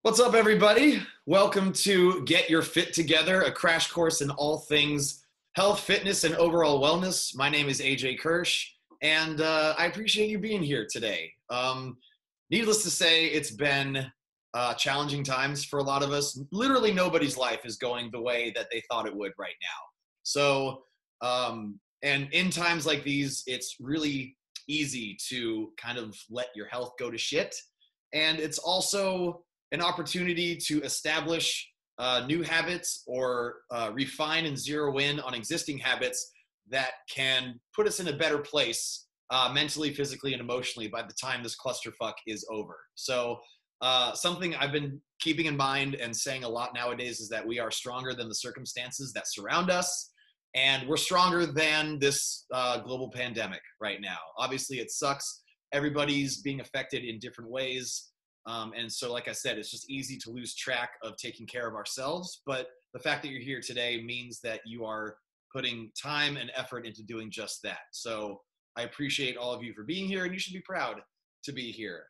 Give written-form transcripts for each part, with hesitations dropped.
What's up, everybody? Welcome to Get Your Fit Together, a crash course in all things health, fitness, and overall wellness. My name is AJ Kirsch, and I appreciate you being here today. Needless to say, it's been challenging times for a lot of us. Literally nobody's life is going the way that they thought it would right now. So, and in times like these, it's really easy to kind of let your health go to shit. And it's also an opportunity to establish new habits or refine and zero in on existing habits that can put us in a better place mentally, physically, and emotionally by the time this clusterfuck is over. So something I've been keeping in mind and saying a lot nowadays is that we are stronger than the circumstances that surround us, and we're stronger than this global pandemic right now. Obviously, it sucks. Everybody's being affected in different ways. And so, like I said, it's just easy to lose track of taking care of ourselves. But the fact that you're here today means that you are putting time and effort into doing just that. So I appreciate all of you for being here, and you should be proud to be here.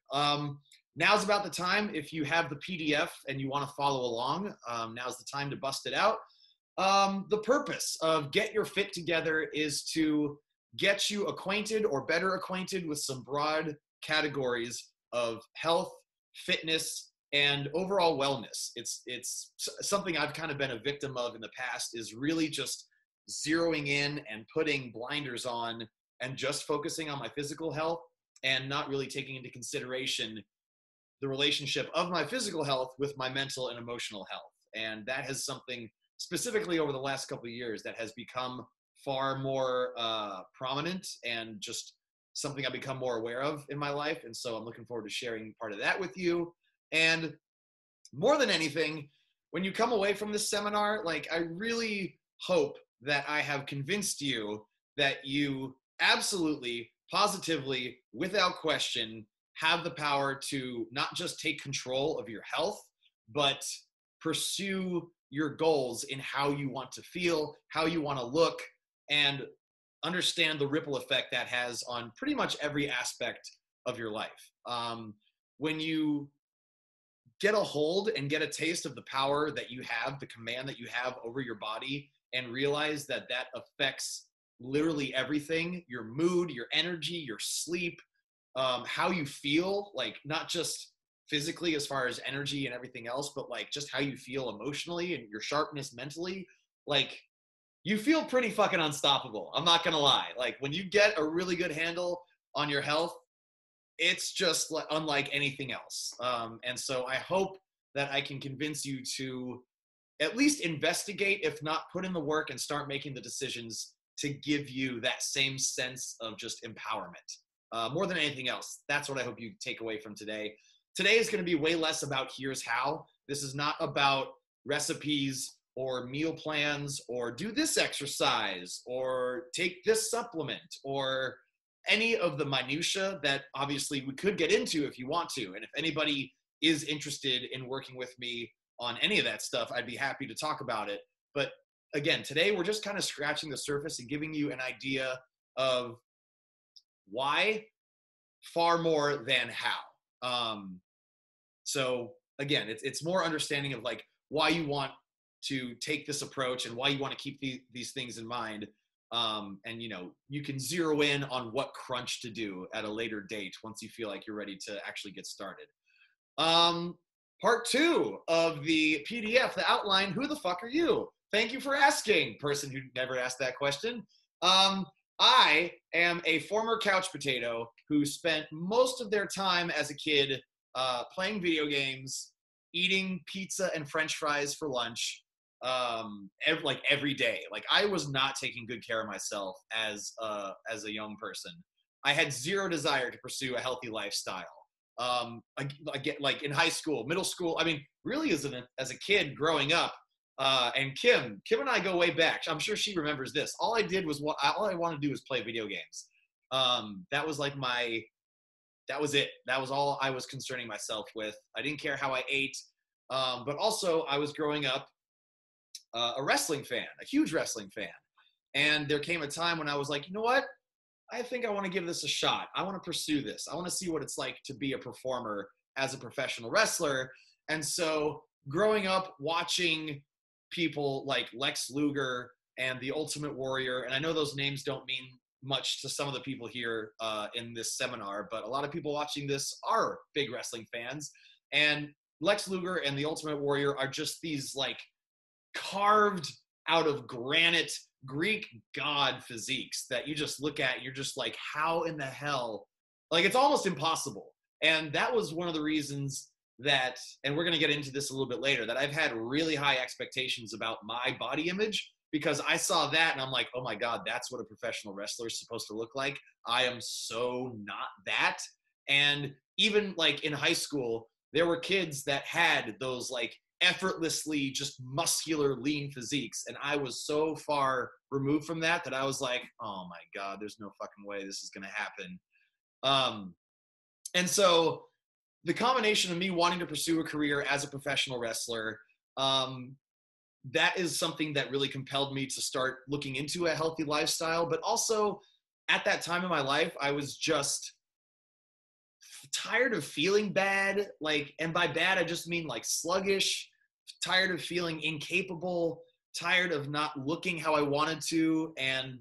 Now's about the time. If you have the PDF and you want to follow along, now's the time to bust it out. The purpose of Get Your Fit Together is to get you acquainted or better acquainted with some broad categories of health, fitness, and overall wellness. It's something I've kind of been a victim of in the past, is really just zeroing in and putting blinders on and just focusing on my physical health and not really taking into consideration the relationship of my physical health with my mental and emotional health. And that has something specifically over the last couple of years that has become far more prominent and just something I've become more aware of in my life. And so I'm looking forward to sharing part of that with you. And more than anything, when you come away from this seminar, like, I really hope that I have convinced you that you absolutely, positively, without question, have the power to not just take control of your health, but pursue your goals in how you want to feel, how you want to look, and understand the ripple effect that has on pretty much every aspect of your life. When you get a hold and get a taste of the power that you have, the command that you have over your body, and realize that that affects literally everything, your mood, your energy, your sleep, how you feel, like not just physically as far as energy and everything else, but like just how you feel emotionally and your sharpness mentally, like, you feel pretty fucking unstoppable. I'm not gonna lie. Like, when you get a really good handle on your health, it's just unlike anything else. And so I hope that I can convince you to at least investigate, if not put in the work and start making the decisions to give you that same sense of just empowerment. More than anything else, that's what I hope you take away from today. Today is going to be way less about here's how. This is not about recipes or meal plans or do this exercise or take this supplement or any of the minutia that obviously we could get into if you want to. And if anybody is interested in working with me on any of that stuff, I'd be happy to talk about it. But again, today we're just kind of scratching the surface and giving you an idea of why far more than how. So again, it's more understanding of like why you want to take this approach and why you want to keep these things in mind. And you can zero in on what crunch to do at a later date once you feel like you're ready to actually get started. Part 2 of the PDF, the outline, who the fuck are you? Thank you for asking, person who never asked that question. I am a former couch potato who spent most of their time as a kid playing video games, eating pizza and French fries for lunch, every day. Like, I was not taking good care of myself as a young person. I had zero desire to pursue a healthy lifestyle. I get, like, in high school, middle school, I mean, really as a kid growing up, and Kim and I go way back. I'm sure she remembers this. All I wanted to do was play video games. That was like that was it. That was all I was concerning myself with. I didn't care how I ate. But also I was growing up a wrestling fan, a huge wrestling fan. And there came a time when I was like, you know what? I think I want to give this a shot. I want to pursue this. I want to see what it's like to be a performer as a professional wrestler. And so growing up watching people like Lex Luger and the Ultimate Warrior, and I know those names don't mean much to some of the people here in this seminar, but a lot of people watching this are big wrestling fans. And Lex Luger and the Ultimate Warrior are just these like carved out of granite Greek god physiques that you just look at, you're just like, how in the hell? Like, it's almost impossible. And that was one of the reasons that, and we're going to get into this a little bit later, that I've had really high expectations about my body image, because I saw that and I'm like, oh my God, that's what a professional wrestler is supposed to look like. I am so not that. And even like in high school, there were kids that had those like effortlessly just muscular, lean physiques. And I was so far removed from that that I was like, oh my God, there's no fucking way this is going to happen. And so the combination of me wanting to pursue a career as a professional wrestler, that is something that really compelled me to start looking into a healthy lifestyle. But also at that time in my life, I was just tired of feeling bad. Like, and by bad, I just mean like sluggish, tired of feeling incapable, tired of not looking how I wanted to, and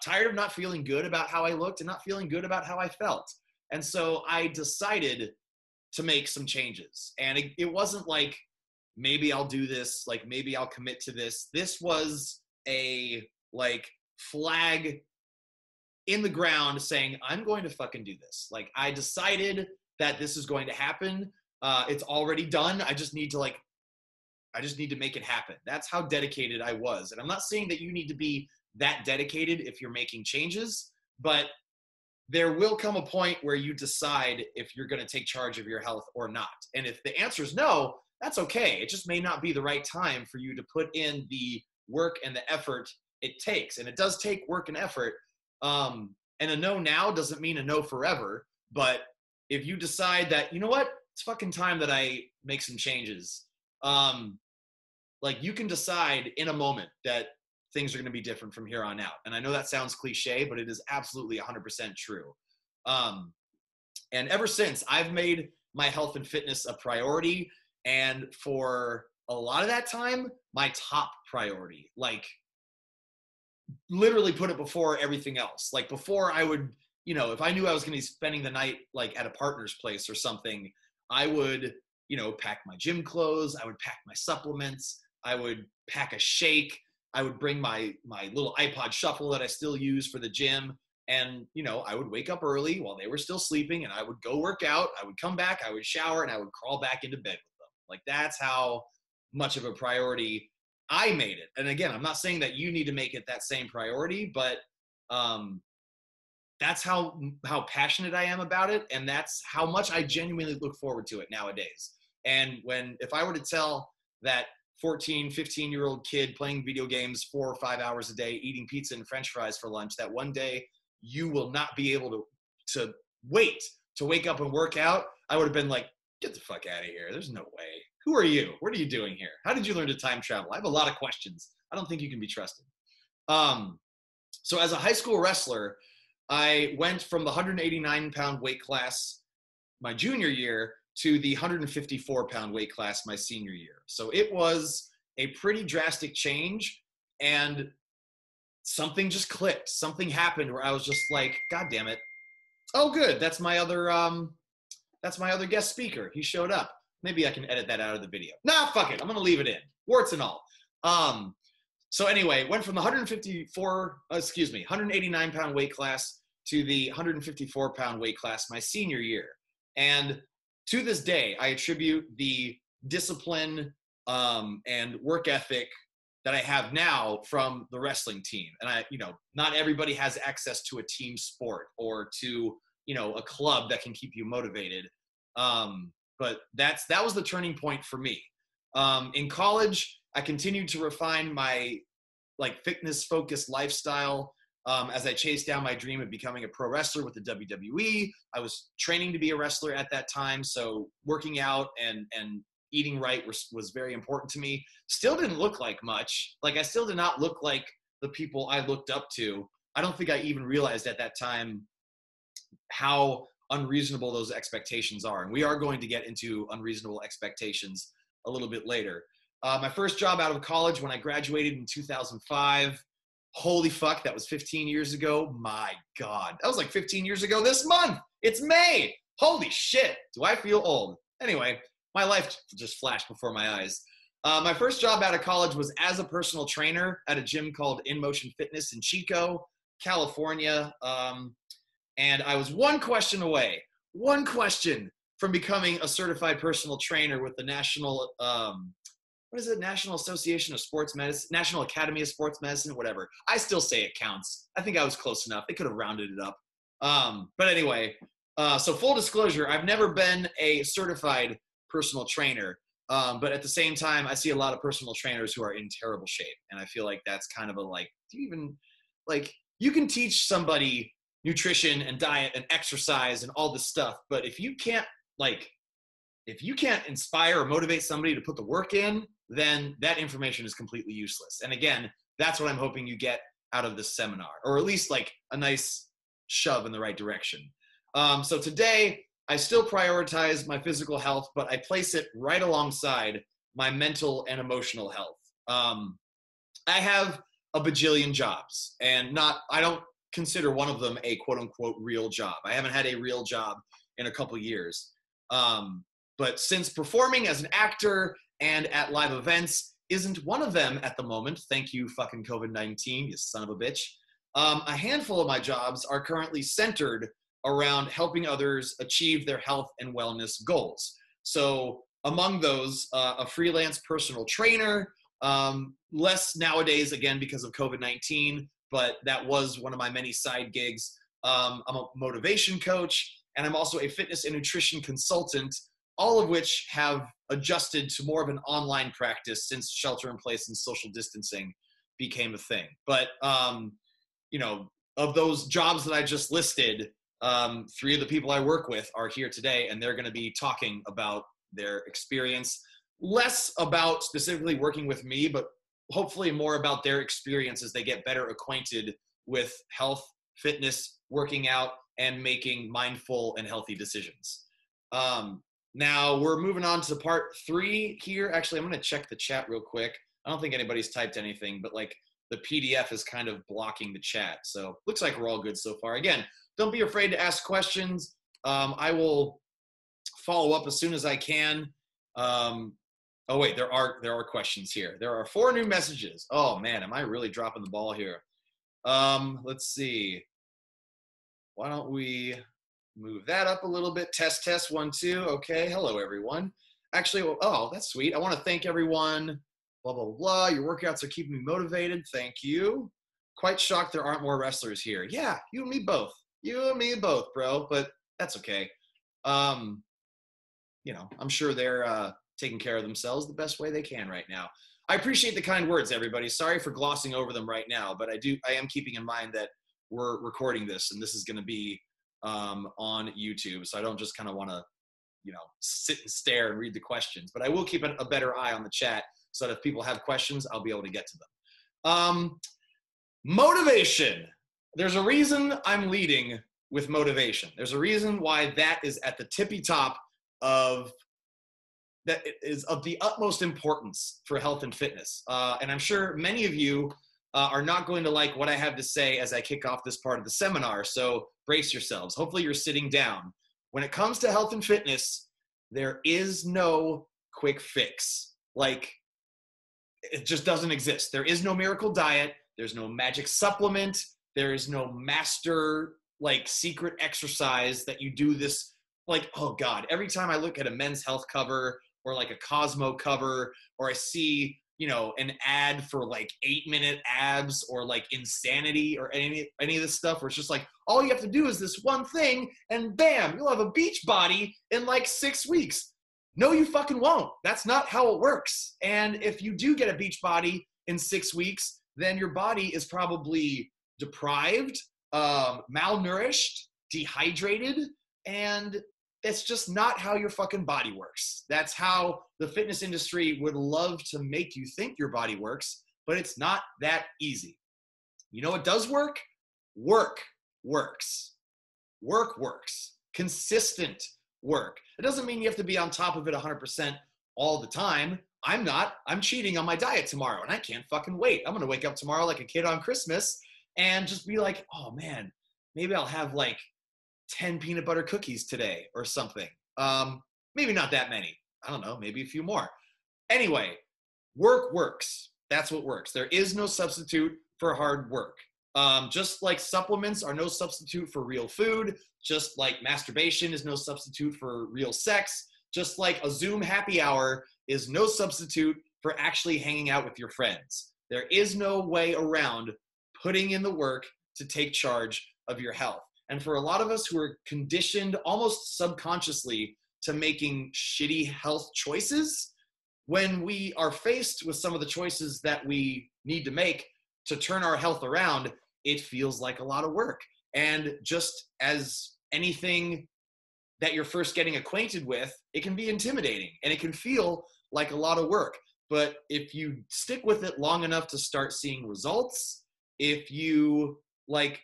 tired of not feeling good about how I looked and not feeling good about how I felt. And so I decided to make some changes. And it wasn't like, maybe I'll do this, like maybe I'll commit to this. This was a like flag in the ground saying, I'm going to fucking do this. Like, I decided that this is going to happen. It's already done. I just need to make it happen. That's how dedicated I was. And I'm not saying that you need to be that dedicated if you're making changes, but there will come a point where you decide if you're going to take charge of your health or not. And if the answer is no, that's okay. It just may not be the right time for you to put in the work and the effort it takes. And it does take work and effort. And a no now doesn't mean a no forever. But if you decide that, you know what, it's fucking time that I make some changes. Like, you can decide in a moment that things are going to be different from here on out. And I know that sounds cliche, but it is absolutely 100% true. And ever since, I've made my health and fitness a priority. And for a lot of that time, my top priority, like literally put it before everything else. Like, before I would, you know, if I knew I was going to be spending the night like at a partner's place or something, I would, you know, pack my gym clothes. I would pack my supplements. I would pack a shake. I would bring my little iPod shuffle that I still use for the gym. And, you know, I would wake up early while they were still sleeping, and I would go work out. I would come back, I would shower, and I would crawl back into bed with them. Like, that's how much of a priority I made it. And again, I'm not saying that you need to make it that same priority, but that's how passionate I am about it. And that's how much I genuinely look forward to it nowadays. And if I were to tell that 14, 15-year-old kid playing video games 4 or 5 hours a day, eating pizza and French fries for lunch, that one day you will not be able to wait to wake up and work out, I would have been like, get the fuck out of here. There's no way. Who are you? What are you doing here? How did you learn to time travel? I have a lot of questions. I don't think you can be trusted. So as a high school wrestler, I went from the 189-pound weight class my junior year to the 154-pound weight class my senior year. So it was a pretty drastic change, and something just clicked. Something happened where I was just like, God damn it. Oh, good. That's my other guest speaker. He showed up. Maybe I can edit that out of the video. Nah, fuck it. I'm going to leave it in. Warts and all. So anyway, went from the 189-pound weight class to the 154-pound weight class my senior year. And to this day, I attribute the discipline and work ethic that I have now from the wrestling team. And not everybody has access to a team sport or to, a club that can keep you motivated. But that was the turning point for me. In college, I continued to refine my fitness-focused lifestyle as I chased down my dream of becoming a pro wrestler with the WWE. I was training to be a wrestler at that time, so working out and eating right was very important to me. Still didn't look like much. I still did not look like the people I looked up to. I don't think I even realized at that time how unreasonable those expectations are. And we are going to get into unreasonable expectations a little bit later. My first job out of college when I graduated in 2005, holy fuck, that was 15 years ago. My God, that was like 15 years ago this month. It's May. Holy shit, do I feel old? Anyway, my life just flashed before my eyes. My first job out of college was as a personal trainer at a gym called In Motion Fitness in Chico, California. And I was one question from becoming a certified personal trainer with the National, National Association of Sports Medicine, National Academy of Sports Medicine, whatever. I still say it counts. I think I was close enough. They could have rounded it up. But anyway, so full disclosure, I've never been a certified personal trainer. But at the same time, I see a lot of personal trainers who are in terrible shape. And I feel like that's kind of a you can teach somebody nutrition and diet and exercise and all this stuff, but if you can't inspire or motivate somebody to put the work in, then that information is completely useless. And again, that's what I'm hoping you get out of this seminar, or at least like a nice shove in the right direction. So today I still prioritize my physical health, but I place it right alongside my mental and emotional health. I have a bajillion jobs, and I don't consider one of them a quote unquote real job. I haven't had a real job in a couple years. But since performing as an actor and at live events isn't one of them at the moment, thank you fucking COVID-19, you son of a bitch, a handful of my jobs are currently centered around helping others achieve their health and wellness goals. So among those, a freelance personal trainer, less nowadays, again, because of COVID-19, but that was one of my many side gigs. I'm a motivation coach, and I'm also a fitness and nutrition consultant, all of which have adjusted to more of an online practice since shelter in place and social distancing became a thing. But, of those jobs that I just listed, 3 of the people I work with are here today, and they're going to be talking about their experience, less about specifically working with me, but hopefully more about their experience as they get better acquainted with health, fitness, working out, and making mindful and healthy decisions. Now we're moving on to part 3 here. Actually, I'm going to check the chat real quick. I don't think anybody's typed anything, but like the PDF is kind of blocking the chat. So looks like we're all good so far. Again, don't be afraid to ask questions. I will follow up as soon as I can. Oh wait, there are questions here. There are 4 new messages. Oh man, am I really dropping the ball here? Let's see. Why don't we move that up a little bit? Test, 1, 2. Okay, hello everyone. Actually, oh, that's sweet. I want to thank everyone. Blah, blah, blah. Your workouts are keeping me motivated. Thank you. Quite shocked there aren't more wrestlers here. Yeah, you and me both. You and me both, bro. But that's okay. I'm sure they're taking care of themselves the best way they can right now. I appreciate the kind words, everybody. Sorry for glossing over them right now, but I am keeping in mind that we're recording this and this is going to be on YouTube. So I don't just kind of want to, sit and stare and read the questions, but I will keep a better eye on the chat so that if people have questions, I'll be able to get to them. Motivation. There's a reason I'm leading with motivation. There's a reason why that is at the tippy top of that is of the utmost importance for health and fitness. And I'm sure many of you are not going to like what I have to say as I kick off this part of the seminar. So brace yourselves. Hopefully you're sitting down. When it comes to health and fitness, there is no quick fix. Like, it just doesn't exist. There is no miracle diet. There's no magic supplement. There is no master, secret exercise that you do this. Oh God, every time I look at a Men's Health cover or a Cosmo cover, or I see, an ad for 8-minute abs or Insanity or any of this stuff where it's just all you have to do is this one thing and bam, you'll have a beach body in 6 weeks. No, you fucking won't. That's not how it works. And if you do get a beach body in 6 weeks, then your body is probably deprived, malnourished, dehydrated, and it's just not how your fucking body works. That's how the fitness industry would love to make you think your body works, but it's not that easy. You know what does work? Work works. Work works. consistent work. It doesn't mean you have to be on top of it 100% all the time. I'm not. I'm cheating on my diet tomorrow, and I can't fucking wait. I'm going to wake up tomorrow like a kid on Christmas and just be like, oh man, maybe I'll have like 10 peanut butter cookies today or something. Maybe not that many. I don't know, maybe a few more. Anyway, work works. That's what works. There is no substitute for hard work. Just like supplements are no substitute for real food, just like masturbation is no substitute for real sex, just like a Zoom happy hour is no substitute for actually hanging out with your friends. There is no way around putting in the work to take charge of your health. And for a lot of us who are conditioned almost subconsciously to making shitty health choices, when we are faced with some of the choices that we need to make to turn our health around, it feels like a lot of work. And just as anything that you're first getting acquainted with, it can be intimidating and it can feel like a lot of work. But if you stick with it long enough to start seeing results, if you like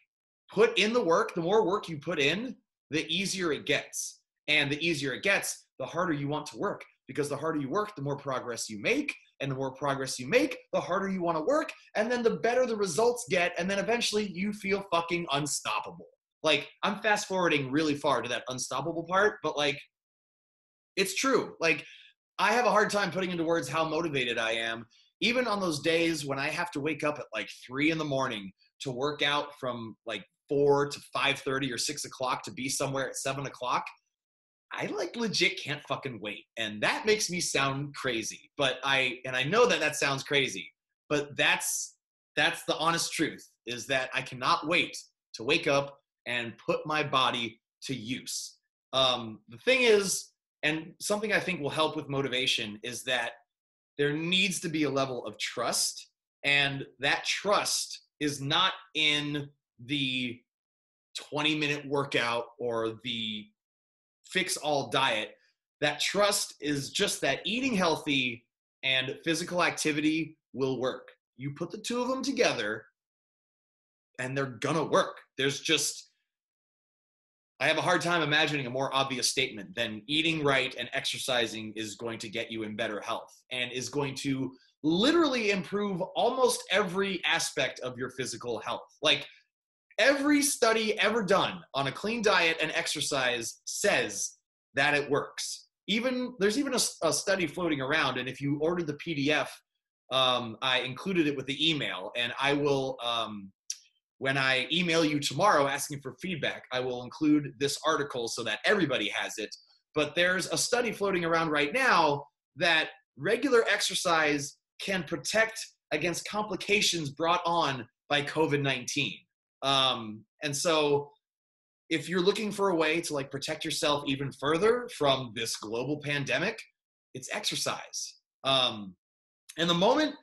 put in the work, the more work you put in, the easier it gets. And the easier it gets, the harder you want to work, because the harder you work, the more progress you make. And the more progress you make, the harder you want to work. And then the better the results get. And then eventually you feel fucking unstoppable. Like, I'm fast forwarding really far to that unstoppable part, but like, it's true. Like, I have a hard time putting into words how motivated I am, even on those days when I have to wake up at like 3 a.m. to work out from like 4 to 5:30 or 6 o'clock to be somewhere at 7 o'clock. I like legit can't fucking wait. And that makes me sound crazy, but I know that sounds crazy, but that's the honest truth, is that I cannot wait to wake up and put my body to use. The thing is, and something I think will help with motivation, is that there needs to be a level of trust. And that trust is not in the 20-minute workout or the fix all diet. That trust is just that eating healthy and physical activity will work. You put the two of them together and they're gonna work. I have a hard time imagining a more obvious statement than eating right and exercising is going to get you in better health and is going to literally improve almost every aspect of your physical health. Like, every study ever done on a clean diet and exercise says that it works. There's even a study floating around, and if you ordered the PDF, I included it with the email, and I will, when I email you tomorrow asking for feedback, I will include this article so that everybody has it. But there's a study floating around right now that regular exercise can protect against complications brought on by COVID-19. And so if you're looking for a way to like protect yourself even further from this global pandemic, it's exercise. And the moment,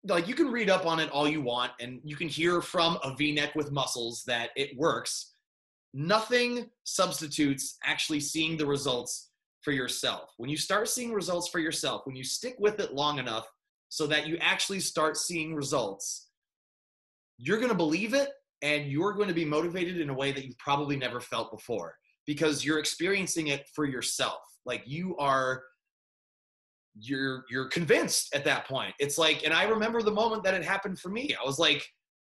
like, you can read up on it all you want, and you can hear from a V-neck with muscles that it works. Nothing substitutes actually seeing the results for yourself. When you start seeing results for yourself, when you stick with it long enough so that you actually start seeing results, you're going to believe it, and you're going to be motivated in a way that you've probably never felt before, because you're experiencing it for yourself. Like, you're convinced at that point. It's like, and I remember the moment that it happened for me. I was like,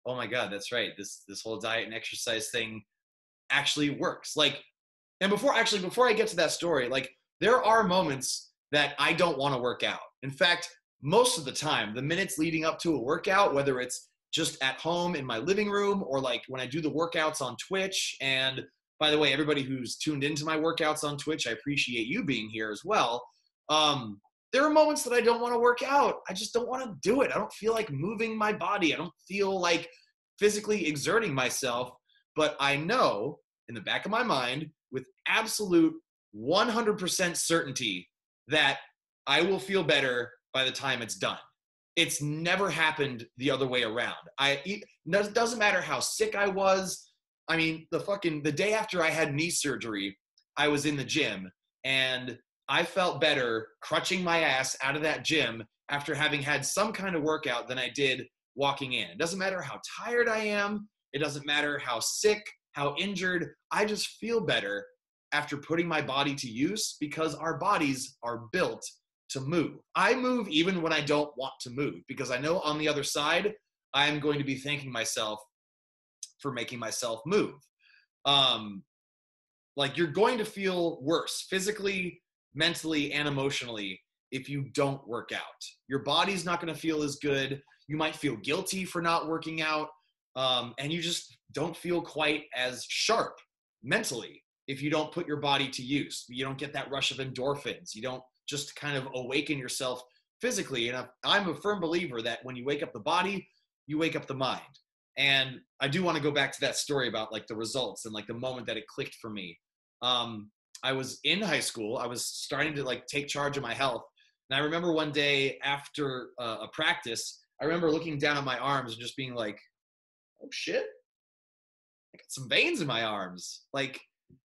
oh my God, that's right. This whole diet and exercise thing actually works. Like, and before I get to that story, like, there are moments that I don't want to work out. In fact, most of the time, the minutes leading up to a workout, whether it's just at home in my living room or like when I do the workouts on Twitch, and by the way, everybody who's tuned into my workouts on Twitch, I appreciate you being here as well. There are moments that I don't want to work out. I just don't want to do it. I don't feel like moving my body. I don't feel like physically exerting myself. But I know in the back of my mind with absolute 100% certainty that I will feel better by the time it's done. It's never happened the other way around. It doesn't matter how sick I was. I mean, the day after I had knee surgery, I was in the gym, and I felt better crutching my ass out of that gym after having had some kind of workout than I did walking in. It doesn't matter how tired I am. It doesn't matter how sick, how injured. I just feel better after putting my body to use, because our bodies are built to move. I move even when I don't want to move, because I know on the other side, I'm going to be thanking myself for making myself move. Like, you're going to feel worse physically, mentally, and emotionally if you don't work out. Your body's not going to feel as good. You might feel guilty for not working out. And you just don't feel quite as sharp mentally if you don't put your body to use. You don't get that rush of endorphins. You don't just kind of awaken yourself physically. And I'm a firm believer that when you wake up the body, you wake up the mind. And I do want to go back to that story about like the results and like the moment that it clicked for me. I was in high school. I was starting to like take charge of my health. And I remember one day after a practice, I remember looking down at my arms and just being like, oh shit, I got some veins in my arms. Like,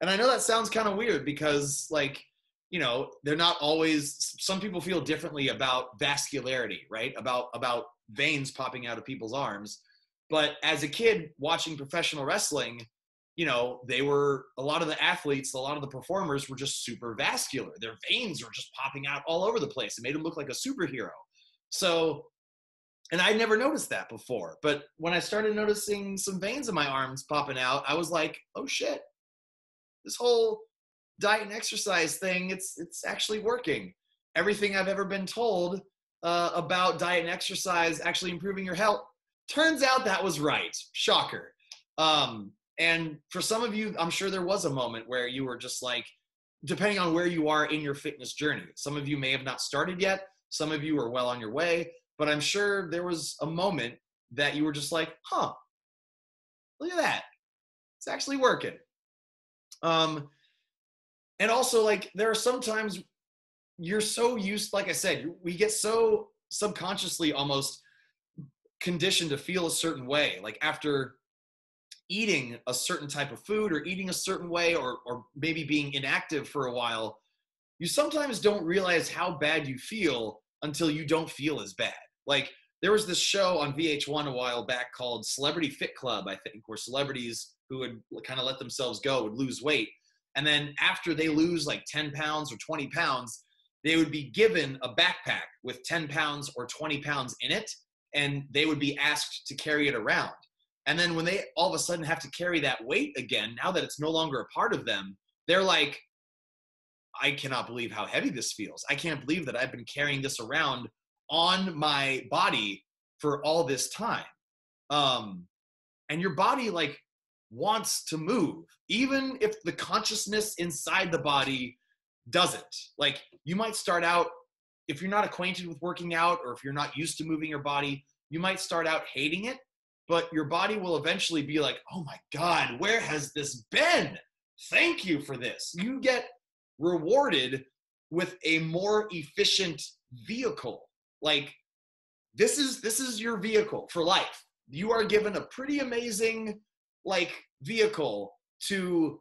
and I know that sounds kind of weird because like, you know, they're not always, some people feel differently about vascularity, right? About veins popping out of people's arms. But as a kid watching professional wrestling, you know, they were, a lot of the athletes, a lot of the performers were just super vascular. Their veins were just popping out all over the place. It made them look like a superhero. So, and I never noticed that before. But when I started noticing some veins in my arms popping out, I was like, oh shit, this whole diet and exercise thing, it's actually working. Everything I've ever been told about diet and exercise actually improving your health, turns out that was right. Shocker. And for some of you, I'm sure there was a moment where you were just like, depending on where you are in your fitness journey, some of you may have not started yet. Some of you are well on your way, but I'm sure there was a moment that you were just like, huh, look at that. It's actually working. And also, like, there are sometimes you're so used, like I said, we get so subconsciously almost conditioned to feel a certain way. Like after eating a certain type of food or eating a certain way, or maybe being inactive for a while, you sometimes don't realize how bad you feel until you don't feel as bad. Like there was this show on VH1 a while back called Celebrity Fit Club, I think, where celebrities who would kind of let themselves go would lose weight. And then after they lose like 10 pounds or 20 pounds, they would be given a backpack with 10 pounds or 20 pounds in it, and they would be asked to carry it around. And then when they all of a sudden have to carry that weight again, now that it's no longer a part of them, they're like, I cannot believe how heavy this feels. I can't believe that I've been carrying this around on my body for all this time. And your body like wants to move, even if the consciousness inside the body doesn't. Like you might start out, if you're not acquainted with working out, or if you're not used to moving your body, you might start out hating it, but your body will eventually be like, oh my God, where has this been? Thank you for this. You get rewarded with a more efficient vehicle. Like this is your vehicle for life. You are given a pretty amazing like vehicle to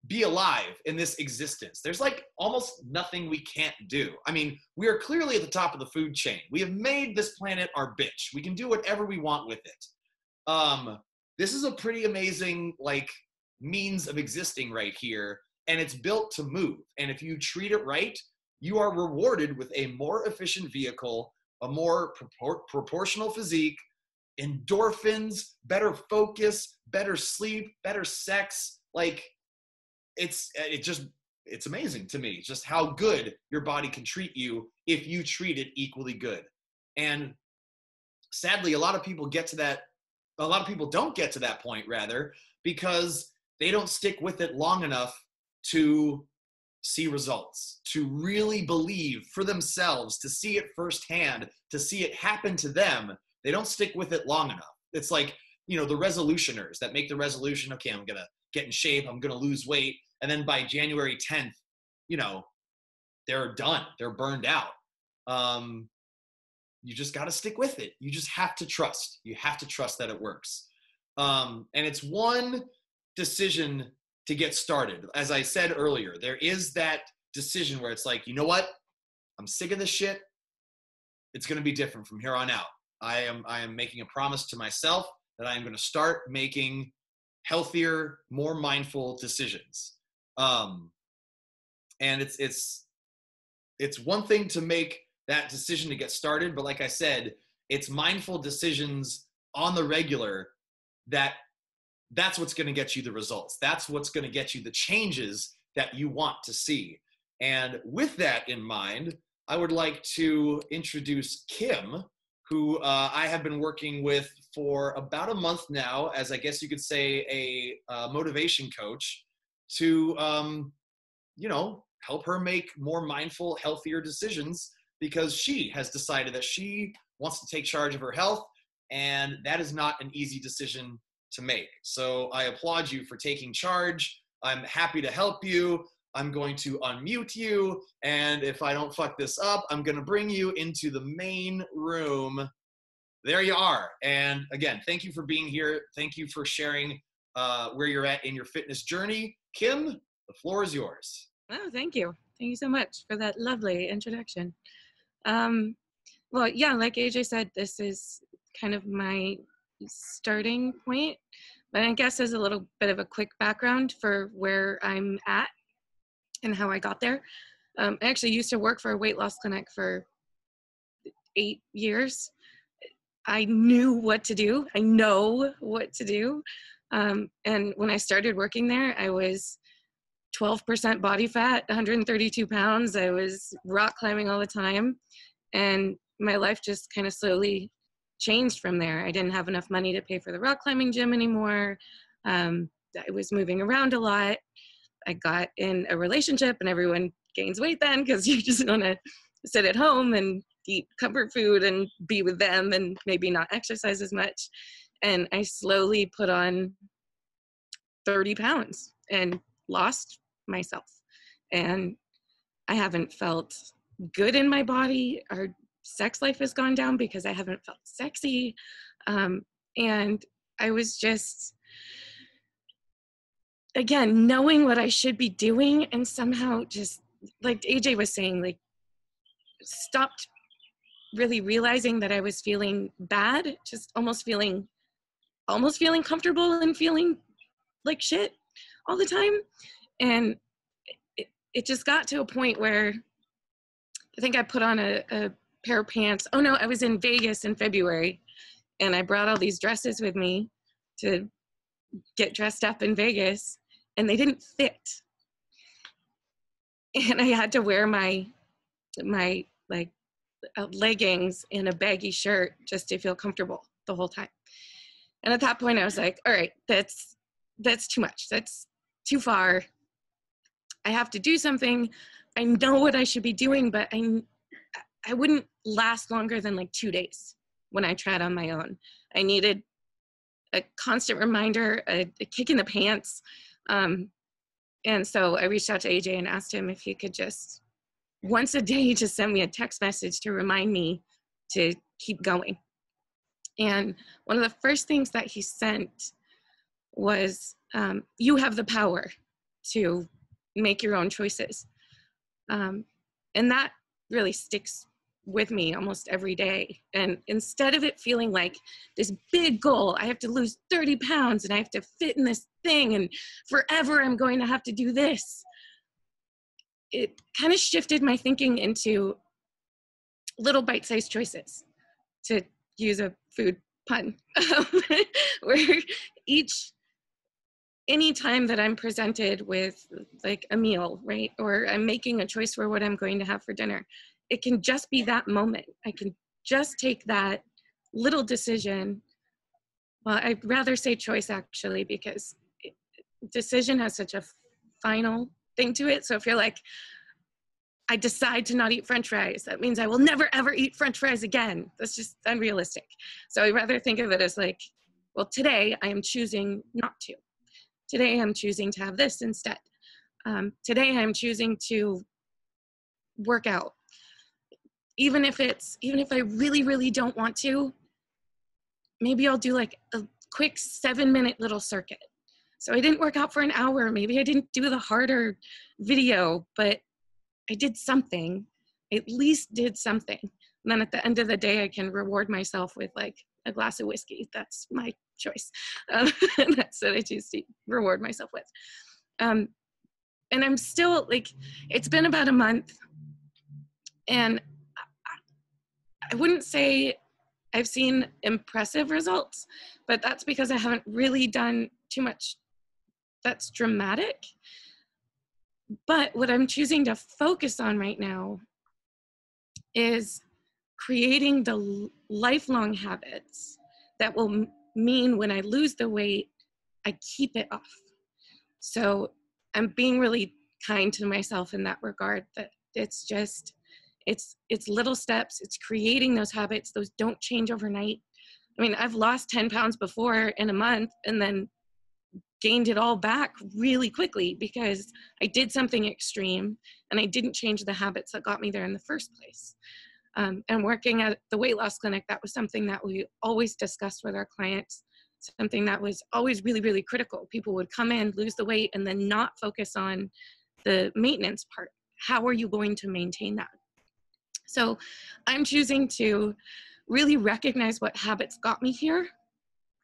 be alive in this existence. There's like almost nothing we can't do. I mean, we are clearly at the top of the food chain. We have made this planet our bitch. We can do whatever we want with it. This is a pretty amazing like means of existing right here, and it's built to move. And if you treat it right, you are rewarded with a more efficient vehicle, a more proportional physique, endorphins, better focus, better sleep, better sex. Like it's amazing to me just how good your body can treat you if you treat it equally good. And sadly, a lot of people don't get to that point, rather, because they don't stick with it long enough to see results, to really believe for themselves, to see it firsthand, to see it happen to them. They don't stick with it long enough. It's like, you know, the resolutioners that make the resolution, okay, I'm going to get in shape, I'm going to lose weight. And then by January 10th, you know, they're done. They're burned out. You just got to stick with it. You just have to trust. You have to trust that it works. And it's one decision to get started. As I said earlier, there is that decision where it's like, you know what? I'm sick of this shit. It's going to be different from here on out. I am making a promise to myself that I am going to start making healthier, more mindful decisions. Um, and it's one thing to make that decision to get started, but like I said, it's mindful decisions on the regular that's what's going to get you the results. That's what's going to get you the changes that you want to see. And with that in mind, I would like to introduce Kim, who I have been working with for about a month now, as I guess you could say a motivation coach, to help her make more mindful, healthier decisions, because she has decided that she wants to take charge of her health, and that is not an easy decision to make. So I applaud you for taking charge. I'm happy to help you. I'm going to unmute you, and if I don't fuck this up, I'm going to bring you into the main room. There you are. And again, thank you for being here. Thank you for sharing where you're at in your fitness journey. Kim, the floor is yours. Oh, thank you. Thank you so much for that lovely introduction. Well, yeah, like AJ said, this is kind of my starting point, but I guess as a little bit of a quick background for where I'm at and how I got there. I actually used to work for a weight loss clinic for 8 years. I knew what to do. I know what to do. And when I started working there, I was 12% body fat, 132 pounds. I was rock climbing all the time. And my life just kind of slowly changed from there. I didn't have enough money to pay for the rock climbing gym anymore. I was moving around a lot. I got in a relationship, and everyone gains weight then because you just want to sit at home and eat comfort food and be with them and maybe not exercise as much. And I slowly put on 30 pounds and lost myself. And I haven't felt good in my body. Our sex life has gone down because I haven't felt sexy. And I was just, again, knowing what I should be doing, and somehow just, like AJ was saying, like, stopped really realizing that I was feeling bad, just almost feeling comfortable and feeling like shit all the time. And it just got to a point where I think I put on a pair of pants. Oh no, I was in Vegas in February, and I brought all these dresses with me to get dressed up in Vegas, and they didn't fit. And I had to wear my like leggings and a baggy shirt just to feel comfortable the whole time. And at that point I was like, all right, that's too much. That's too far. I have to do something. I know what I should be doing, but I wouldn't last longer than like 2 days when I tried on my own. I needed a constant reminder, a kick in the pants. And so I reached out to AJ and asked him if he could just once a day just send me a text message to remind me to keep going. And one of the first things that he sent was, you have the power to make your own choices. And that really sticks with me almost every day. And instead of it feeling like this big goal, I have to lose 30 pounds and I have to fit in this thing and forever I'm going to have to do this, it kind of shifted my thinking into little bite-sized choices, to use a food pun, where any time that I'm presented with like a meal, right, or I'm making a choice for what I'm going to have for dinner, it can just be that moment. I can just take that little decision. Well, I'd rather say choice actually, because decision has such a final thing to it. So if you're like, I decide to not eat French fries, that means I will never ever eat French fries again. That's just unrealistic. So I'd rather think of it as like, well, today I am choosing not to. Today I'm choosing to have this instead. Today I'm choosing to work out. Even if I really, really don't want to, maybe I'll do like a quick 7-minute little circuit. So I didn't work out for an hour. Maybe I didn't do the harder video, but I did something. I at least did something. And then at the end of the day, I can reward myself with like a glass of whiskey. That's my choice. That's what I choose to reward myself with. and I'm still like, it's been about a month, and I wouldn't say I've seen impressive results, but that's because I haven't really done too much that's dramatic. But what I'm choosing to focus on right now is creating the lifelong habits that will mean when I lose the weight, I keep it off. So I'm being really kind to myself in that regard, that it's just, it's little steps, it's creating those habits. Those don't change overnight. I mean, I've lost 10 pounds before in a month and then gained it all back really quickly because I did something extreme and I didn't change the habits that got me there in the first place. And working at the weight loss clinic, that was something that we always discussed with our clients, something that was always really, really critical. People would come in, lose the weight, and then not focus on the maintenance part. How are you going to maintain that? So I'm choosing to really recognize what habits got me here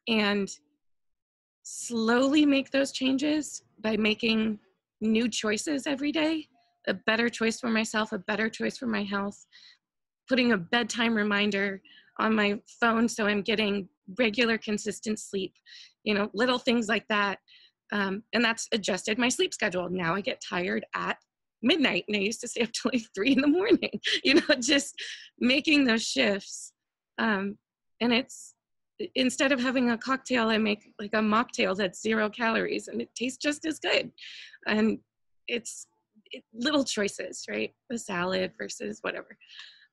and slowly make those changes by making new choices every day, a better choice for myself, a better choice for my health, putting a bedtime reminder on my phone so I'm getting regular, consistent sleep, little things like that. And that's adjusted my sleep schedule. Now I get tired at midnight and I used to stay up till like 3 a.m, just making those shifts. And it's, instead of having a cocktail, I make like a mocktail that's 0 calories and it tastes just as good. And it's little choices, right? The salad versus whatever.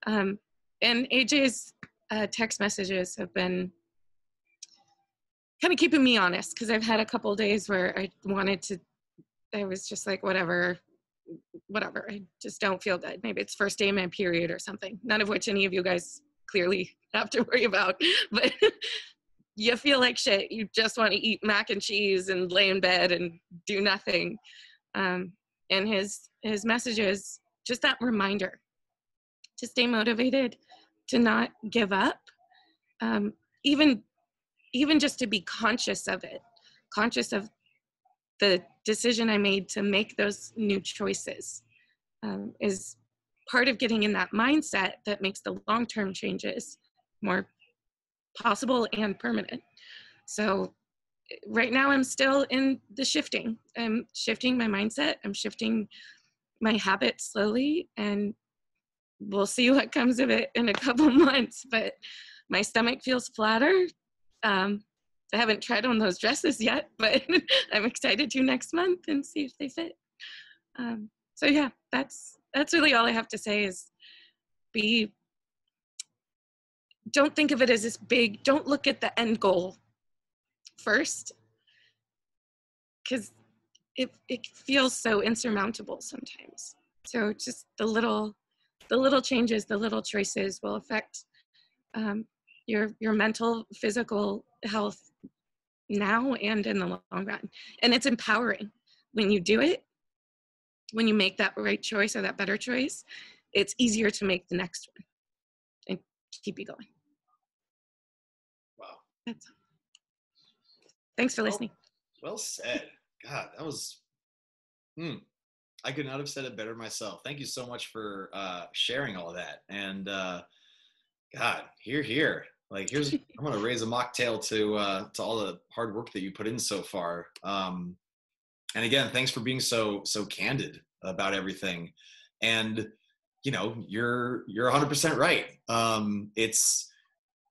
And AJ's text messages have been kind of keeping me honest, because I've had a couple of days where I was just like, whatever, I just don't feel good. Maybe it's first day of my period or something, none of which any of you guys clearly have to worry about, but you feel like shit. You just want to eat mac and cheese and lay in bed and do nothing. And his messages, just that reminder to stay motivated, to not give up, even just to be conscious of it, conscious of the decision I made to make those new choices, is part of getting in that mindset that makes the long-term changes more possible and permanent. So right now I'm still in the shifting. I'm shifting my mindset. I'm shifting my habits slowly, and we'll see what comes of it in a couple months, but my stomach feels flatter. I haven't tried on those dresses yet, but I'm excited to next month and see if they fit. So yeah, that's really all I have to say is don't think of it as this big, don't look at the end goal first, because it feels so insurmountable sometimes. So just the little changes, the little choices will affect your mental, physical health now and in the long run. And it's empowering when you do it, when you make that right choice or that better choice. It's easier to make the next one and keep you going. Wow. That's all. Thanks for listening. Well said. God, that was, I could not have said it better myself. Thank you so much for sharing all of that. And God, here. Like, I'm going to raise a mocktail to all the hard work that you put in so far. And again, thanks for being so candid about everything. And, you're 100% right. And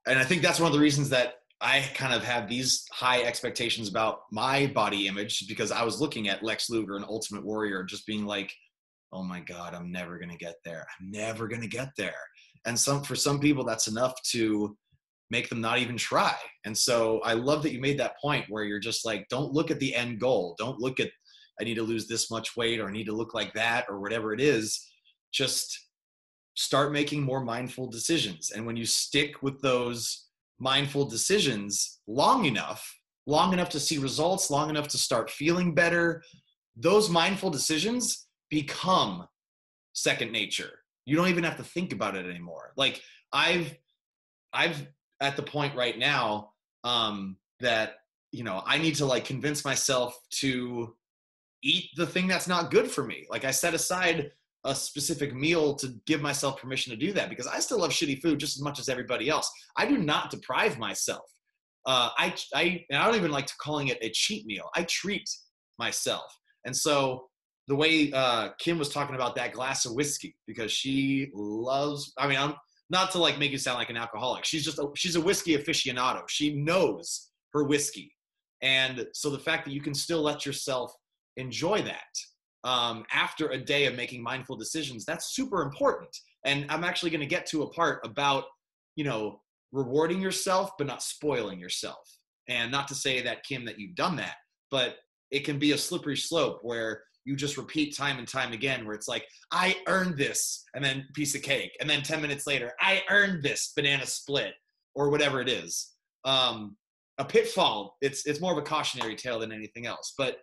I think that's one of the reasons that I kind of have these high expectations about my body image, because I was looking at Lex Luger and Ultimate Warrior just being like, oh my God, I'm never going to get there. And for some people, that's enough to make them not even try. And so I love that you made that point where you're just like, don't look at the end goal. Don't look at, I need to lose this much weight or I need to look like that or whatever it is. Just start making more mindful decisions. And when you stick with those mindful decisions long enough to see results, long enough to start feeling better, those mindful decisions become second nature. You don't even have to think about it anymore. Like I've at the point right now that, I need to like convince myself to eat the thing that's not good for me. Like I set aside a specific meal to give myself permission to do that, because I still love shitty food just as much as everybody else. I do not deprive myself. And I don't even like to calling it a cheat meal. I treat myself. And so the way Kim was talking about that glass of whiskey, because she loves, I mean, I'm not to like make you sound like an alcoholic. She's a whiskey aficionado. She knows her whiskey. And so the fact that you can still let yourself enjoy that after a day of making mindful decisions, that's super important. And I'm actually going to get to a part about, you know, rewarding yourself, but not spoiling yourself. And not to say that, Kim, that you've done that, but it can be a slippery slope where you just repeat time and time again, where it's like, I earned this, and then piece of cake. And then 10 minutes later, I earned this banana split, or whatever it is. A pitfall, it's more of a cautionary tale than anything else. But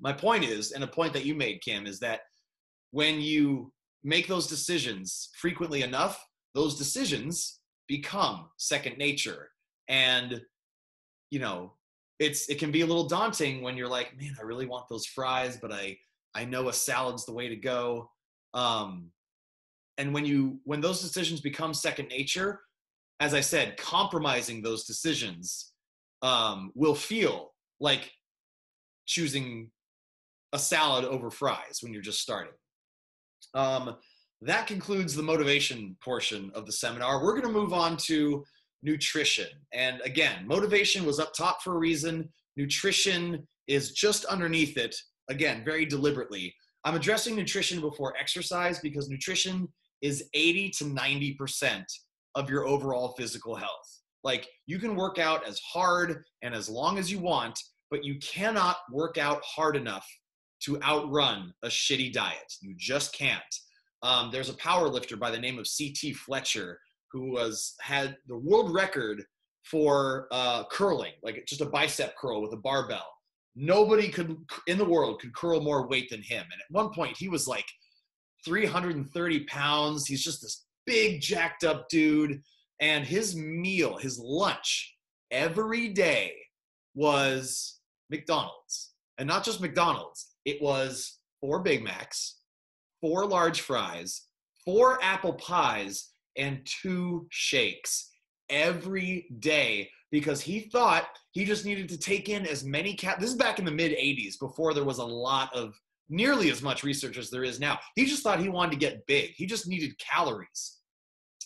my point is, and a point that you made, Kim, is that when you make those decisions frequently enough, those decisions become second nature. And, you know, it can be a little daunting when you're like, man, I really want those fries, but I know a salad's the way to go. And when those decisions become second nature, as I said, compromising those decisions will feel like choosing a salad over fries when you're just starting. That concludes the motivation portion of the seminar. We're going to move on to nutrition. And again, motivation was up top for a reason. Nutrition is just underneath it, again, very deliberately. I'm addressing nutrition before exercise because nutrition is 80 to 90% of your overall physical health. Like, you can work out as hard and as long as you want, but you cannot work out hard enough to outrun a shitty diet. You just can't. There's a power lifter by the name of C.T. Fletcher who had the world record for curling, like just a bicep curl with a barbell. Nobody in the world could curl more weight than him. And at one point he was like 330 pounds. He's just this big jacked up dude. And his meal, his lunch every day was McDonald's. And not just McDonald's. It was 4 Big Macs, 4 large fries, 4 apple pies, and 2 shakes every day, because he thought he just needed to take in as many this is back in the mid 80s, before there was a lot of nearly as much research as there is now. He just thought he wanted to get big. He just needed calories.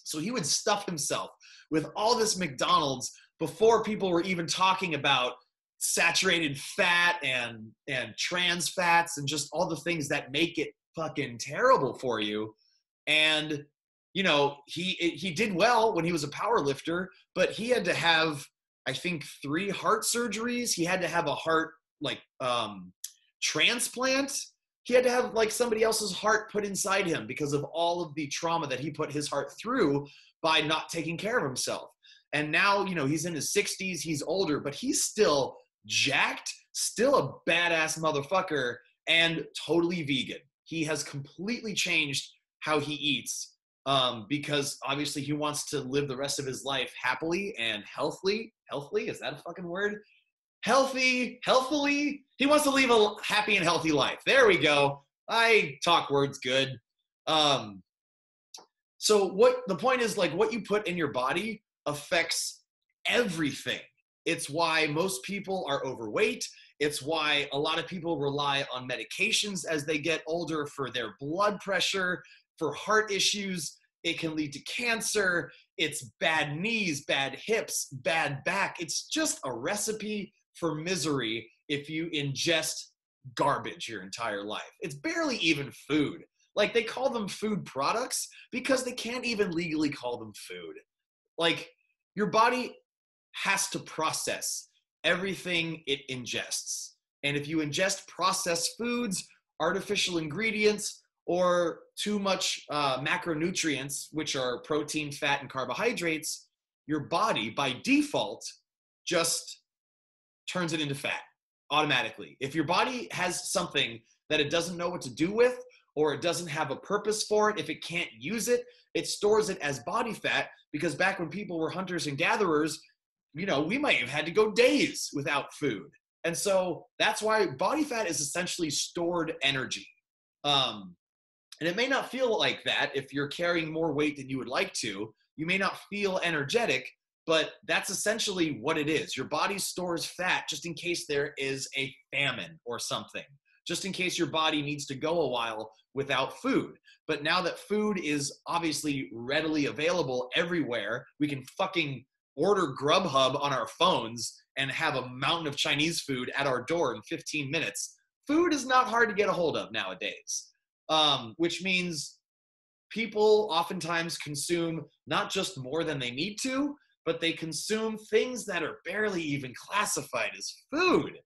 So he would stuff himself with all this McDonald's before people were even talking about saturated fat and trans fats and just all the things that make it fucking terrible for you. And you know, he did well when he was a power lifter, but he had to have, I think, 3 heart surgeries. He had to have a heart transplant. He had to have like somebody else's heart put inside him because of all of the trauma that he put his heart through by not taking care of himself. And now, you know, he's in his 60s, he's older, but he's still jacked, still a badass motherfucker, and totally vegan. He has completely changed how he eats. Because obviously he wants to live the rest of his life happily and healthily. Is that a fucking word? Healthily. He wants to live a happy and healthy life. There we go. I talk words good. So what the point is, like, what you put in your body affects everything. It's why most people are overweight. It's why a lot of people rely on medications as they get older for their blood pressure, for heart issues. It can lead to cancer. It's bad knees, bad hips, bad back. It's just a recipe for misery if you ingest garbage your entire life. It's barely even food. Like, they call them food products because they can't even legally call them food. Like, your body has to process everything it ingests. And if you ingest processed foods, artificial ingredients, or too much macronutrients, which are protein, fat, and carbohydrates, your body, by default, just turns it into fat automatically. If your body has something that it doesn't know what to do with, or it doesn't have a purpose for it, if it can't use it, it stores it as body fat, because back when people were hunters and gatherers, you know, we might have had to go days without food. And so that's why body fat is essentially stored energy. And it may not feel like that if you're carrying more weight than you would like to. You may not feel energetic, but that's essentially what it is. Your body stores fat just in case there is a famine or something, just in case your body needs to go a while without food. But now that food is obviously readily available everywhere, we can fucking order Grubhub on our phones and have a mountain of Chinese food at our door in 15 minutes. Food is not hard to get a hold of nowadays, which means people oftentimes consume not just more than they need to, but they consume things that are barely even classified as food.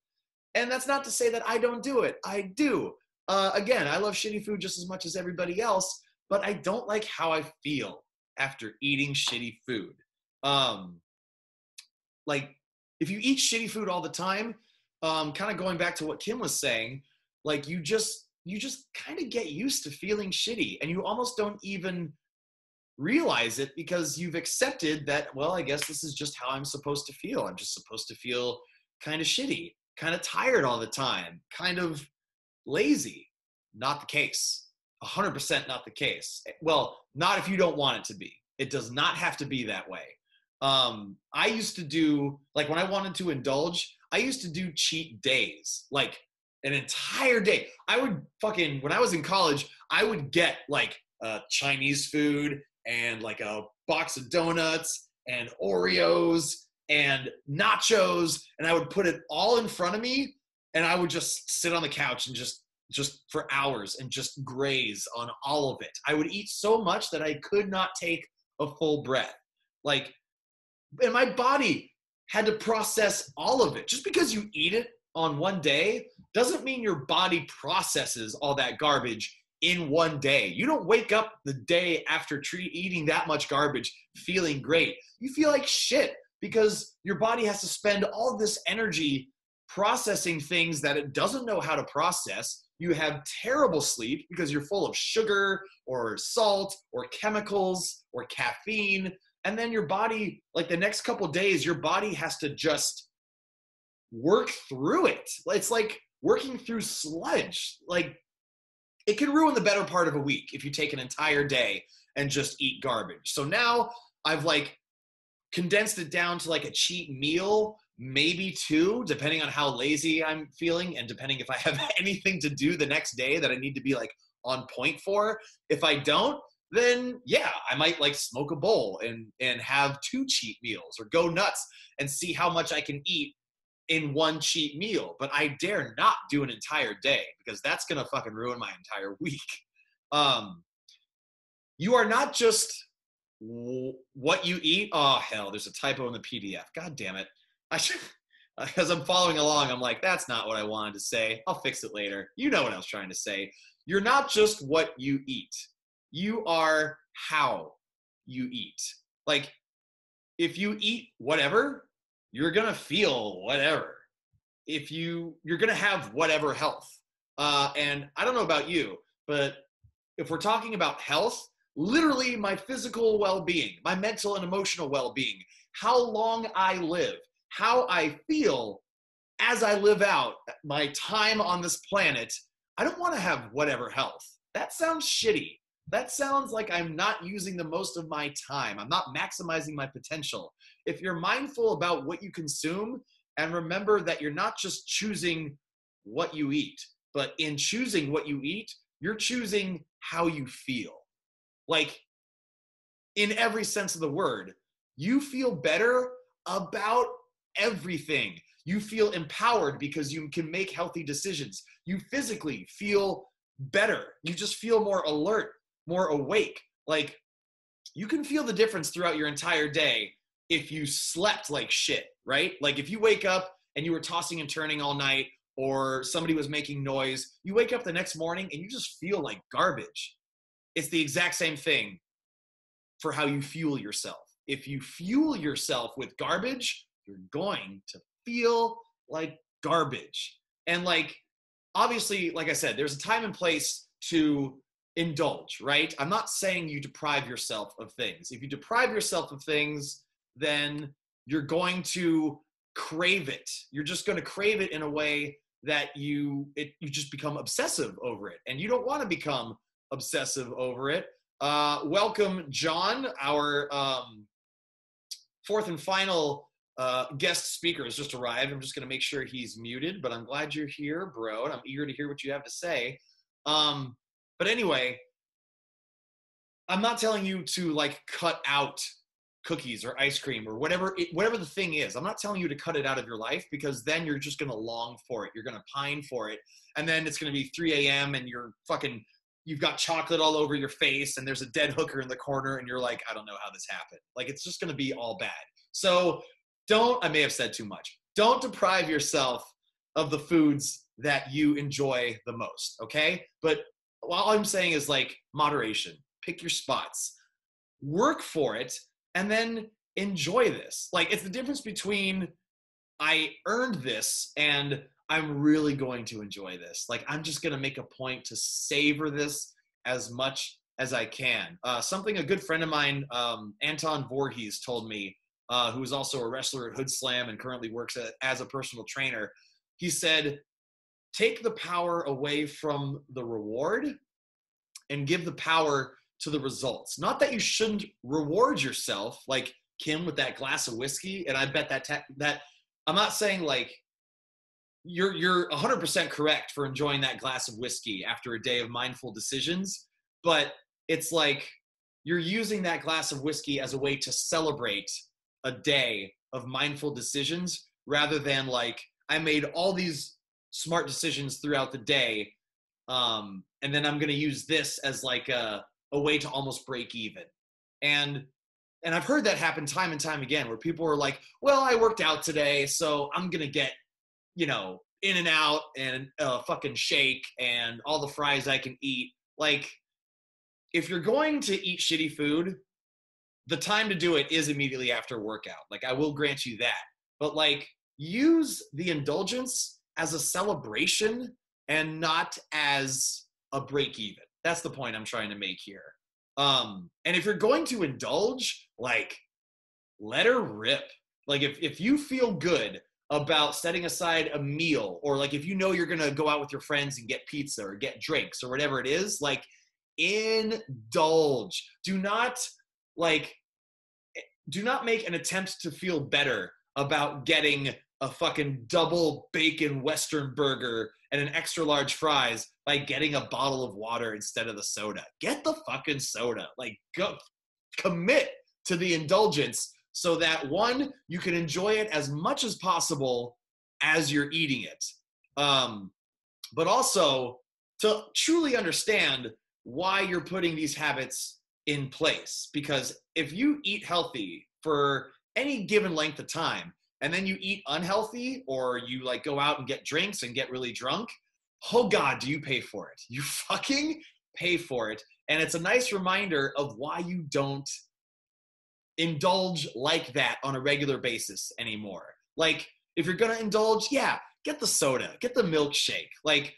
And that's not to say that I don't do it. I do. Again, I love shitty food just as much as everybody else, but I don't like how I feel after eating shitty food. Like, if you eat shitty food all the time, kind of going back to what Kim was saying, like you just kind of get used to feeling shitty, and you almost don't even realize it because you've accepted that, well, I guess this is just how I'm supposed to feel. I'm just supposed to feel kind of shitty, kind of tired all the time, kind of lazy. Not the case. 100% not the case. Well, not if you don't want it to be. It does not have to be that way. I used to do, like when I wanted to indulge, I used to do cheat days, like an entire day. When I was in college, I would get like Chinese food and like a box of donuts and Oreos and nachos, and I would put it all in front of me, and I would just sit on the couch and just for hours and just graze on all of it. I would eat so much that I could not take a full breath. Like, and my body had to process all of it. Just because you eat it on one day doesn't mean your body processes all that garbage in one day. You don't wake up the day after eating that much garbage feeling great. You feel like shit because your body has to spend all this energy processing things that it doesn't know how to process. You have terrible sleep because you're full of sugar or salt or chemicals or caffeine. And then your body, like the next couple of days, your body has to just work through it. It's like working through sludge. Like, it can ruin the better part of a week if you take an entire day and just eat garbage. So now I've like condensed it down to like a cheat meal, maybe two, depending on how lazy I'm feeling and depending if I have anything to do the next day that I need to be like on point for. If I don't, then yeah, I might like smoke a bowl and have two cheat meals or go nuts and see how much I can eat in one cheat meal. But I dare not do an entire day because that's gonna fucking ruin my entire week. You are not just what you eat. Oh hell, there's a typo in the PDF. God damn it. I should, as I'm following along, I'm like, that's not what I wanted to say. I'll fix it later. You know what I was trying to say. You're not just what you eat. You are how you eat. Like, if you eat whatever, you're gonna feel whatever. You're gonna have whatever health. And I don't know about you, but if we're talking about health, literally my physical well-being, my mental and emotional well-being, how long I live, how I feel as I live out my time on this planet, I don't want to have whatever health. That sounds shitty. That sounds like I'm not using the most of my time. I'm not maximizing my potential. If you're mindful about what you consume and remember that you're not just choosing what you eat, but in choosing what you eat, you're choosing how you feel. Like, in every sense of the word, you feel better about everything. You feel empowered because you can make healthy decisions. You physically feel better. You just feel more alert, more awake. Like, you can feel the difference throughout your entire day if you slept like shit, right? Like, if you wake up and you were tossing and turning all night, or somebody was making noise, you wake up the next morning and you just feel like garbage. It's the exact same thing for how you fuel yourself. If you fuel yourself with garbage, you're going to feel like garbage. And like, obviously, like I said, there's a time and place to indulge, right? I'm not saying you deprive yourself of things. If you deprive yourself of things, then you're going to crave it. You're just going to crave it in a way that you just become obsessive over it, and you don't want to become obsessive over it. Welcome, John, our fourth and final guest speaker has just arrived. I'm just going to make sure he's muted, but I'm glad you're here, bro, and I'm eager to hear what you have to say. But anyway, I'm not telling you to like cut out cookies or ice cream or whatever the thing is. I'm not telling you to cut it out of your life, because then you're just going to long for it. You're going to pine for it. And then it's going to be 3 a.m. and you've got chocolate all over your face and there's a dead hooker in the corner and you're like, I don't know how this happened. Like, it's just going to be all bad. So I may have said too much. Don't deprive yourself of the foods that you enjoy the most, okay? But all I'm saying is like moderation. Pick your spots. Work for it and then enjoy this. Like, it's the difference between I earned this and I'm really going to enjoy this. Like, I'm just going to make a point to savor this as much as I can. Something a good friend of mine, Anton Voorhees, told me, who is also a wrestler at Hood Slam and currently works as a personal trainer. He said, take the power away from the reward and give the power to the results. Not that you shouldn't reward yourself, like Kim with that glass of whiskey. And I bet that I'm not saying like you're 100% correct for enjoying that glass of whiskey after a day of mindful decisions, but it's like you're using that glass of whiskey as a way to celebrate a day of mindful decisions, rather than like, I made all these smart decisions throughout the day, and then I'm going to use this as like a way to almost break even. And I've heard that happen time and time again, where people are like, well, I worked out today, so I'm going to get, in and out and a fucking shake and all the fries I can eat. Like, if you're going to eat shitty food, the time to do it is immediately after workout. Like, I will grant you that. But like, use the indulgence as a celebration and not as a break even. That's the point I'm trying to make here. And if you're going to indulge, like, let her rip. Like, if you feel good about setting aside a meal, or like if you know you're going to go out with your friends and get pizza or get drinks or whatever it is, like, indulge. Do not make an attempt to feel better about getting a fucking double bacon Western burger and an extra large fries by getting a bottle of water instead of the soda. Get the fucking soda. Like, go commit to the indulgence so that, one, you can enjoy it as much as possible as you're eating it. But also to truly understand why you're putting these habits in place. Because if you eat healthy for any given length of time, and then you eat unhealthy, or you like go out and get drinks and get really drunk, oh God, do you pay for it? You fucking pay for it. And it's a nice reminder of why you don't indulge like that on a regular basis anymore. Like, if you're gonna indulge, yeah, get the soda, get the milkshake, like,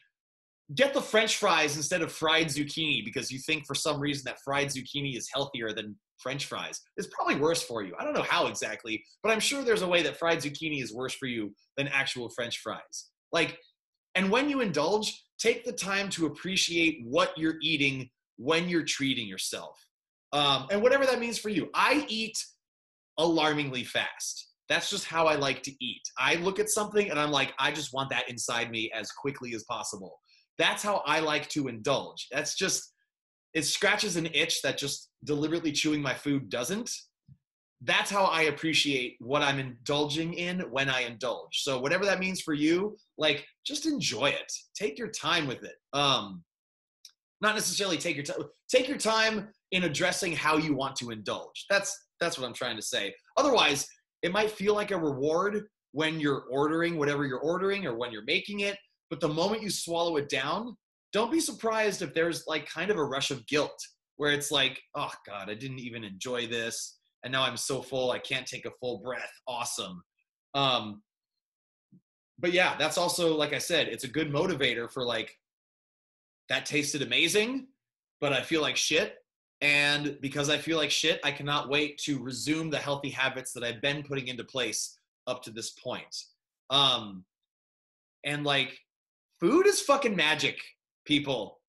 get the French fries instead of fried zucchini, because you think for some reason that fried zucchini is healthier than French fries. It's probably worse for you. I don't know how exactly, but I'm sure there's a way that fried zucchini is worse for you than actual French fries. Like, and when you indulge, take the time to appreciate what you're eating when you're treating yourself. And whatever that means for you. I eat alarmingly fast. That's just how I like to eat. I look at something and I'm like, I just want that inside me as quickly as possible. That's how I like to indulge. That's just, it scratches an itch that just deliberately chewing my food doesn't. That's how I appreciate what I'm indulging in when I indulge. So whatever that means for you, like, just enjoy it. Take your time with it. Not necessarily take your time. Take your time in addressing how you want to indulge. That's what I'm trying to say. Otherwise, it might feel like a reward when you're ordering whatever you're ordering or when you're making it. But the moment you swallow it down, don't be surprised if there's like kind of a rush of guilt where it's like, oh God, I didn't even enjoy this. And now I'm so full, I can't take a full breath. Awesome. But yeah, that's also, like I said, it's a good motivator for like, that tasted amazing, but I feel like shit. And because I feel like shit, I cannot wait to resume the healthy habits that I've been putting into place up to this point. And like, food is fucking magic, people.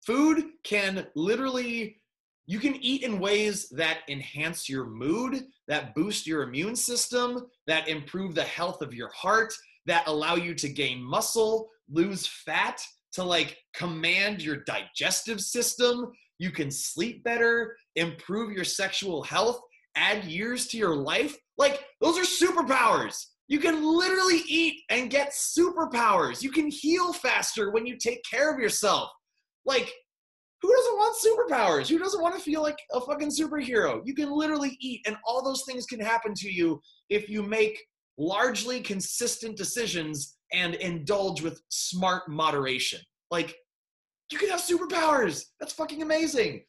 Food can literally, you can eat in ways that enhance your mood, that boost your immune system, that improve the health of your heart, that allow you to gain muscle, lose fat, to like command your digestive system. You can sleep better, improve your sexual health, add years to your life. Like, those are superpowers. You can literally eat and get superpowers. You can heal faster when you take care of yourself. Like, who doesn't want superpowers? Who doesn't want to feel like a fucking superhero? You can literally eat, and all those things can happen to you if you make largely consistent decisions and indulge with smart moderation. Like, you can have superpowers. That's fucking amazing.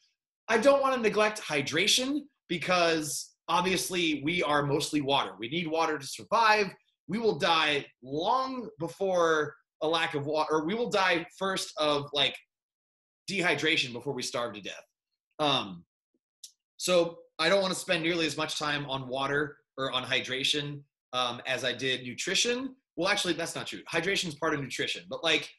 I don't want to neglect hydration, because obviously we are mostly water. We need water to survive. We will die long before a lack of water, or we will die first of like dehydration before we starve to death. So I don't want to spend nearly as much time on water or on hydration as I did nutrition. Well, actually, that's not true. Hydration is part of nutrition, but like,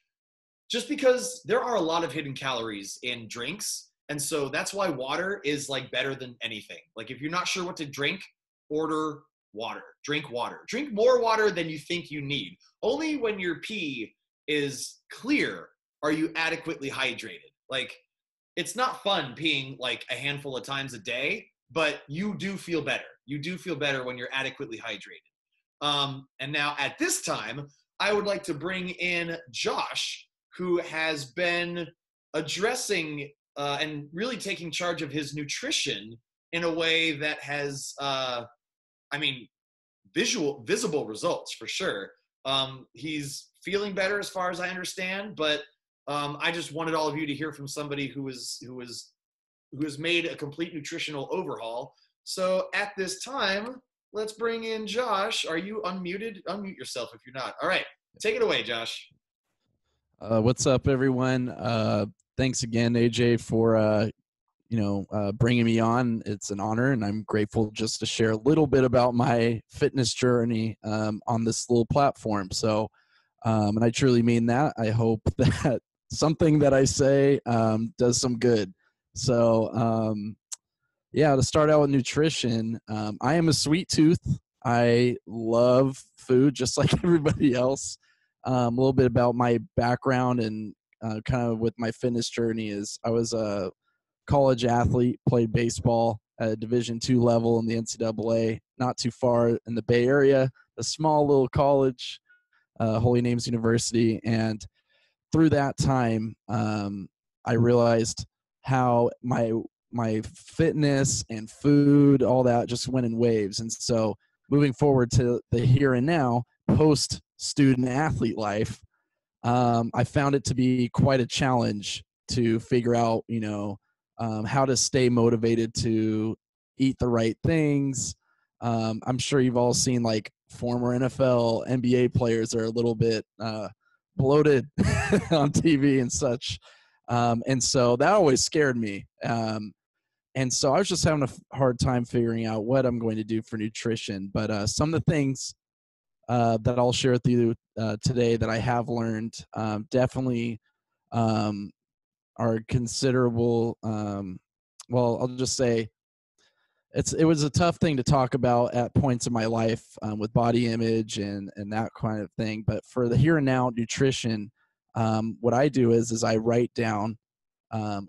just because there are a lot of hidden calories in drinks. And so that's why water is like better than anything. Like, if you're not sure what to drink, order water, drink more water than you think you need. Only when your pee is clear are you adequately hydrated. Like, it's not fun peeing like a handful of times a day, but you do feel better. You do feel better when you're adequately hydrated. And now at this time, I would like to bring in Josh, who has been addressing and really taking charge of his nutrition in a way that has, visible results for sure. He's feeling better as far as I understand, but I just wanted all of you to hear from somebody who has made a complete nutritional overhaul. So at this time, let's bring in Josh. Are you unmuted? Unmute yourself if you're not. All right, take it away, Josh. What's up, everyone? Thanks again, AJ, for bringing me on. It's an honor, and I'm grateful just to share a little bit about my fitness journey on this little platform. So, and I truly mean that. I hope that something that I say does some good. So, to start out with nutrition, I am a sweet tooth. I love food just like everybody else. A little bit about my background and kind of with my fitness journey is I was a college athlete, played baseball at a Division II level in the NCAA, not too far in the Bay Area, a small little college, Holy Names University. And through that time, I realized how my fitness and food, all that just went in waves. And so moving forward to the here and now, post student athlete life, I found it to be quite a challenge to figure out, how to stay motivated to eat the right things. I'm sure you've all seen like former NFL, NBA players are a little bit bloated on TV and such. And so that always scared me. And so I was just having a hard time figuring out what I'm going to do for nutrition. But some of the things that I'll share with you today that I have learned definitely are considerable. I'll just say it was a tough thing to talk about at points in my life with body image and that kind of thing. But for the here and now nutrition, what I do is I write down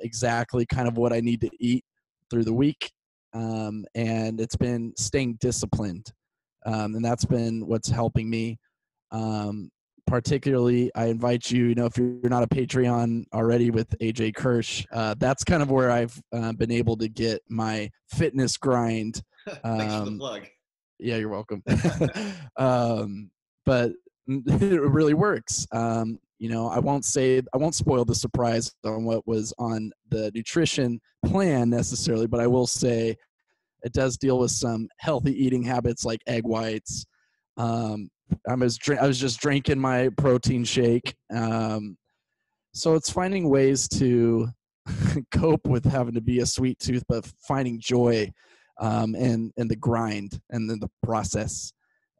exactly kind of what I need to eat through the week. And it's been staying disciplined. And that's been what's helping me. Particularly, I invite you, if you're not a Patreon already with AJ Kirsch, that's kind of where I've been able to get my fitness grind. Thanks for the plug. Yeah, you're welcome. But it really works. I won't spoil the surprise on what was on the nutrition plan necessarily, but I will say it does deal with some healthy eating habits like egg whites. I was just drinking my protein shake. So it's finding ways to cope with having to be a sweet tooth, but finding joy in the grind and then the process.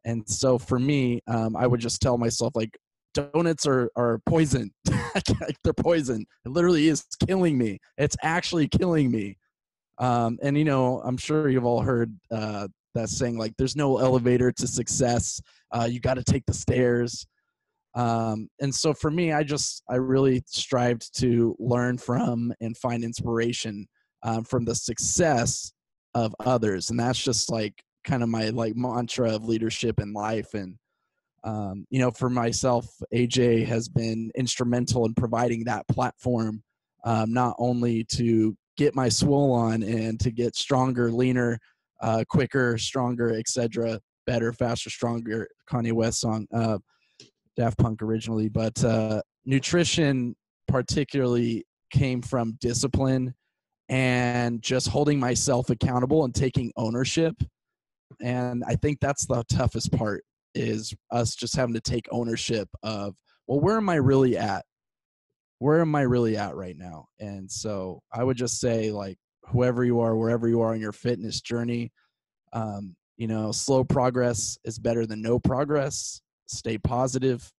And so for me, I would just tell myself, like, donuts are poison. They're poison. It literally is killing me. It's actually killing me. And, you know, I'm sure you've all heard that saying, like, there's no elevator to success. You got to take the stairs. And so for me, I really strived to learn from and find inspiration from the success of others. And that's just like kind of my like mantra of leadership in life. And, you know, for myself, AJ has been instrumental in providing that platform, not only to get my swole on and to get stronger, leaner, quicker, stronger, etc., better, faster, stronger, Kanye West song, Daft Punk originally, but nutrition particularly came from discipline and just holding myself accountable and taking ownership. And I think that's the toughest part, is us just having to take ownership of, well, where am I really at? Where am I really at right now? And so I would just say, like, whoever you are, wherever you are in your fitness journey, you know, slow progress is better than no progress. Stay positive.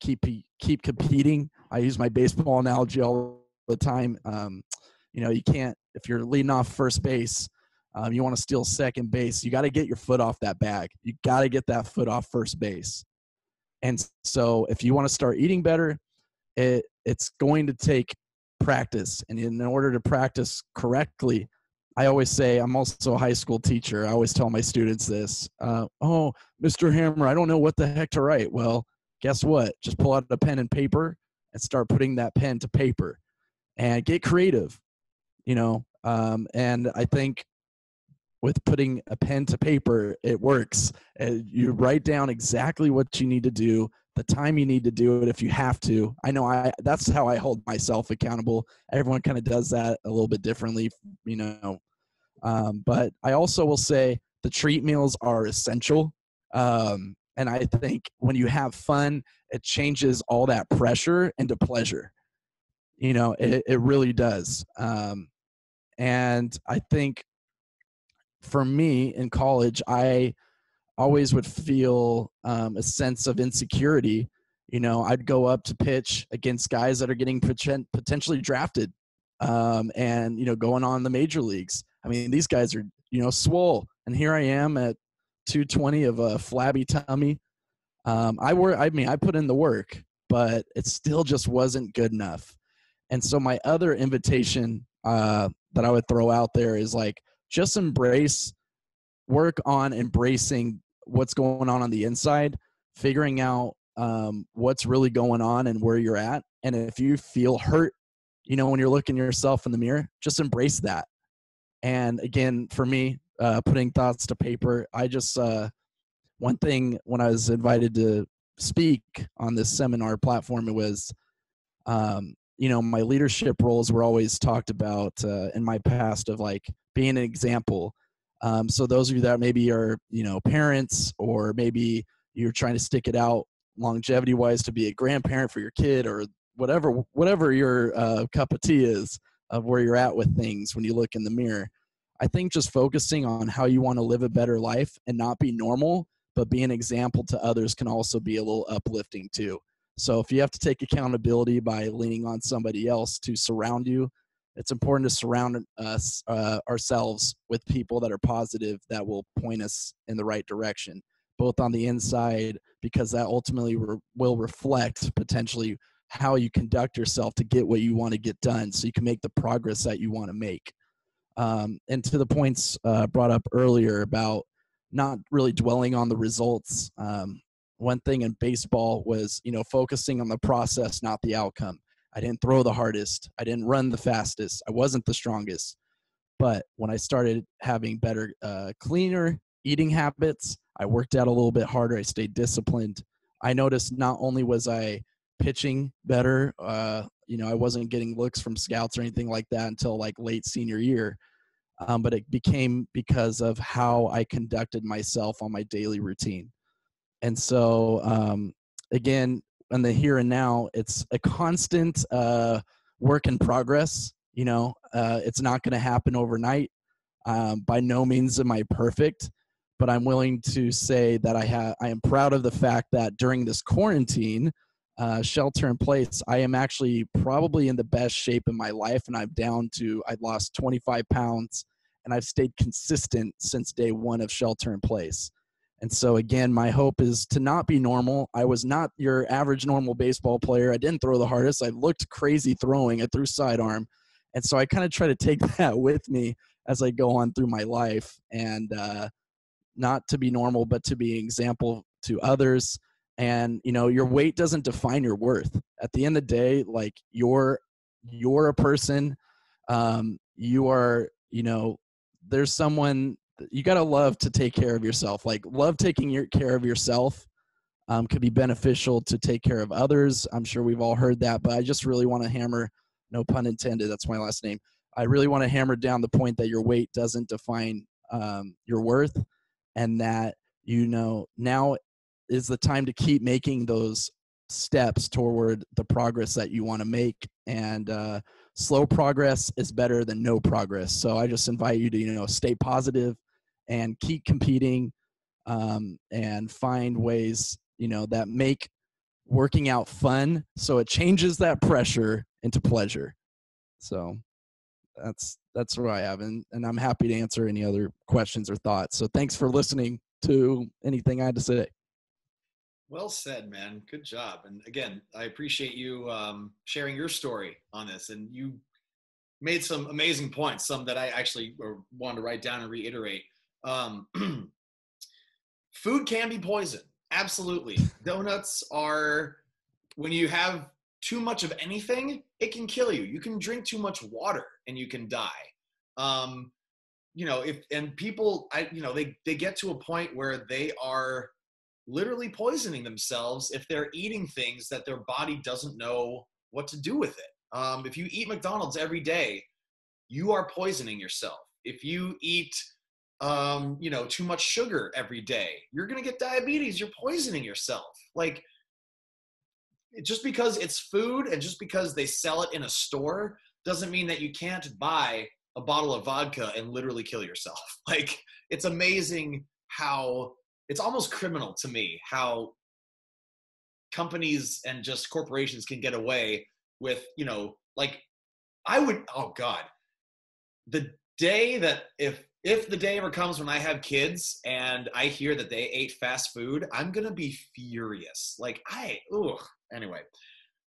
Keep competing. I use my baseball analogy all the time. You know, you can't, if you're leading off first base, you want to steal second base, you got to get your foot off that bag. You got to get that foot off first base. And so if you want to start eating better, it's going to take practice. And in order to practice correctly, I always say, I'm also a high school teacher. I always tell my students this, oh, Mr. Hammer, I don't know what the heck to write. Well, guess what? Just pull out a pen and paper and start putting that pen to paper and get creative, you know? And I think with putting a pen to paper, it works. You write down exactly what you need to do, the time you need to do it if you have to. I know that's how I hold myself accountable. Everyone kind of does that a little bit differently, you know. But I also will say the treat meals are essential. And I think when you have fun, it changes all that pressure into pleasure. You know, it really does. And I think for me in college, I always would feel a sense of insecurity. You know, I'd go up to pitch against guys that are getting potentially drafted and, you know, going on the major leagues. I mean, these guys are, you know, swole. And here I am at 220 of a flabby tummy. I put in the work, but it still just wasn't good enough. And so my other invitation that I would throw out there is, like, just work on embracing what's going on the inside, figuring out what's really going on and where you're at. And if you feel hurt, you know, when you're looking yourself in the mirror, just embrace that. And again, for me, putting thoughts to paper, I just, one thing when I was invited to speak on this seminar platform, it was, you know, my leadership roles were always talked about in my past of, like, being an example. So those of you that maybe are, you know, parents, or maybe you're trying to stick it out longevity wise to be a grandparent for your kid, or whatever your cup of tea is of where you're at with things when you look in the mirror. I think just focusing on how you want to live a better life and not be normal, but be an example to others, can also be a little uplifting too. So if you have to take accountability by leaning on somebody else to surround you, it's important to surround ourselves with people that are positive, that will point us in the right direction, both on the inside, because that ultimately will reflect potentially how you conduct yourself to get what you want to get done, so you can make the progress that you want to make. And to the points brought up earlier about not really dwelling on the results, one thing in baseball was, you know, focusing on the process, not the outcome. I didn't throw the hardest. I didn't run the fastest. I wasn't the strongest. But when I started having better, cleaner eating habits, I worked out a little bit harder. I stayed disciplined. I noticed not only was I pitching better, you know, I wasn't getting looks from scouts or anything like that until like late senior year. But it became because of how I conducted myself on my daily routine. And so, again, in the here and now, it's a constant work in progress. You know, it's not going to happen overnight. By no means am I perfect, but I'm willing to say that I am proud of the fact that during this quarantine, shelter in place, I am actually probably in the best shape in my life, and I've lost 25 pounds, and I've stayed consistent since day one of shelter in place. And so again, my hope is to not be normal. I was not your average normal baseball player. I didn't throw the hardest. I looked crazy throwing. I threw sidearm. And so I kind of try to take that with me as I go on through my life, and not to be normal, but to be an example to others. And, your weight doesn't define your worth. At the end of the day, like you're a person. You are, there's someone you got to love to take care of yourself. Like love taking care of yourself could be beneficial to take care of others. I'm sure we've all heard that, but I just really want to hammer, no pun intended, that's my last name. I really want to hammer down the point that your weight doesn't define your worth, and that, now is the time to keep making those steps toward the progress that you want to make. And slow progress is better than no progress. So I just invite you to, stay positive and keep competing, and find ways, that make working out fun. So it changes that pressure into pleasure. So that's where I have. And I'm happy to answer any other questions or thoughts. So thanks for listening to anything I had to say. Well said, man. Good job. And again, I appreciate you sharing your story on this. And you made some amazing points, some that I actually wanted to write down and reiterate. Food can be poison. Absolutely. Donuts are, when you have too much of anything, it can kill you. You can drink too much water and you can die. People, they get to a point where they are literally poisoning themselves if they're eating things that their body doesn't know what to do with it. If you eat McDonald's every day, you are poisoning yourself. If you eat, too much sugar every day, you're going to get diabetes. You're poisoning yourself. Like, just because it's food and just because they sell it in a store doesn't mean that you can't buy a bottle of vodka and literally kill yourself. Like, it's amazing how it's almost criminal to me how companies and just corporations can get away with, oh God, the day that if the day ever comes when I have kids and I hear that they ate fast food, I'm going to be furious. Anyway,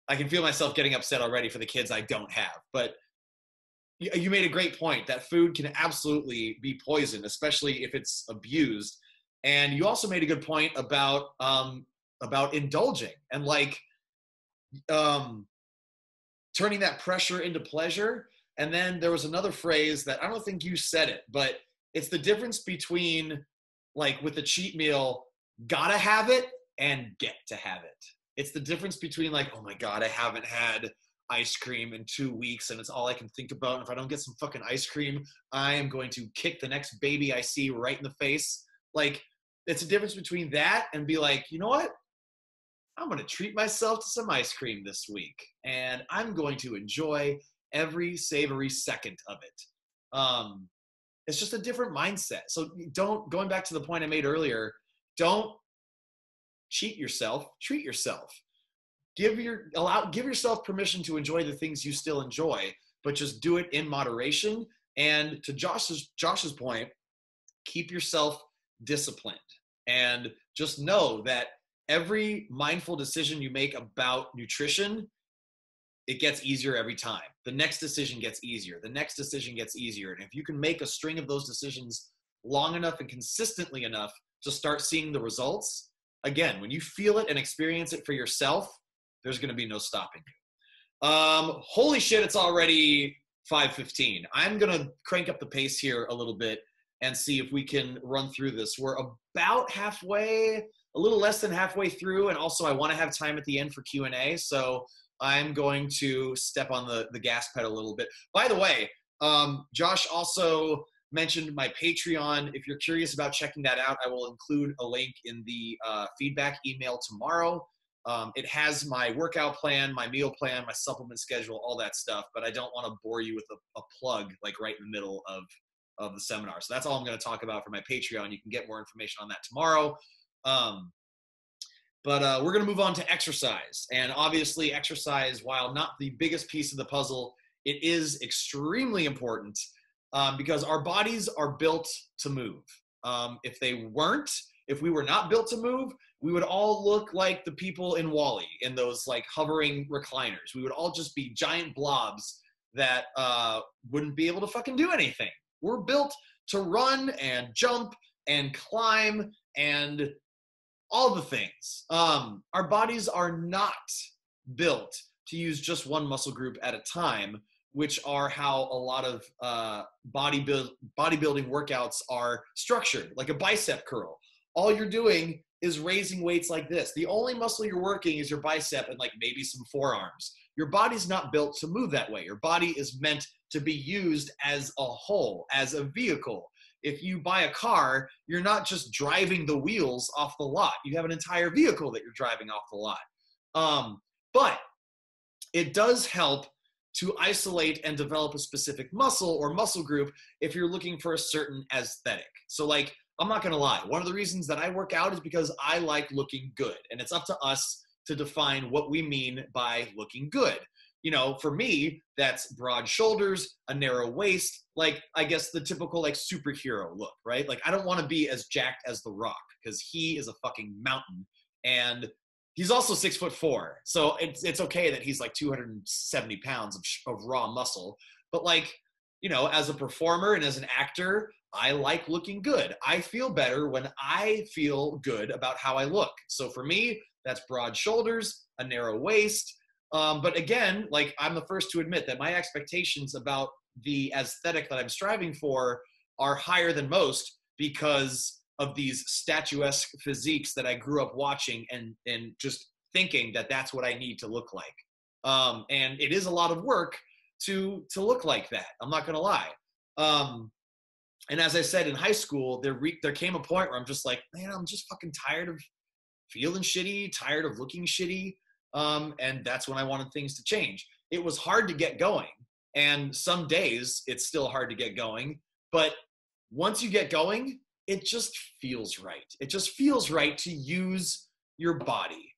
I can feel myself getting upset already for the kids I don't have. But you made a great point that food can absolutely be poison, especially if it's abused. And you also made a good point about indulging and turning that pressure into pleasure. And then there was another phrase that I don't think you said it, but it's the difference between, like, with a cheat meal, gotta have it and get to have it. It's the difference between, like, oh my God, I haven't had ice cream in 2 weeks and it's all I can think about. And if I don't get some fucking ice cream, I am going to kick the next baby I see right in the face. Like, it's a difference between that and be like, you know what? I'm going to treat myself to some ice cream this week, and I'm going to enjoy every savory second of it. It's just a different mindset. So going back to the point I made earlier, don't cheat yourself, treat yourself. Give yourself permission to enjoy the things you still enjoy, but just do it in moderation. And to Josh's point, keep yourself disciplined, and just know that every mindful decision you make about nutrition, it gets easier every time. The next decision gets easier. The next decision gets easier. And if you can make a string of those decisions long enough and consistently enough to start seeing the results, again, when you feel it and experience it for yourself, there's going to be no stopping you. Holy shit, it's already 5:15. I'm going to crank up the pace here a little bit and see if we can run through this. We're about halfway, a little less than halfway through, and also I want to have time at the end for Q&A, so I'm going to step on the gas pedal a little bit. By the way, Josh also mentioned my Patreon. If you're curious about checking that out, I will include a link in the feedback email tomorrow. It has my workout plan, my meal plan, my supplement schedule, all that stuff, but I don't want to bore you with a plug like right in the middle of of the seminar. So that's all I'm going to talk about for my Patreon. You can get more information on that tomorrow. But we're going to move on to exercise. And obviously exercise, while not the biggest piece of the puzzle, it is extremely important because our bodies are built to move. If we were not built to move, we would all look like the people in WALL-E in those like hovering recliners. We would all just be giant blobs that wouldn't be able to fucking do anything. We're built to run and jump and climb and all the things. Our bodies are not built to use just one muscle group at a time, which are how a lot of bodybuilding workouts are structured, like a bicep curl. All you're doing is raising weights like this. The only muscle you're working is your bicep and like maybe some forearms. Your body's not built to move that way. Your body is meant to be used as a whole, as a vehicle. If you buy a car, you're not just driving the wheels off the lot. You have an entire vehicle that you're driving off the lot. But it does help to isolate and develop a specific muscle or muscle group if you're looking for a certain aesthetic. So like, I'm not gonna lie, one of the reasons that I work out is because I like looking good, and it's up to us to define what we mean by looking good. You know, for me, that's broad shoulders, a narrow waist, like I guess the typical like superhero look, right? Like I don't wanna be as jacked as The Rock because he is a fucking mountain, and he's also 6'4". So it's okay that he's like 270 pounds of raw muscle. But like, you know, as a performer and as an actor, I like looking good. I feel better when I feel good about how I look. So for me, that's broad shoulders, a narrow waist. But again, like I'm the first to admit that my expectations about the aesthetic that I'm striving for are higher than most because of these statuesque physiques that I grew up watching and just thinking that that's what I need to look like. And it is a lot of work to look like that. I'm not gonna lie. And as I said, in high school, there came a point where I'm just like, man, I'm just fucking tired of feeling shitty, tired of looking shitty. And that's when I wanted things to change. It was hard to get going. And some days it's still hard to get going. But once you get going, it just feels right. It just feels right to use your body.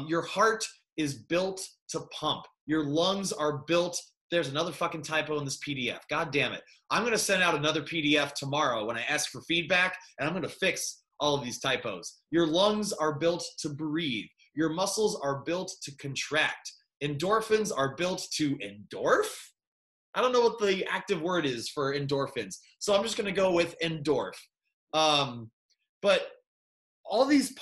Your heart is built to pump. Your lungs are built. There's another fucking typo in this PDF. God damn it. I'm going to send out another PDF tomorrow when I ask for feedback, and I'm going to fix all of these typos. Your lungs are built to breathe. Your muscles are built to contract. Endorphins are built to endorph? I don't know what the active word is for endorphins, so I'm just going to go with endorph. But all these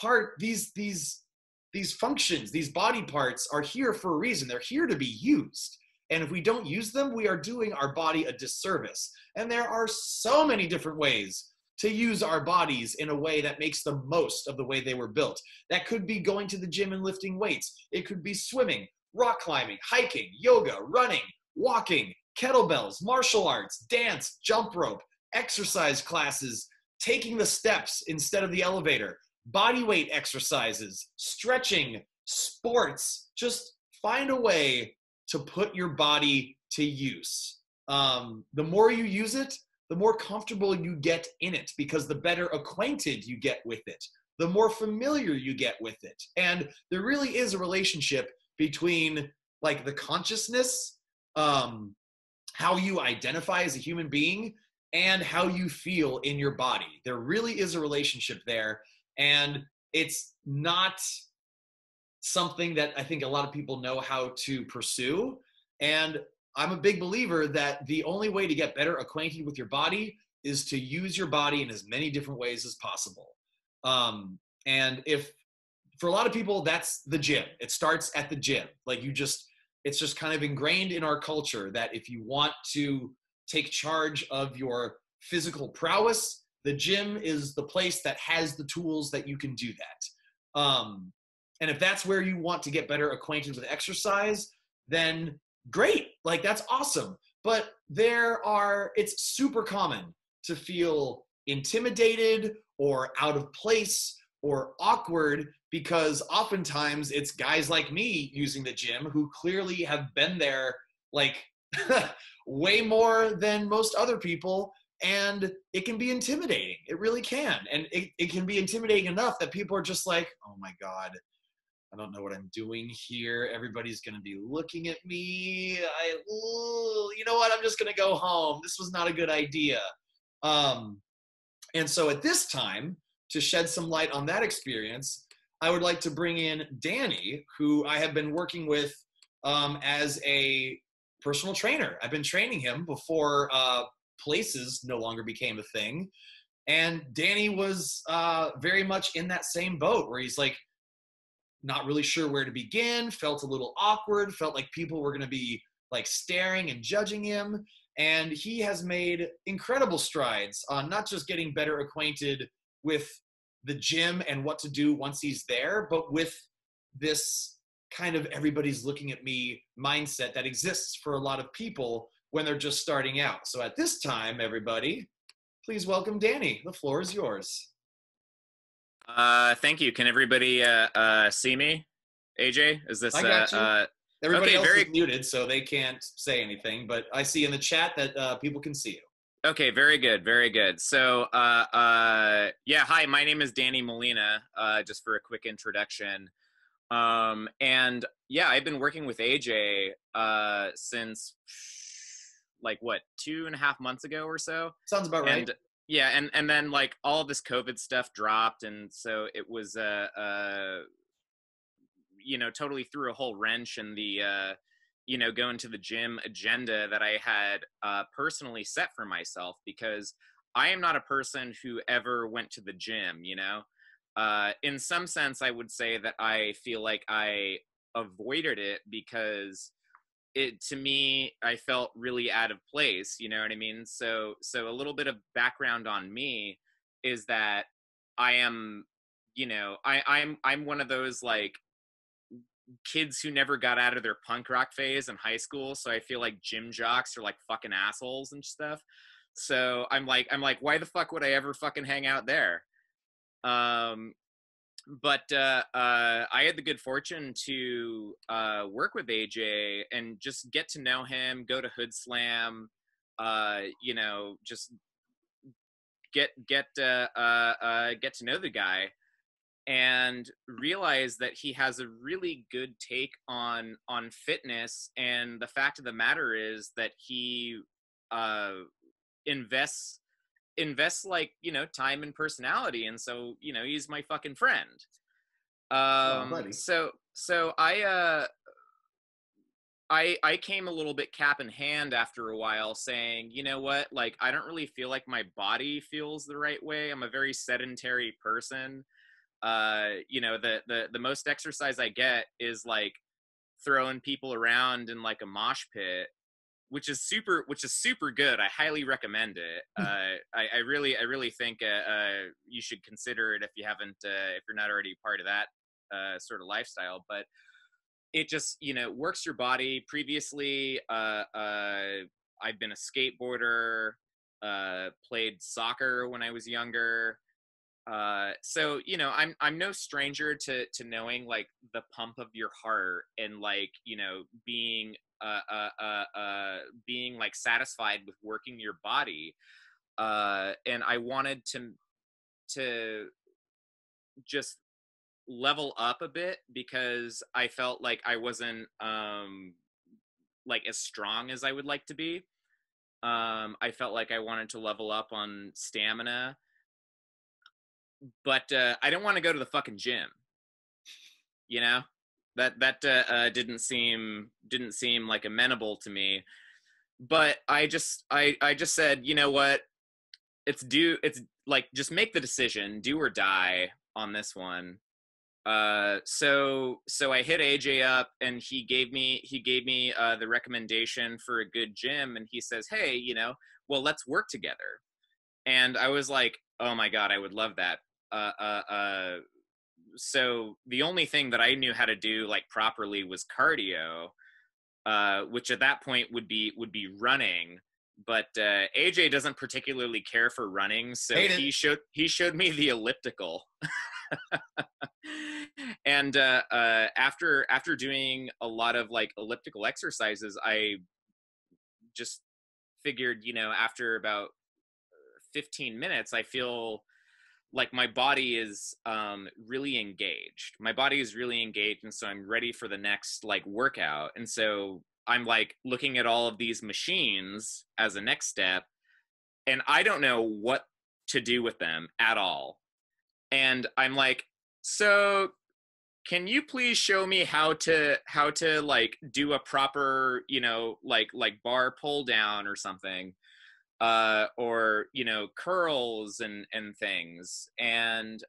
functions, these body parts are here for a reason. They're here to be used. And if we don't use them, we are doing our body a disservice. And there are so many different ways to use our bodies in a way that makes the most of the way they were built. That could be going to the gym and lifting weights. It could be swimming, rock climbing, hiking, yoga, running, walking, kettlebells, martial arts, dance, jump rope, exercise classes, taking the steps instead of the elevator, body weight exercises, stretching, sports. Just find a way to put your body to use. The more you use it, the more comfortable you get in it, because the better acquainted you get with it, the more familiar you get with it. And there really is a relationship between like the consciousness, how you identify as a human being, and how you feel in your body. There really is a relationship there. And it's not something that I think a lot of people know how to pursue. And I'm a big believer that the only way to get better acquainted with your body is to use your body in as many different ways as possible. And if, for a lot of people, that's the gym. It starts at the gym. Like it's just kind of ingrained in our culture that if you want to take charge of your physical prowess, the gym is the place that has the tools that you can do that. And if that's where you want to get better acquainted with exercise, then great, like that's awesome. But it's super common to feel intimidated or out of place or awkward because oftentimes it's guys like me using the gym who clearly have been there like way more than most other people. And it can be intimidating. It really can. And it can be intimidating enough that people are just like, oh my God, I don't know what I'm doing here. Everybody's going to be looking at me. You know what? I'm just going to go home. This was not a good idea. And so at this time, to shed some light on that experience, I would like to bring in Danny, who I have been working with as a personal trainer. I've been training him before places no longer became a thing. And Danny was very much in that same boat where he's like, not really sure where to begin, felt a little awkward, felt like people were going to be like staring and judging him. And he has made incredible strides on not just getting better acquainted with the gym and what to do once he's there, but with this kind of everybody's looking at me mindset that exists for a lot of people when they're just starting out. So at this time, everybody, please welcome Danny. The floor is yours. Thank you. Can everybody see me? AJ, is this? I got you. Everybody else very is muted, so they can't say anything. But I see in the chat that people can see you. Okay, very good, very good. So, yeah, hi, my name is Danny Molina. Just for a quick introduction, and yeah, I've been working with AJ since like what 2.5 months ago or so. Sounds about right. And yeah, and then like all this COVID stuff dropped, and so it was you know, totally threw a whole wrench in the you know, going to the gym agenda that I had personally set for myself, because I am not a person who ever went to the gym, you know. In some sense, I would say that I feel like I avoided it because it, to me, I felt really out of place, you know what I mean? So a little bit of background on me is that I am, you know, I'm one of those like kids who never got out of their punk rock phase in high school. So I feel like gym jocks are like fucking assholes and stuff. So I'm like, why the fuck would I ever fucking hang out there? But I had the good fortune to work with AJ and just get to know him, go to Hood Slam, you know, just get to know the guy, and realize that he has a really good take on fitness. And the fact of the matter is that he invests like, you know, time and personality, and so, you know, he's my fucking friend. So I came a little bit cap in hand after a while, saying, you know what, like, I don't really feel like my body feels the right way. I'm a very sedentary person. You know, the most exercise I get is like throwing people around in like a mosh pit, which is super good. I highly recommend it. I really think you should consider it if you haven't, if you're not already part of that sort of lifestyle. But it just, you know, works your body. Previously, I've been a skateboarder, played soccer when I was younger. So, you know, I'm no stranger to knowing like the pump of your heart, and like, you know, being like satisfied with working your body. And I wanted to just level up a bit, because I felt like I wasn't like as strong as I would like to be. I felt like I wanted to level up on stamina, but I didn't want to go to the fucking gym, you know. That didn't seem like amenable to me. But I just said, you know what, it's like, just make the decision, do or die on this one. So I hit AJ up, and he gave me the recommendation for a good gym, and he says, hey, you know, well, let's work together. And I was like, oh my God, I would love that. So the only thing that I knew how to do like properly was cardio, which at that point would be running. But AJ doesn't particularly care for running, so he showed me the elliptical. And after doing a lot of like elliptical exercises, I just figured, you know, after about 15 minutes, I feel like my body is really engaged. My body is really engaged, and so I'm ready for the next like workout. And so I'm like looking at all of these machines as a next step, and I don't know what to do with them at all. And I'm like, so can you please show me how to like do a proper, you know, like bar pull down or something, or, you know, curls and things. And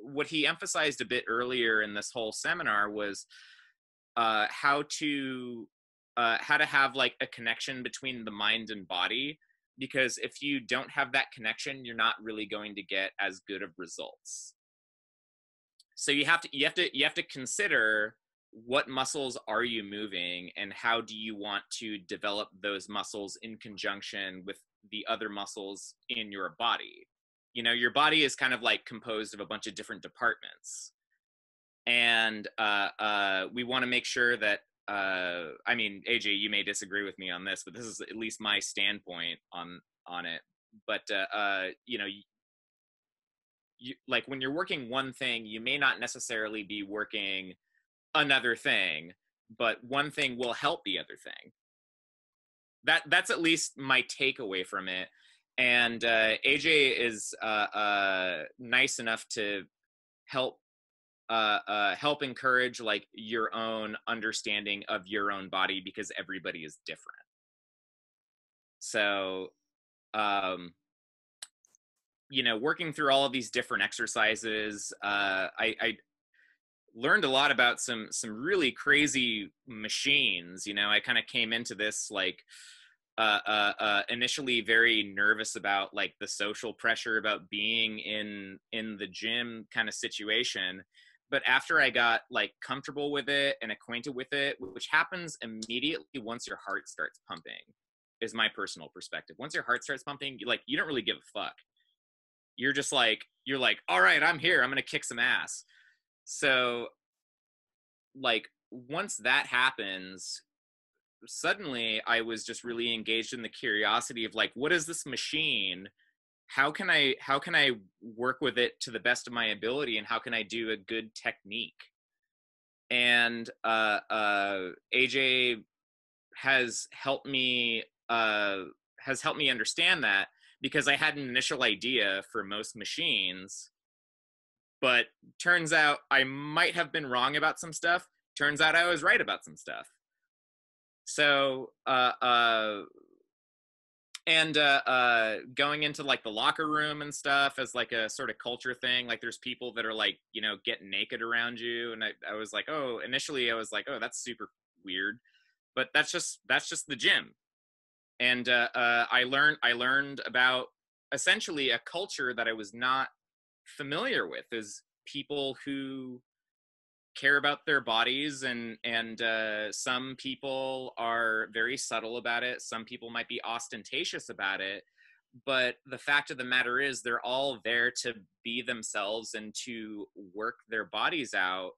what he emphasized a bit earlier in this whole seminar was how to have like a connection between the mind and body, because if you don't have that connection, you're not really going to get as good of results. So you have to consider what muscles are you moving, and how do you want to develop those muscles in conjunction with the other muscles in your body. You know, your body is kind of like composed of a bunch of different departments, and we want to make sure that I mean, AJ, you may disagree with me on this, but this is at least my standpoint on it. But you know, like when you're working one thing, you may not necessarily be working another thing, but one thing will help the other thing. That's at least my takeaway from it. And AJ is nice enough to help encourage like your own understanding of your own body, because everybody is different. So you know, working through all of these different exercises, I learned a lot about some really crazy machines. You know, I kind of came into this like initially very nervous about like the social pressure about being in the gym kind of situation. But after I got like comfortable with it and acquainted with it, which happens immediately once your heart starts pumping, is my personal perspective. Once your heart starts pumping, you don't really give a fuck. You're just like, all right, I'm here. I'm going to kick some ass. So like once that happens, suddenly I was just really engaged in the curiosity of like, what is this machine? How can I work with it to the best of my ability, and how can I do a good technique? And AJ has helped me understand that, because I had an initial idea for most machines, but turns out I might have been wrong about some stuff. Turns out I was right about some stuff. So going into like the locker room and stuff as like a sort of culture thing, like there's people that are like, you know, getting naked around you, and I was like, oh, initially I was like, oh, that's super weird, but that's just the gym. And I learned about essentially a culture that I was not familiar with, is people who care about their bodies, and some people are very subtle about it. Some people might be ostentatious about it, but the fact of the matter is they're all there to be themselves and to work their bodies out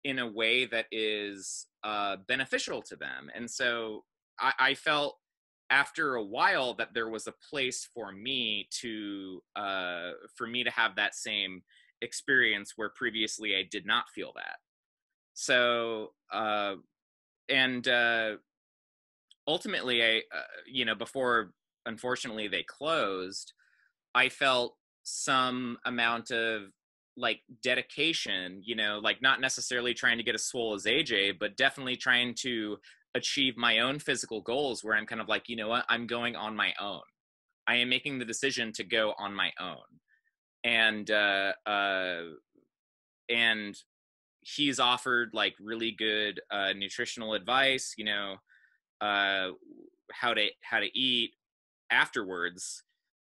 in a way that is beneficial to them. And so I felt after a while that there was a place for me to have that same experience, where previously I did not feel that. So ultimately I you know, before unfortunately they closed, I felt some amount of like dedication, you know, like not necessarily trying to get as swole as AJ, but definitely trying to achieve my own physical goals, where I'm kind of like, you know what, I'm going on my own. I am making the decision to go on my own. And he's offered like really good nutritional advice, you know, how to eat afterwards,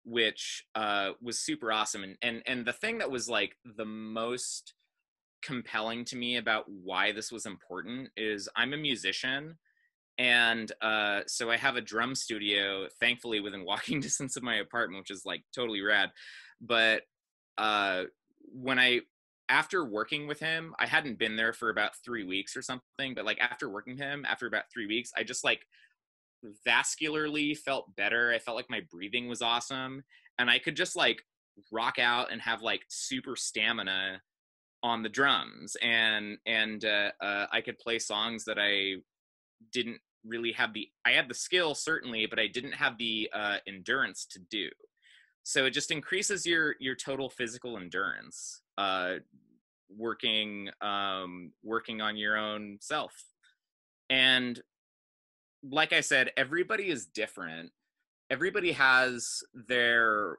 which was super awesome. And the thing that was like the most compelling to me about why this was important is I'm a musician. And so I have a drum studio, thankfully, within walking distance of my apartment, which is like totally rad. But after working with him, I hadn't been there for about 3 weeks or something, but like after working with him, after about 3 weeks, I just like vascularly felt better. I felt like my breathing was awesome, and I could just like rock out and have like super stamina on the drums, and I could play songs that I didn't really have I had the skill certainly, but I didn't have the endurance to do. So it just increases your total physical endurance, working on your own self. And like I said, everybody is different. Everybody has their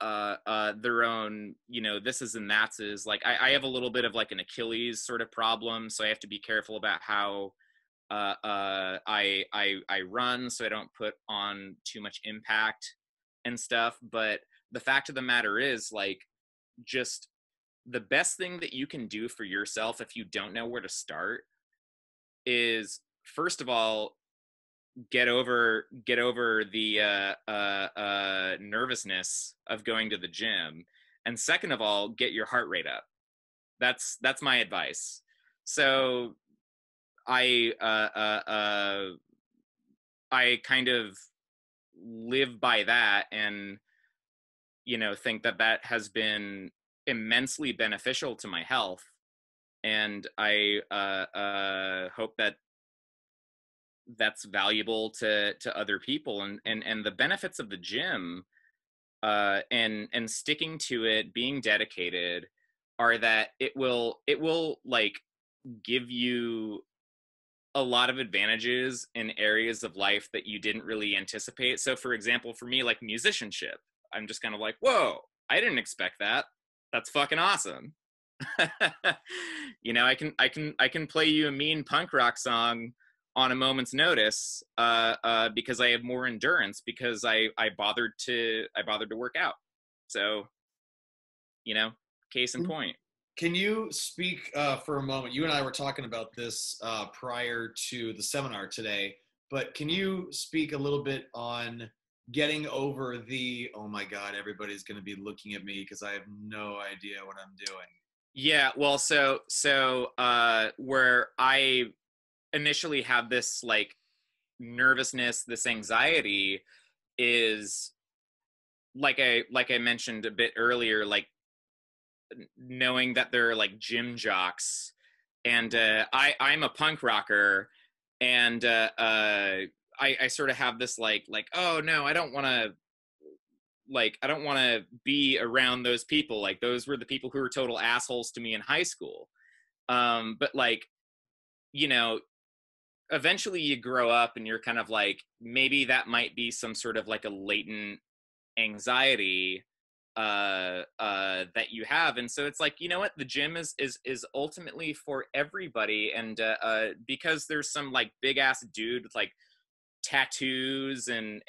own, this is and that's is. Like I have a little bit of like an Achilles sort of problem, so I have to be careful about how I run, so I don't put on too much impact and stuff. But the fact of the matter is, like, just the best thing that you can do for yourself if you don't know where to start is, first of all, get over the nervousness of going to the gym, and second of all, get your heart rate up. That's my advice. So I kind of live by that, and think that has been immensely beneficial to my health, and I hope that that's valuable to other people. And the benefits of the gym and sticking to it, being dedicated, are that it will like give you a lot of advantages in areas of life that you didn't really anticipate. So for example, for me, like musicianship, I'm just kind of like, whoa, I didn't expect that. That's fucking awesome. I can play you a mean punk rock song on a moment's notice because I have more endurance, because I bothered to work out. So, case in point. Can you speak for a moment? You and I were talking about this prior to the seminar today, but can you speak a little bit on getting over the, oh my God, everybody's going to be looking at me because I have no idea what I'm doing? Yeah, well, so where I initially have this like nervousness, this anxiety, is like I mentioned a bit earlier, like knowing that there are like gym jocks, and I'm a punk rocker, and I sort of have this like, oh no, I don't want to be around those people. Like, those were the people who were total assholes to me in high school. But like, eventually you grow up and you're kind of like, maybe that might be some sort of like a latent anxiety that you have. And so it's like, you know what, the gym is ultimately for everybody. And because there's some like big ass dude with like tattoos and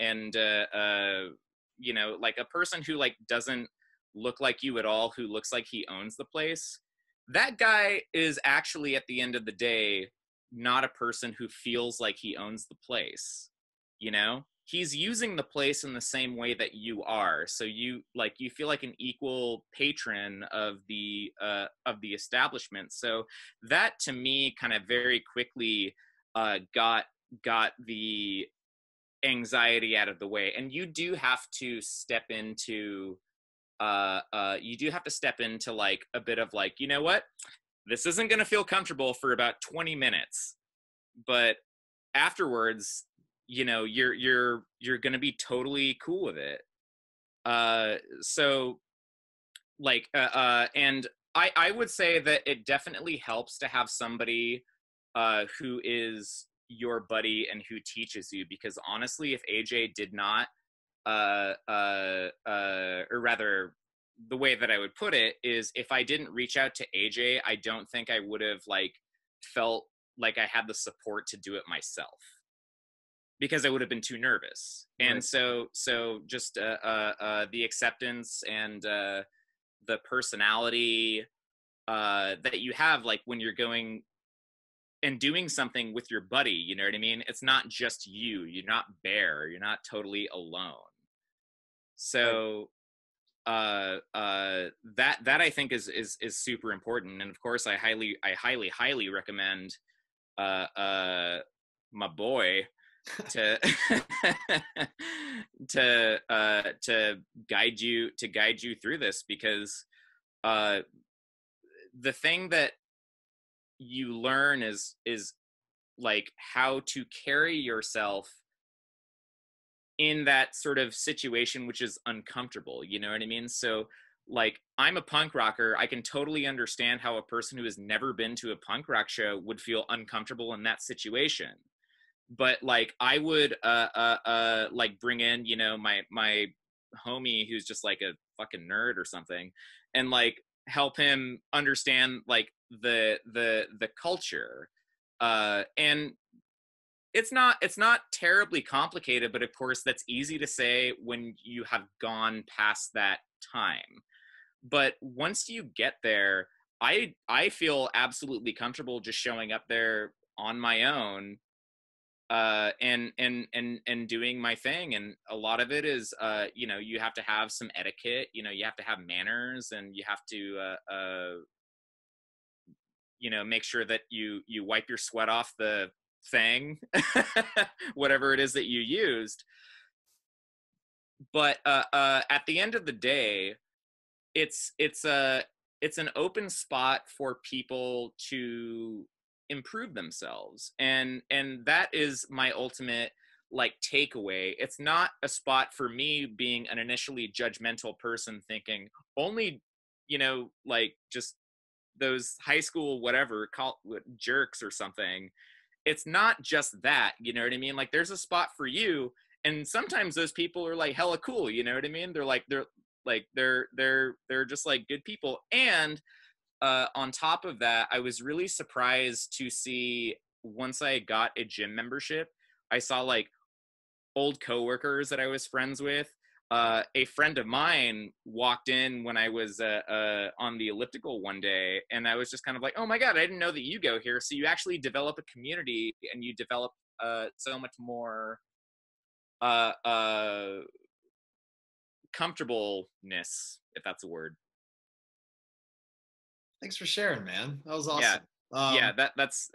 like a person who like doesn't look like you at all, who looks like he owns the place, that guy is actually, at the end of the day, not a person who feels like he owns the place. He's using the place in the same way that you are. So you feel like an equal patron of the establishment. So that, to me, kind of very quickly got the anxiety out of the way. And you do have to step into like a bit of like, you know what, this isn't going to feel comfortable for about 20 minutes, but afterwards, you're going to be totally cool with it. So like and I would say that it definitely helps to have somebody who is your buddy and who teaches you, because honestly, if AJ did not or rather, the way that I would put it is, if I didn't reach out to AJ, I don't think I would have like felt like I had the support to do it myself, because I would have been too nervous. Right. And so just the acceptance and the personality that you have, like when you're going and doing something with your buddy, you know what I mean? It's not just you. You're not bare. You're not totally alone. So that I think is super important. And of course, I highly recommend my boy to to guide you through this, because the thing that you learn is like how to carry yourself in that sort of situation, which is uncomfortable, you know what I mean? So like, I'm a punk rocker. I can totally understand how a person who has never been to a punk rock show would feel uncomfortable in that situation. But like, I would like bring in, you know, my homie who's just like a fucking nerd or something, and like help him understand like the culture. And it's not terribly complicated, but of course that's easy to say when you have gone past that time. But once you get there, I feel absolutely comfortable just showing up there on my own, and doing my thing. And a lot of it is, you know, you have to have some etiquette, you know, you have to have manners, and you have to you know, make sure that you wipe your sweat off the thing, whatever it is that you used. But at the end of the day, it's an open spot for people to improve themselves, and that is my ultimate like takeaway. It's not a spot for me being an initially judgmental person thinking only, you know, like just those high school whatever call jerks or something. It's not just that, you know what I mean? Like, there's a spot for you, and sometimes those people are like hella cool, you know what I mean? They're just like good people. And on top of that, I was really surprised to see, once I got a gym membership, I saw like old coworkers that I was friends with. A friend of mine walked in when I was on the elliptical one day, and I was just kind of like, oh my God, I didn't know that you go here. So you actually develop a community, and you develop so much more comfortableness, if that's a word. Thanks for sharing, man. That was Yeah. awesome. That's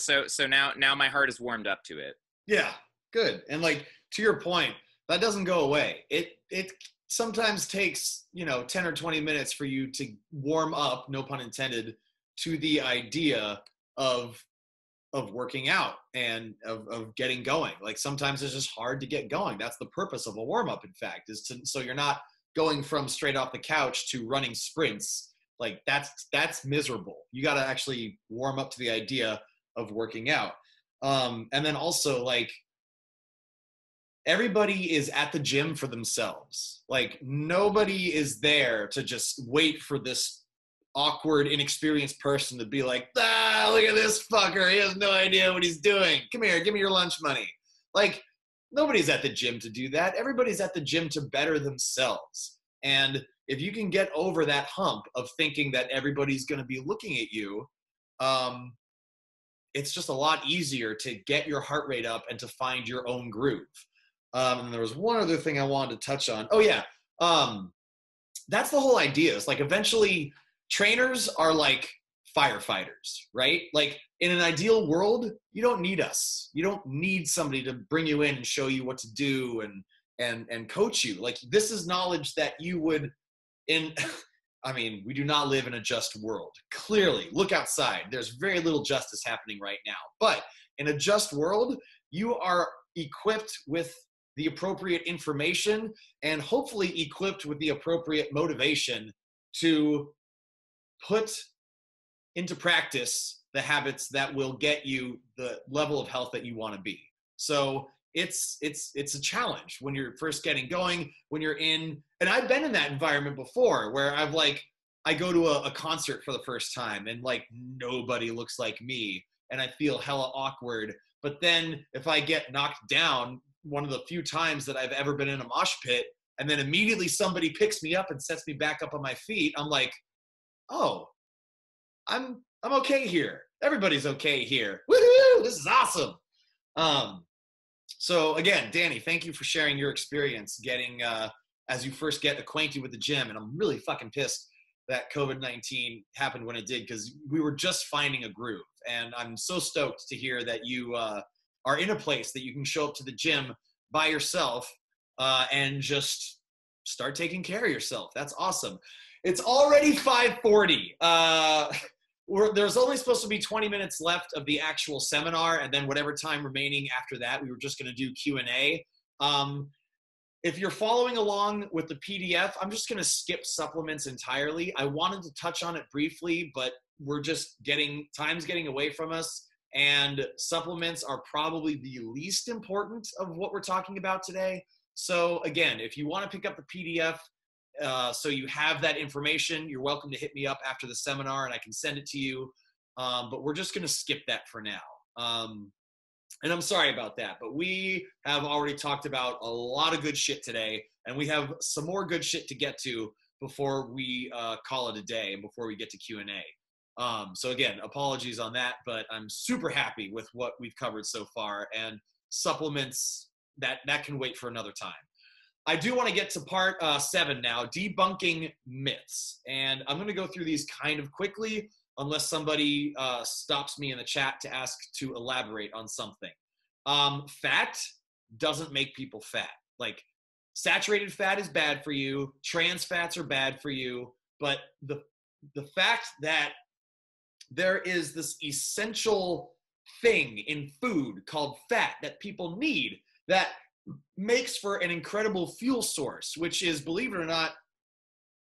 so now my heart is warmed up to it. Yeah, good. And like, to your point, that doesn't go away. It sometimes takes, you know, 10 or 20 minutes for you to warm up, no pun intended, to the idea of working out and of getting going. Like, sometimes it's just hard to get going. That's the purpose of a warm up, in fact, is to, so you're not going from straight off the couch to running sprints. Like, that's miserable. You got to actually warm up to the idea of working out. And then also, like, everybody is at the gym for themselves. Like, nobody is there to just wait for this awkward, inexperienced person to be like, look at this fucker. He has no idea what he's doing. Come here, give me your lunch money. Like, nobody's at the gym to do that. Everybody's at the gym to better themselves. And if you can get over that hump of thinking that everybody's going to be looking at you, it's just a lot easier to get your heart rate up and to find your own groove. And there was one other thing I wanted to touch on. Oh yeah. That's the whole idea. It's like, eventually trainers are like firefighters, right? Like, in an ideal world, you don't need us. You don't need somebody to bring you in and show you what to do and coach you. Like, this is knowledge that you would I mean, we do not live in a just world. Clearly, look outside. There's very little justice happening right now. But in a just world, you are equipped with the appropriate information, and hopefully equipped with the appropriate motivation to put into practice the habits that will get you the level of health that you want to be. So it's a challenge when you're first getting going, when you're in, and I've been in that environment before, where I go to a concert for the first time, and like, nobody looks like me, and I feel hella awkward. But then if I get knocked down one of the few times that I've ever been in a mosh pit, and then immediately somebody picks me up and sets me back up on my feet, I'm like, oh, I'm okay here. Everybody's okay here. Woohoo! This is awesome. So again, Danny, thank you for sharing your experience getting as you first get acquainted with the gym. And I'm really fucking pissed that COVID-19 happened when it did, because we were just finding a groove. And I'm so stoked to hear that you are in a place that you can show up to the gym by yourself and just start taking care of yourself. That's awesome. It's already 5:40. There's only supposed to be 20 minutes left of the actual seminar, and then whatever time remaining after that, we were just going to do Q&A. If you're following along with the PDF, I'm just going to skip supplements entirely. I wanted to touch on it briefly, but time's getting away from us, and supplements are probably the least important of what we're talking about today. So again, if you want to pick up the PDF, so you have that information, you're welcome to hit me up after the seminar and I can send it to you. But we're just going to skip that for now. And I'm sorry about that, but we have already talked about a lot of good shit today, and we have some more good shit to get to before we call it a day and before we get to Q&A. So again, apologies on that, but I'm super happy with what we've covered so far, and supplements, that can wait for another time. I do want to get to part 7 now, debunking myths. And I'm going to go through these kind of quickly, unless somebody stops me in the chat to ask to elaborate on something. Fat doesn't make people fat. Like, saturated fat is bad for you. Trans fats are bad for you. But the fact that there is this essential thing in food called fat that people need that makes for an incredible fuel source, which is, believe it or not,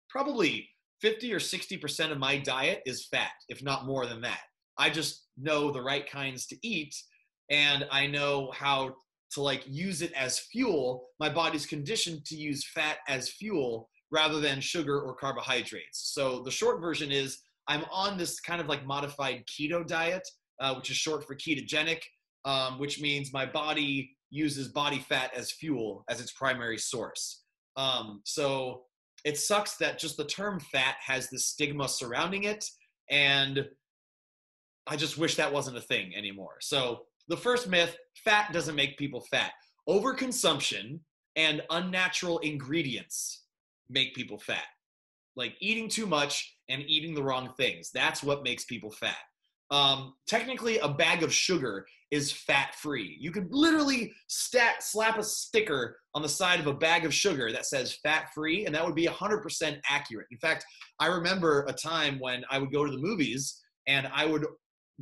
probably 50 or 60% of my diet is fat, if not more than that. I just know the right kinds to eat, and I know how to use it as fuel. My body's conditioned to use fat as fuel rather than sugar or carbohydrates. So the short version is I'm on this kind of modified keto diet, which is short for ketogenic, which means my body uses body fat as fuel as its primary source. So it sucks that just the term fat has this stigma surrounding it, and I just wish that wasn't a thing anymore. So the first myth, fat doesn't make people fat. Overconsumption and unnatural ingredients make people fat. Like eating too much and eating the wrong things. That's what makes people fat. Technically, a bag of sugar is fat-free. You could literally slap a sticker on the side of a bag of sugar that says fat-free, and that would be 100% accurate. In fact, I remember a time when I would go to the movies and I would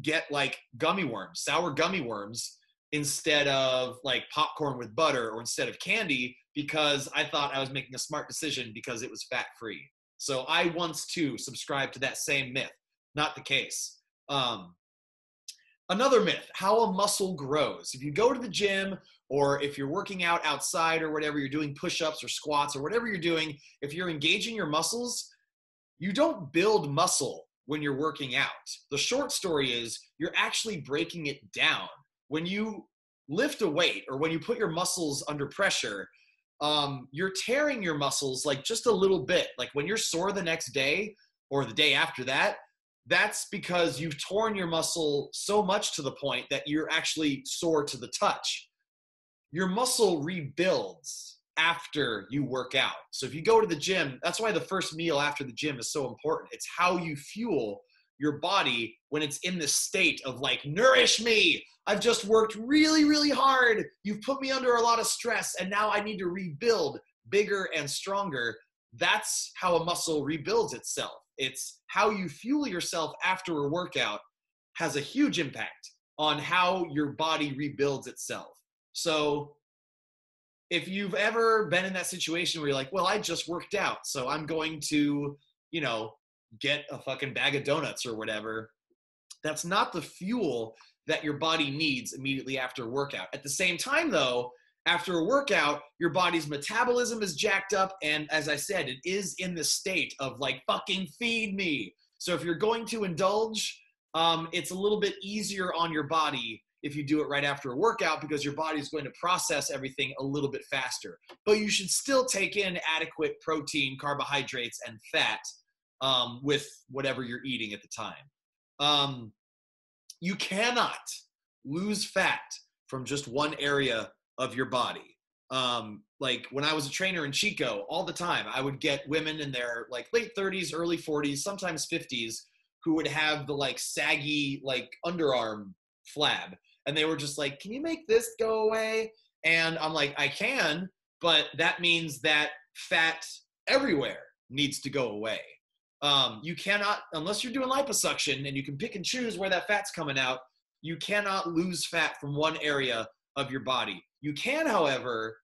get gummy worms, sour gummy worms, instead of popcorn with butter or instead of candy, because I thought I was making a smart decision because it was fat-free. So I once too subscribed to that same myth. Not the case. Another myth, how a muscle grows. If you go to the gym, or if you're working out outside or whatever, you're doing push-ups or squats or whatever you're doing, if you're engaging your muscles, you don't build muscle when you're working out. The short story is you're actually breaking it down. When you lift a weight or when you put your muscles under pressure, you're tearing your muscles just a little bit. Like when you're sore the next day or the day after that, that's because you've torn your muscle so much to the point that you're actually sore to the touch. Your muscle rebuilds after you work out. So if you go to the gym, that's why the first meal after the gym is so important. It's how you fuel your body when it's in this state of nourish me. I've just worked really, really hard. You've put me under a lot of stress, and now I need to rebuild bigger and stronger. That's how a muscle rebuilds itself. It's how you fuel yourself after a workout has a huge impact on how your body rebuilds itself. So if you've ever been in that situation where you're well, I just worked out, so I'm going to, get a fucking bag of donuts or whatever, that's not the fuel that your body needs immediately after a workout. At the same time, though, after a workout, your body's metabolism is jacked up, and as I said, it is in the state of fucking feed me. So if you're going to indulge, it's a little bit easier on your body if you do it right after a workout, because your body's going to process everything a little bit faster. But you should still take in adequate protein, carbohydrates, and fat with whatever you're eating at the time. You cannot lose fat from just one area of your body. When I was a trainer in Chico, all the time, I would get women in their late 30s, early 40s, sometimes 50s, who would have the saggy underarm flab. And they were just like, can you make this go away? And I'm like, I can, but that means that fat everywhere needs to go away. You cannot, unless you're doing liposuction and you can pick and choose where that fat's coming out, you cannot lose fat from one area of your body. You can, however,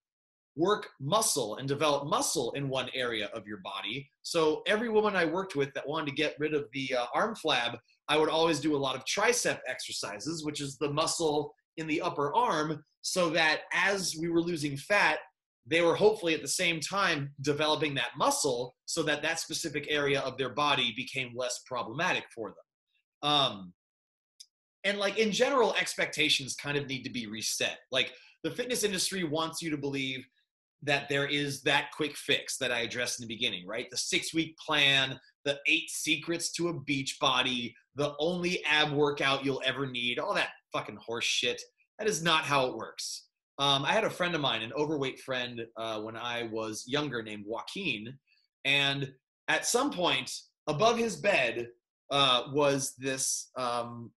work muscle and develop muscle in one area of your body. So every woman I worked with that wanted to get rid of the arm flab, I would always do a lot of tricep exercises, which is the muscle in the upper arm, so that as we were losing fat, they were hopefully at the same time developing that muscle so that that specific area of their body became less problematic for them. And like in general, expectations kind of need to be reset. Like the fitness industry wants you to believe that there is that quick fix that I addressed in the beginning, right? The 6-week plan, the 8 secrets to a beach body, the only ab workout you'll ever need, all that fucking horse shit. That is not how it works. I had a friend of mine, an overweight friend when I was younger named Joaquin. And at some point above his bed was this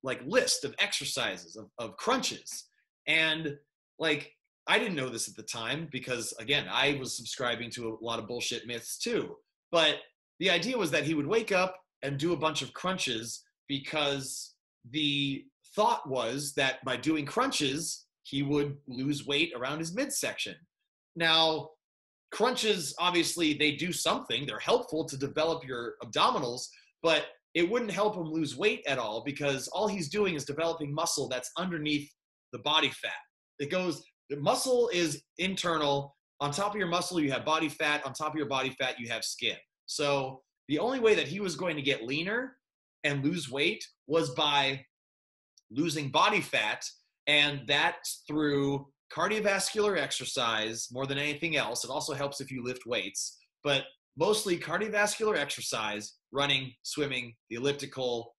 like list of exercises, of crunches. And like, I didn't know this at the time because, again, I was subscribing to a lot of bullshit myths too. But the idea was that he would wake up and do a bunch of crunches because the thought was that by doing crunches, he would lose weight around his midsection. Now, crunches, obviously, they do something. They're helpful to develop your abdominals, but it wouldn't help him lose weight at all because all he's doing is developing muscle that's underneath the body fat. It goes, the muscle is internal. On top of your muscle, you have body fat. On top of your body fat, you have skin. So the only way that he was going to get leaner and lose weight was by losing body fat, and that's through cardiovascular exercise more than anything else. It also helps if you lift weights, but mostly cardiovascular exercise, running, swimming, the elliptical,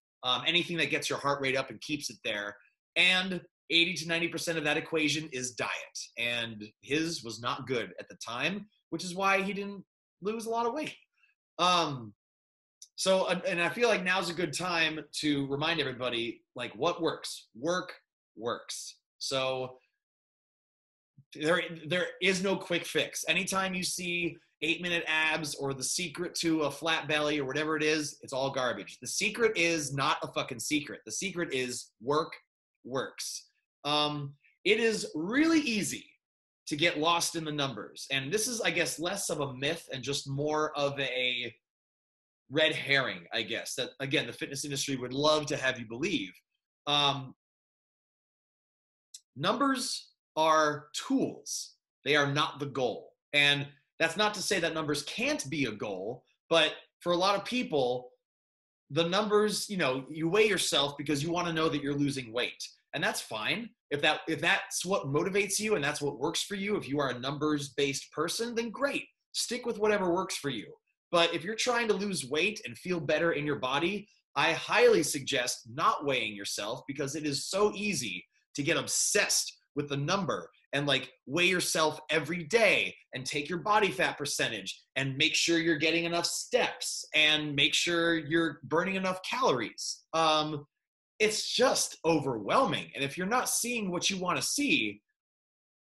anything that gets your heart rate up and keeps it there. And 80 to 90% of that equation is diet. And his was not good at the time, which is why he didn't lose a lot of weight. So, and I feel like now's a good time to remind everybody, like, what works? Work works. So there is no quick fix. Anytime you see 8-minute abs or the secret to a flat belly or whatever it is, it's all garbage. The secret is not a fucking secret. The secret is work works. It is really easy to get lost in the numbers. And this is, I guess, less of a myth and just more of a red herring, I guess, that, again, the fitness industry would love to have you believe. Numbers are tools. They are not the goal. And that's not to say that numbers can't be a goal, but for a lot of people, the numbers, you know, you weigh yourself because you want to know that you're losing weight. And that's fine. If that's what motivates you and that's what works for you, if you are a numbers-based person, then great. Stick with whatever works for you. But if you're trying to lose weight and feel better in your body, I highly suggest not weighing yourself because it is so easy to get obsessed with the number and like weigh yourself every day and take your body fat percentage and make sure you're getting enough steps and make sure you're burning enough calories. It's just overwhelming. And if you're not seeing what you want to see,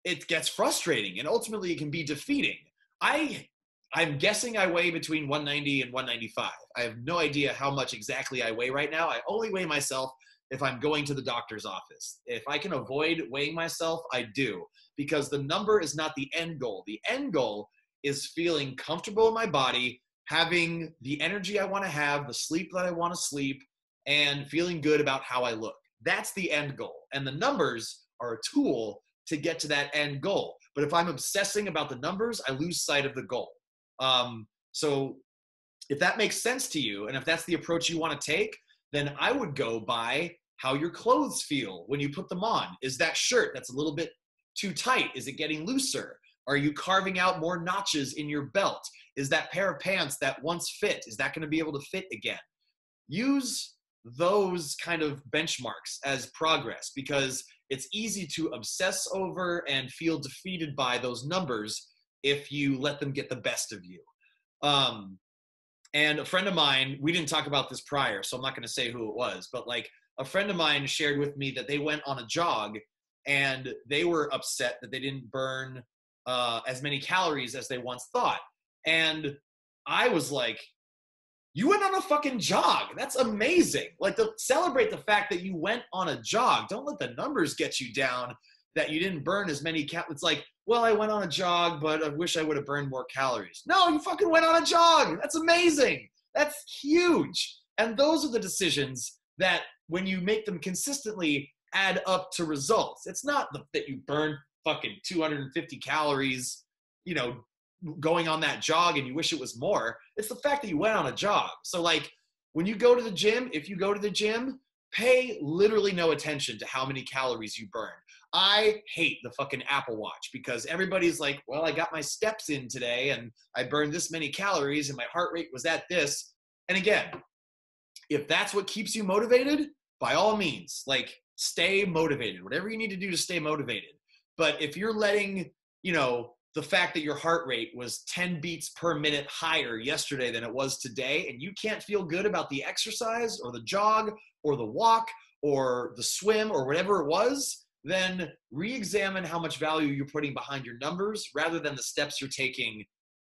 it gets frustrating and ultimately it can be defeating. I'm guessing I weigh between 190 and 195. I have no idea how much exactly I weigh right now. I only weigh myself if I'm going to the doctor's office. If I can avoid weighing myself, I do, because the number is not the end goal. The end goal is feeling comfortable in my body, having the energy I want to have, the sleep that I want to sleep, and feeling good about how I look. That's the end goal. And the numbers are a tool to get to that end goal. But if I'm obsessing about the numbers, I lose sight of the goal. So if that makes sense to you, and if that's the approach you want to take, then I would go by how your clothes feel when you put them on. Is that shirt that's a little bit too tight? Is it getting looser? Are you carving out more notches in your belt? Is that pair of pants that once fit, is that going to be able to fit again? Use those kind of benchmarks as progress, because it's easy to obsess over and feel defeated by those numbers if you let them get the best of you. And a friend of mine, we didn't talk about this prior, so I'm not going to say who it was, but like a friend of mine shared with me that they went on a jog and they were upset that they didn't burn as many calories as they once thought. And I was like, you went on a fucking jog. That's amazing. Like, to celebrate the fact that you went on a jog. Don't let the numbers get you down that you didn't burn as many calories. It's like, well, I went on a jog, but I wish I would have burned more calories. No, you fucking went on a jog. That's amazing. That's huge. And those are the decisions that, when you make them consistently, add up to results. It's not that you burn fucking 250 calories, you know, going on that jog and you wish it was more. It's the fact that you went on a jog. So, like, when you go to the gym, if you go to the gym, pay literally no attention to how many calories you burn. I hate the fucking Apple Watch because everybody's like, well, I got my steps in today and I burned this many calories and my heart rate was at this. And again, if that's what keeps you motivated, by all means, like, stay motivated, whatever you need to do to stay motivated. But if you're letting, you know, the fact that your heart rate was 10 beats per minute higher yesterday than it was today, and you can't feel good about the exercise or the jog or the walk or the swim or whatever it was, then re-examine how much value you're putting behind your numbers rather than the steps you're taking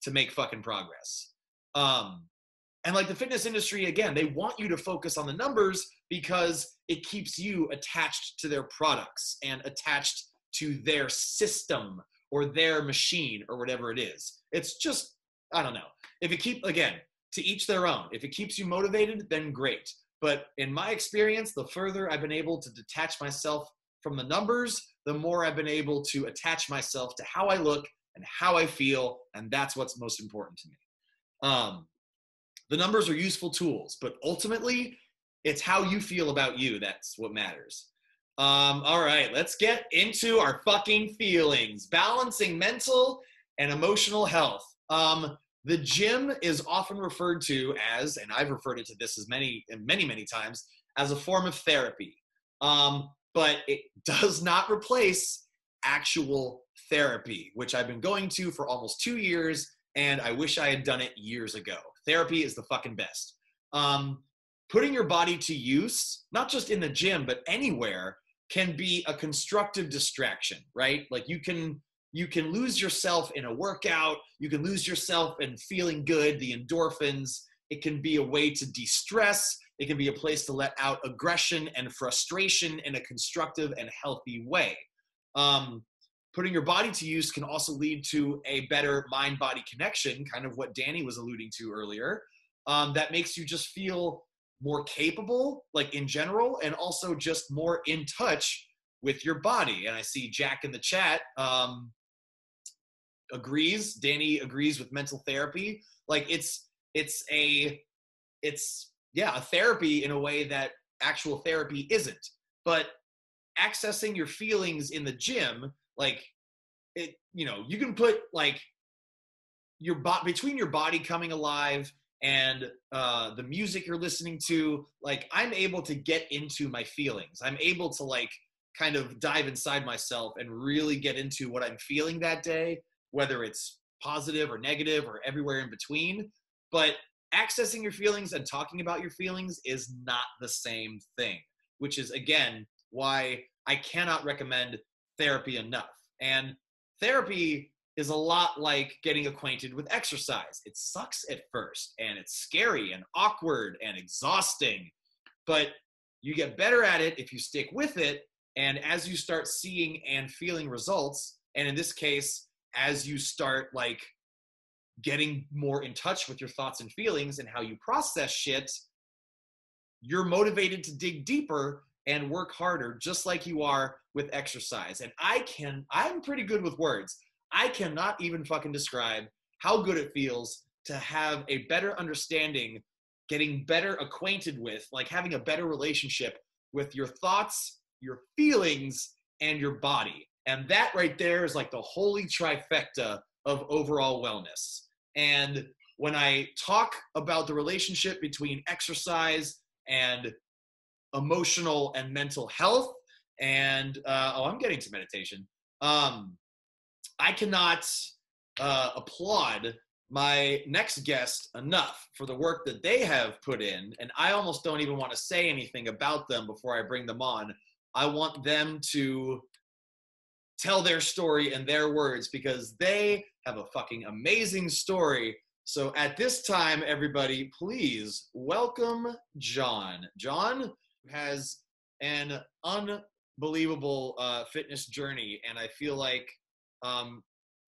to make fucking progress. And like the fitness industry, again, they want you to focus on the numbers because it keeps you attached to their products and attached to their system or their machine or whatever it is. It's just, I don't know. If it again, to each their own. If it keeps you motivated, then great. But in my experience, the further I've been able to detach myself from the numbers, the more I've been able to attach myself to how I look and how I feel, and that's what's most important to me. The numbers are useful tools, but ultimately, it's how you feel about you that's what matters. All right, let's get into our fucking feelings. Balancing mental and emotional health. The gym is often referred to as, and I've referred to this as many times, as a form of therapy. But it does not replace actual therapy, which I've been going to for almost 2 years, and I wish I had done it years ago. Therapy is the fucking best. Putting your body to use, not just in the gym, but anywhere, can be a constructive distraction, right? Like, you can lose yourself in a workout. You can lose yourself in feeling good, the endorphins. It can be a way to de-stress. It can be a place to let out aggression and frustration in a constructive and healthy way. Putting your body to use can also lead to a better mind-body connection, kind of what Danny was alluding to earlier, that makes you just feel more capable, like, in general, and also just more in touch with your body. And I see Jack in the chat agrees. Danny agrees with mental therapy. Like, it's a therapy in a way that actual therapy isn't. But accessing your feelings in the gym, like, it, you know, you can put, like, between your body coming alive and the music you're listening to, like, I'm able to get into my feelings. I'm able to, like, kind of dive inside myself and really get into what I'm feeling that day, whether it's positive or negative or everywhere in between. But accessing your feelings and talking about your feelings is not the same thing, which is, again, why I cannot recommend therapy enough. And therapy is a lot like getting acquainted with exercise. It sucks at first, and it's scary and awkward and exhausting, but you get better at it if you stick with it. And as you start seeing and feeling results, and in this case, as you start, like, getting more in touch with your thoughts and feelings and how you process shit, you're motivated to dig deeper and work harder, just like you are with exercise. And I'm pretty good with words. I cannot even fucking describe how good it feels to have a better understanding, getting better acquainted with, like, having a better relationship with your thoughts, your feelings, and your body. And that right there is like the holy trifecta of overall wellness. And when I talk about the relationship between exercise and emotional and mental health, and I'm getting to meditation, I cannot applaud my next guest enough for the work that they have put in, and I almost don't even want to say anything about them before I bring them on. I want them to tell their story in their words because they have a fucking amazing story. So at this time, everybody, please welcome John. John has an unbelievable fitness journey, and I feel like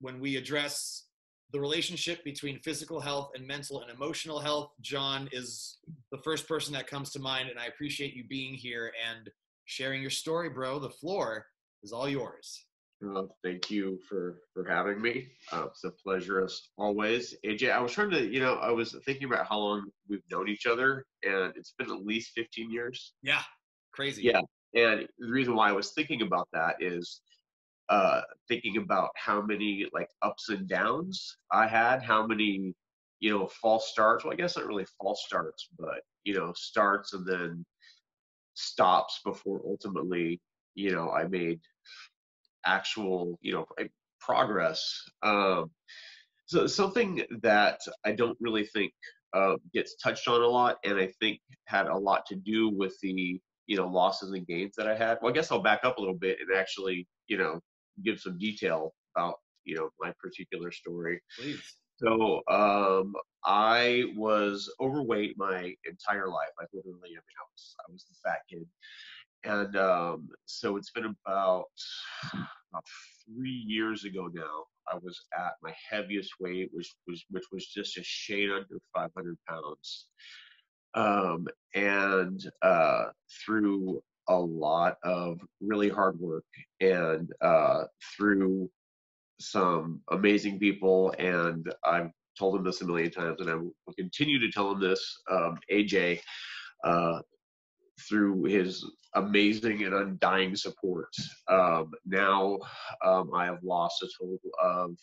when we address the relationship between physical health and mental and emotional health, John is the first person that comes to mind, and I appreciate you being here and sharing your story, bro. The floor is all yours. Thank you for having me. It's a pleasure as always. AJ, I was trying to, I was thinking about how long we've known each other, and it's been at least 15 years. Yeah, crazy. Yeah, and the reason why I was thinking about that is thinking about how many like ups and downs I had, how many, false starts. Well, I guess not really false starts, but, starts and then stops before ultimately, I made actual, progress. So something that I don't really think gets touched on a lot, and I think had a lot to do with the, losses and gains that I had. Well, I guess I'll back up a little bit and actually, give some detail about, my particular story. Please. So I was overweight my entire life. Like literally, I was the fat kid. And so it's been about 3 years ago now. I was at my heaviest weight, which was just a shade under 500 pounds. And through a lot of really hard work and through some amazing people, and I've told them this a million times, and I will continue to tell them this, AJ, through his amazing and undying support. Now I have lost a total of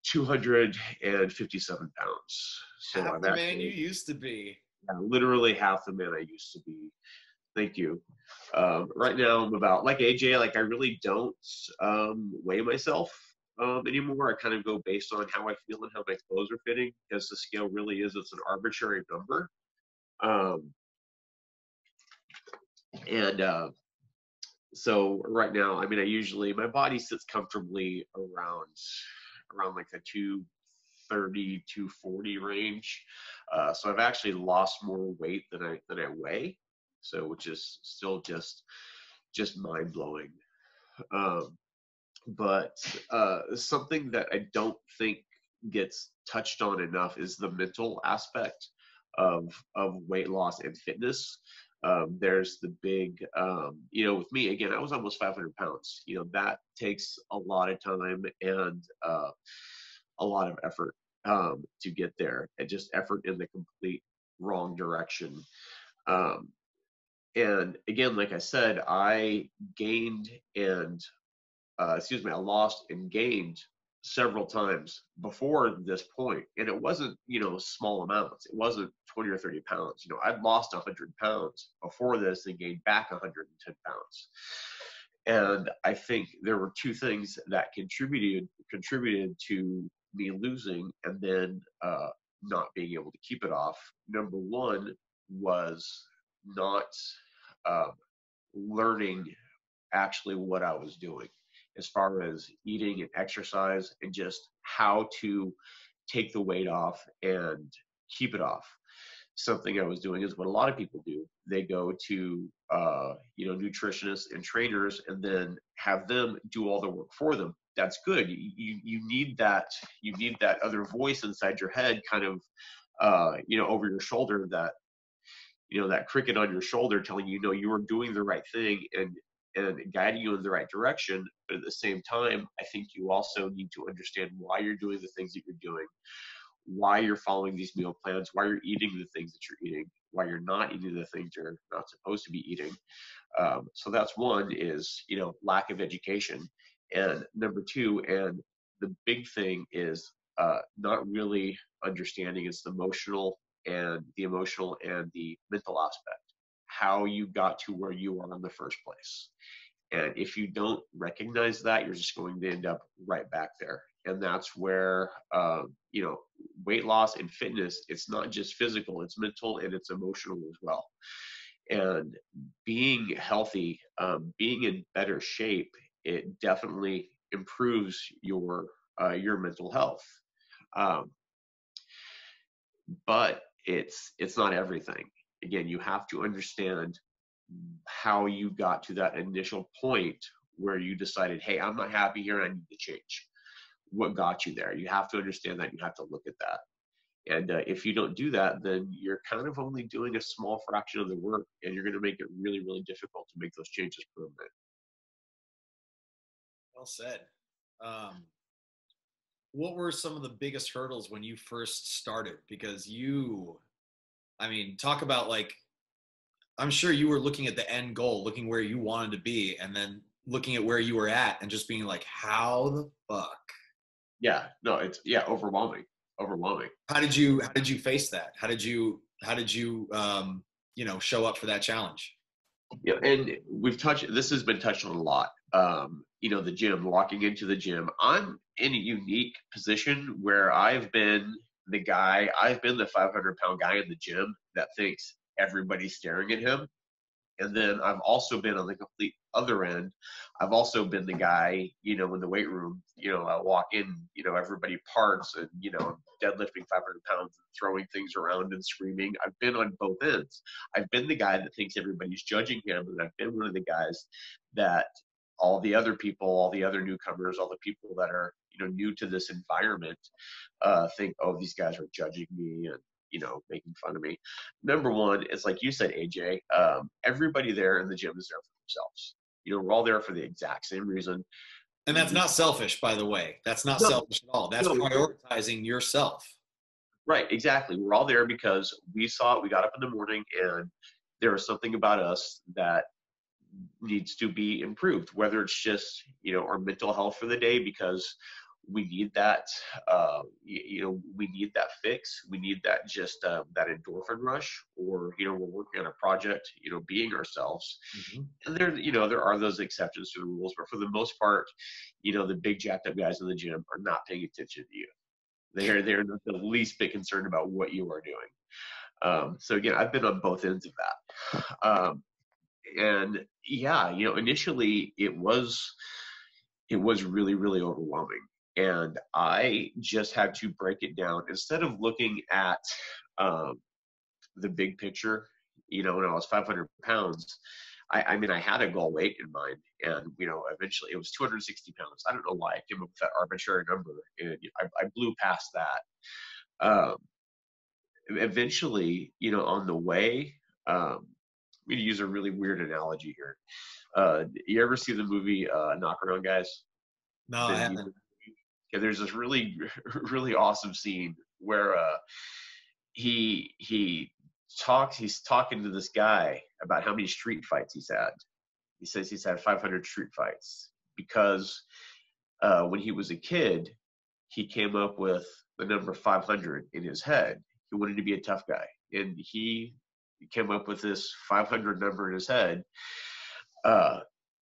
257 pounds. So half I've the actually, man you used to be. literally half the man I used to be. Thank you. Right now I'm about, like AJ, like I really don't weigh myself anymore. I kind of go based on how I feel and how my clothes are fitting, because the scale really is, it's an arbitrary number. And so right now, I mean, my body sits comfortably around like the 230, 240 range. So I've actually lost more weight than I weigh. So, which is still just mind blowing. But something that I don't think gets touched on enough is the mental aspect of weight loss and fitness. There's the big, with me, again, I was almost 500 pounds. That takes a lot of time and a lot of effort to get there, and just effort in the complete wrong direction. And again, like I said, I gained and, I lost and gained several times before this point, and it wasn't small amounts. It wasn't 20 or 30 pounds. I'd lost 100 pounds before this and gained back 110 pounds. And I think there were two things that contributed to me losing and then not being able to keep it off. Number one was not learning actually what I was doing as far as eating and exercise, and just how to take the weight off and keep it off. Something I was doing is what a lot of people do. They go to nutritionists and trainers and then have them do all the work for them. That's good. You need that. You need that other voice inside your head, kind of over your shoulder, that that cricket on your shoulder telling you, you are doing the right thing and guiding you in the right direction. But at the same time, I think you also need to understand why you're doing the things that you're doing, why you're following these meal plans, why you're eating the things that you're eating, why you're not eating the things you're not supposed to be eating. So that's one, is, lack of education. And number two, and the big thing, is not really understanding the emotional and the mental aspect, how you got to where you are in the first place. And if you don't recognize that, you're just going to end up right back there. And that's where, you know, weight loss and fitness, it's not just physical, it's mental and it's emotional as well. And being healthy, being in better shape, it definitely improves your mental health. Um, but it's not everything. Again, you have to understand how you got to that initial point where you decided, hey, I'm not happy here, I need to change. What got you there? You have to understand that. You have to look at that. And if you don't do that, then you're kind of only doing a small fraction of the work, and you're going to make it really, really difficult to make those changes permanent. Well said. What were some of the biggest hurdles when you first started? Because I mean, talk about like, I'm sure you were looking at the end goal, looking where you wanted to be, and then looking at where you were at and just being like, how the fuck? Yeah, no, it's overwhelming. How did you face that? How did you you know, show up for that challenge? Yeah, and this has been touched on a lot. You know, the gym, walking into the gym. I'm in a unique position where I've been the 500-pound guy in the gym that thinks everybody's staring at him. And then I've also been on the complete other end. I've also been the guy, you know, in the weight room, you know, I walk in, you know, everybody parts and, you know, deadlifting 500 pounds and throwing things around and screaming. I've been on both ends. I've been the guy that thinks everybody's judging him. And I've been one of the guys that all the other people, all the other newcomers, all the people that are, you know, new to this environment think, oh, these guys are judging me and, you know, making fun of me. Number one, it's like you said, AJ, everybody there in the gym is there for themselves. You know, we're all there for the exact same reason. And that's not selfish, by the way. That's not selfish at all. That's prioritizing yourself. Right, exactly. We're all there because we got up in the morning and there was something about us that needs to be improved, whether it's just, you know, our mental health for the day because we need that, you know, we need that fix. We need that just that endorphin rush, or, you know, we're working on a project, you know, being ourselves. Mm-hmm. And there, you know, there are those exceptions to the rules, but for the most part, you know, the big jacked up guys in the gym are not paying attention to you. They're not the least bit concerned about what you are doing. So again, I've been on both ends of that. And yeah, you know, initially it was really, really overwhelming. And I just had to break it down. Instead of looking at the big picture, you know, when I was 500 pounds, I mean, I had a goal weight in mind. And, you know, eventually it was 260 pounds. I don't know why I came up with that arbitrary number. And I blew past that. Eventually, you know, on the way, I'm going to use a really weird analogy here. You ever see the movie Knock Around Guys? No, I haven't. Yeah, there's this really, really awesome scene where he's talking to this guy about how many street fights he's had. He says he's had 500 street fights because when he was a kid, he came up with the number 500 in his head. He wanted to be a tough guy, and he came up with this 500 number in his head.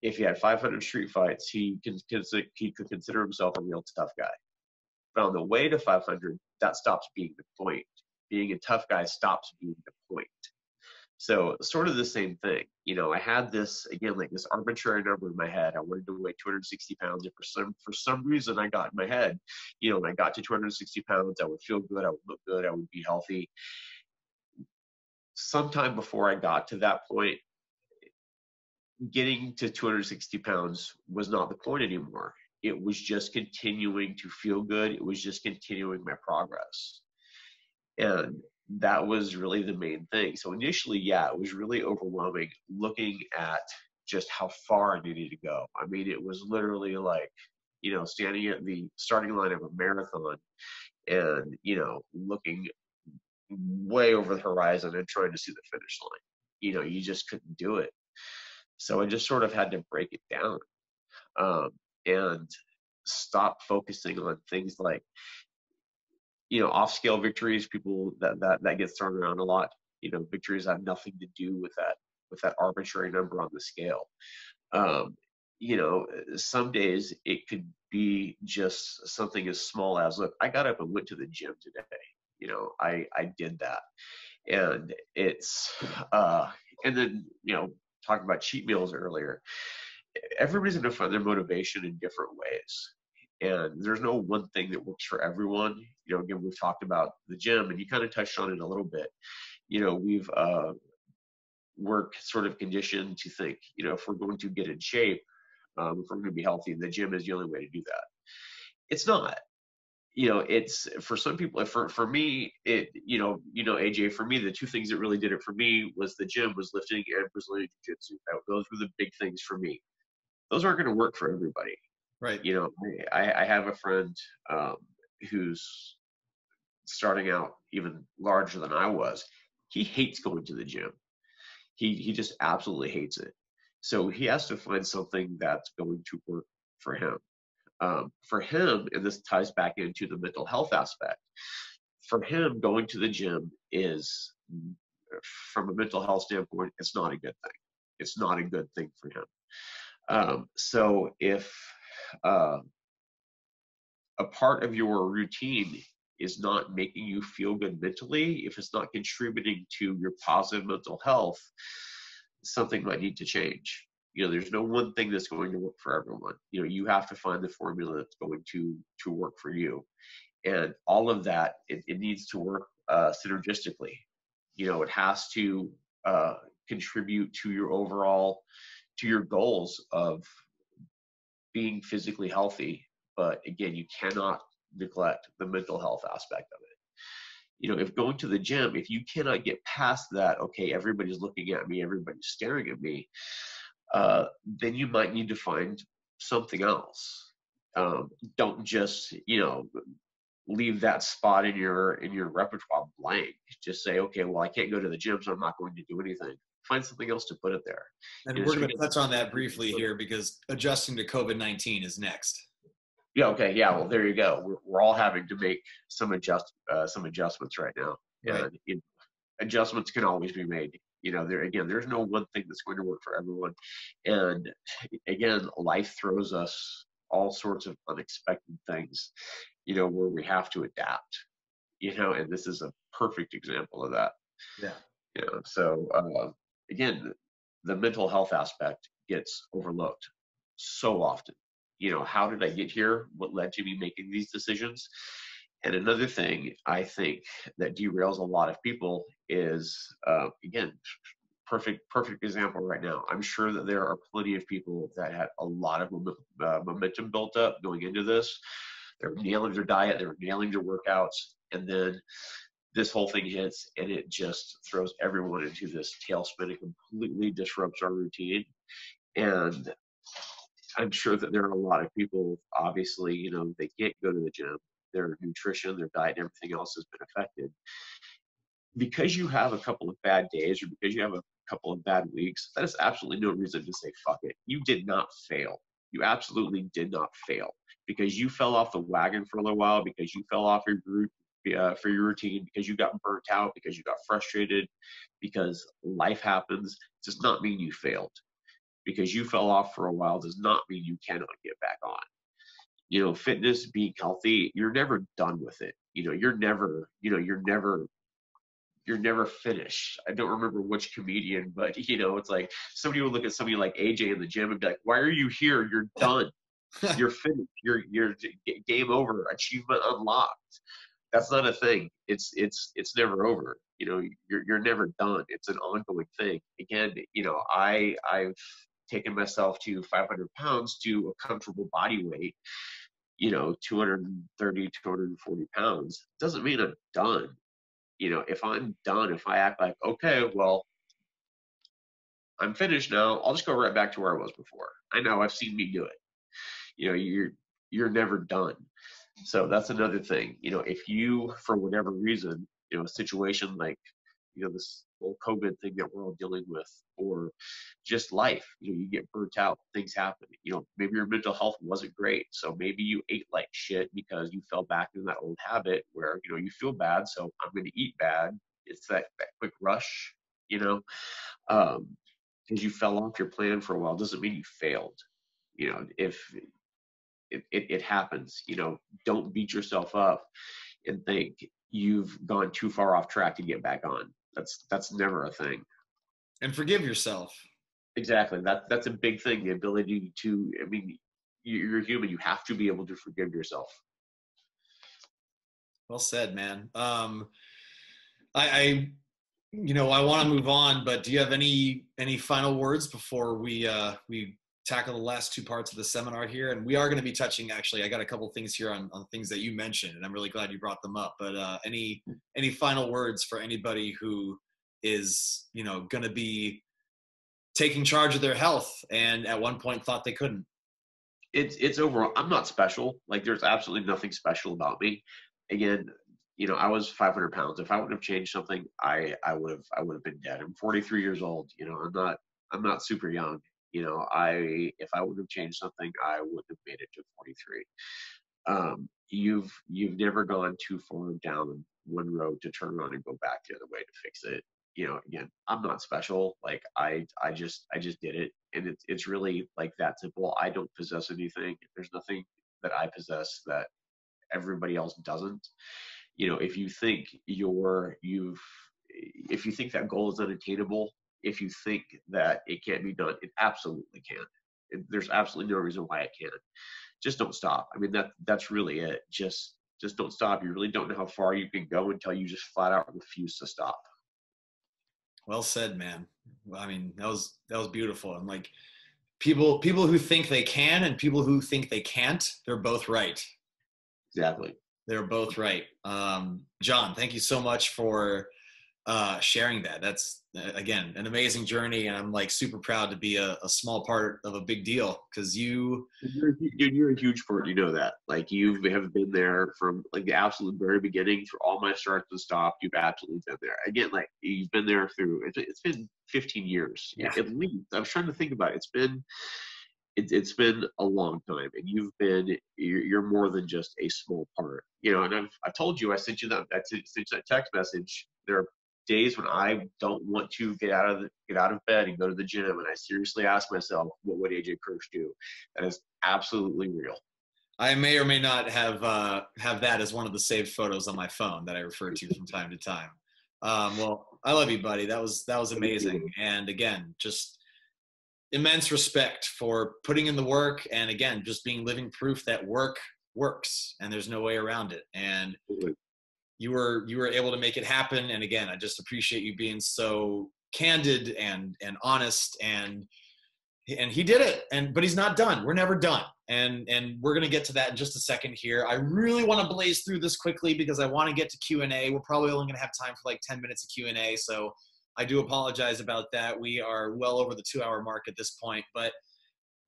If he had 500 street fights, he could consider himself a real tough guy. But on the way to 500, that stops being the point. Being a tough guy stops being the point. So sort of the same thing. You know, I had this, again, like this arbitrary number in my head. I wanted to weigh 260 pounds. And for some reason, I got in my head, you know, when I got to 260 pounds, I would feel good. I would look good. I would be healthy. Sometime before I got to that point, getting to 260 pounds was not the point anymore. It was just continuing to feel good. It was just continuing my progress. And that was really the main thing. So initially, yeah, it was really overwhelming looking at just how far I needed to go. I mean, it was literally like, you know, standing at the starting line of a marathon and, you know, looking way over the horizon and trying to see the finish line. You know, you just couldn't do it. So I just sort of had to break it down and stop focusing on things like, you know, off-scale victories. People that gets thrown around a lot. You know, victories have nothing to do with that arbitrary number on the scale. you know, some days it could be just something as small as, look, I got up and went to the gym today. You know, I did that. And it's, and then, you know, talking about cheat meals earlier, everybody's going to find their motivation in different ways. And there's no one thing that works for everyone. You know, again, we've talked about the gym, and you kind of touched on it a little bit. You know, we're sort of conditioned to think, you know, if we're going to get in shape, if we're going to be healthy, the gym is the only way to do that. It's not. You know, it's for some people. For me, AJ, for me, the two things that really did it for me was the gym, was lifting, and Brazilian Jiu-Jitsu. Those were the big things for me. Those aren't going to work for everybody. Right. You know, I have a friend who's starting out even larger than I was. He hates going to the gym. He just absolutely hates it. So he has to find something that's going to work for him. For him, and this ties back into the mental health aspect, for him, going to the gym is, from a mental health standpoint, it's not a good thing. It's not a good thing for him. So if a part of your routine is not making you feel good mentally, if it's not contributing to your positive mental health, something might need to change. You know, there's no one thing that's going to work for everyone. You know, you have to find the formula that's going to work for you. And all of that, it needs to work synergistically. You know, it has to contribute to your overall, to your goals of being physically healthy. But again, you cannot neglect the mental health aspect of it. You know, if going to the gym, if you cannot get past that, okay, everybody's looking at me, everybody's staring at me, then you might need to find something else. Don't just, you know, leave that spot in your repertoire blank. Just say, okay, well, I can't go to the gym, so I'm not going to do anything. Find something else to put it there. And we're going to touch on that briefly here, because adjusting to COVID-19 is next. Yeah. Okay. Yeah. Well, there you go. We're all having to make some adjustments right now. Right. And you know, adjustments can always be made. You know, there's no one thing that's going to work for everyone. And again, life throws us all sorts of unexpected things, you know, where we have to adapt, you know, and this is a perfect example of that. Yeah. You know, so again, the mental health aspect gets overlooked so often. You know, how did I get here? What led to me making these decisions? And another thing I think that derails a lot of people is, again, perfect example right now. I'm sure that there are plenty of people that had a lot of momentum built up going into this. They're nailing their diet, they're nailing their workouts, and then this whole thing hits and it just throws everyone into this tailspin. It completely disrupts our routine. And I'm sure that there are a lot of people, obviously, you know, they can't go to the gym. Their nutrition, their diet, and everything else has been affected. Because you have a couple of bad days or because you have a couple of bad weeks, that is absolutely no reason to say, fuck it. You did not fail. You absolutely did not fail. Because you fell off the wagon for a little while, because you fell off for your routine, because you got burnt out, because you got frustrated, because life happens, does not mean you failed. Because you fell off for a while does not mean you cannot get back on. You know, fitness, being healthy, you're never done with it. You know, you're never finished. I don't remember which comedian, but you know, it's like somebody would look at somebody like AJ in the gym and be like, why are you here? You're done. You're finished. You're game over. Achievement unlocked. That's not a thing. It's never over. You know, you're never done. It's an ongoing thing. Again, you know, I've taken myself to 500 pounds to a comfortable body weight, you know, 230, 240 pounds. Doesn't mean I'm done. You know, if I'm done, if I act like, okay, well, I'm finished now, I'll just go right back to where I was before. I know, I've seen me do it. You know, you're never done. So that's another thing. You know, if you, for whatever reason, you know, a situation like, you know, this whole COVID thing that we're all dealing with, or just life, you know, you get burnt out, things happen. You know, maybe your mental health wasn't great. So maybe you ate like shit because you fell back into that old habit where, you know, you feel bad, so I'm going to eat bad. It's that quick rush, you know, because you fell off your plan for a while doesn't mean you failed. You know, if it happens, you know, don't beat yourself up and think you've gone too far off track to get back on. That's never a thing. And forgive yourself. Exactly. That's a big thing. The ability to, I mean, you're human. You have to be able to forgive yourself. Well said, man. I you know, I want to move on, but do you have any final words before we tackle the last two parts of the seminar here? And we are going to be touching, actually, I got a couple things here on things that you mentioned, and I'm really glad you brought them up. But any final words for anybody who is, you know, going to be taking charge of their health and at one point thought they couldn't? It's overall, I'm not special. Like, there's absolutely nothing special about me. Again, you know, I was 500 pounds. If I wouldn't have changed something, I would have been dead. I'm 43 years old. You know, I'm not super young. You know, if I would have changed something, I wouldn't have made it to 43. You've never gone too far down one road to turn around and go back the other way to fix it. You know, again, I'm not special. Like, I just did it, and it's really like that simple. I don't possess anything. There's nothing that I possess that everybody else doesn't. You know, if you think if you think that goal is unattainable, if you think that it can't be done, it absolutely can. There's absolutely no reason why it can't. Just don't stop. I mean, that's really it. Just don't stop. You really don't know how far you can go until you just flat out refuse to stop. Well said, man. I mean, that was beautiful. And like, people who think they can and people who think they can't, they're both right. Exactly. They're both right. John, thank you so much for sharing that. That's, again, an amazing journey, and I'm like super proud to be a small part of a big deal, because you're a huge part. You know that. Like, you have been there from like the absolute very beginning through all my starts and stops. You've absolutely been there. Again, like, you've been there through. It's been 15 years, yeah, at least. I was trying to think about it. It's been a long time, and you're more than just a small part. You know, and I've told you, I sent you that text message. There are days when I don't want to get out of bed and go to the gym, and I seriously ask myself, what would AJ Kirsch do? That is absolutely real. I may or may not have that as one of the saved photos on my phone that I refer to from time to time. Well, I love you, buddy. That was amazing. And again, just immense respect for putting in the work, and again, just being living proof that work works and there's no way around it. And you were able to make it happen. And again, I just appreciate you being so candid and honest, and he did it. But he's not done. We're never done. And we're going to get to that in just a second here. I really want to blaze through this quickly because I want to get to Q&A. We're probably only going to have time for like 10 minutes of Q&A. So I do apologize about that. We are well over the 2-hour mark at this point, but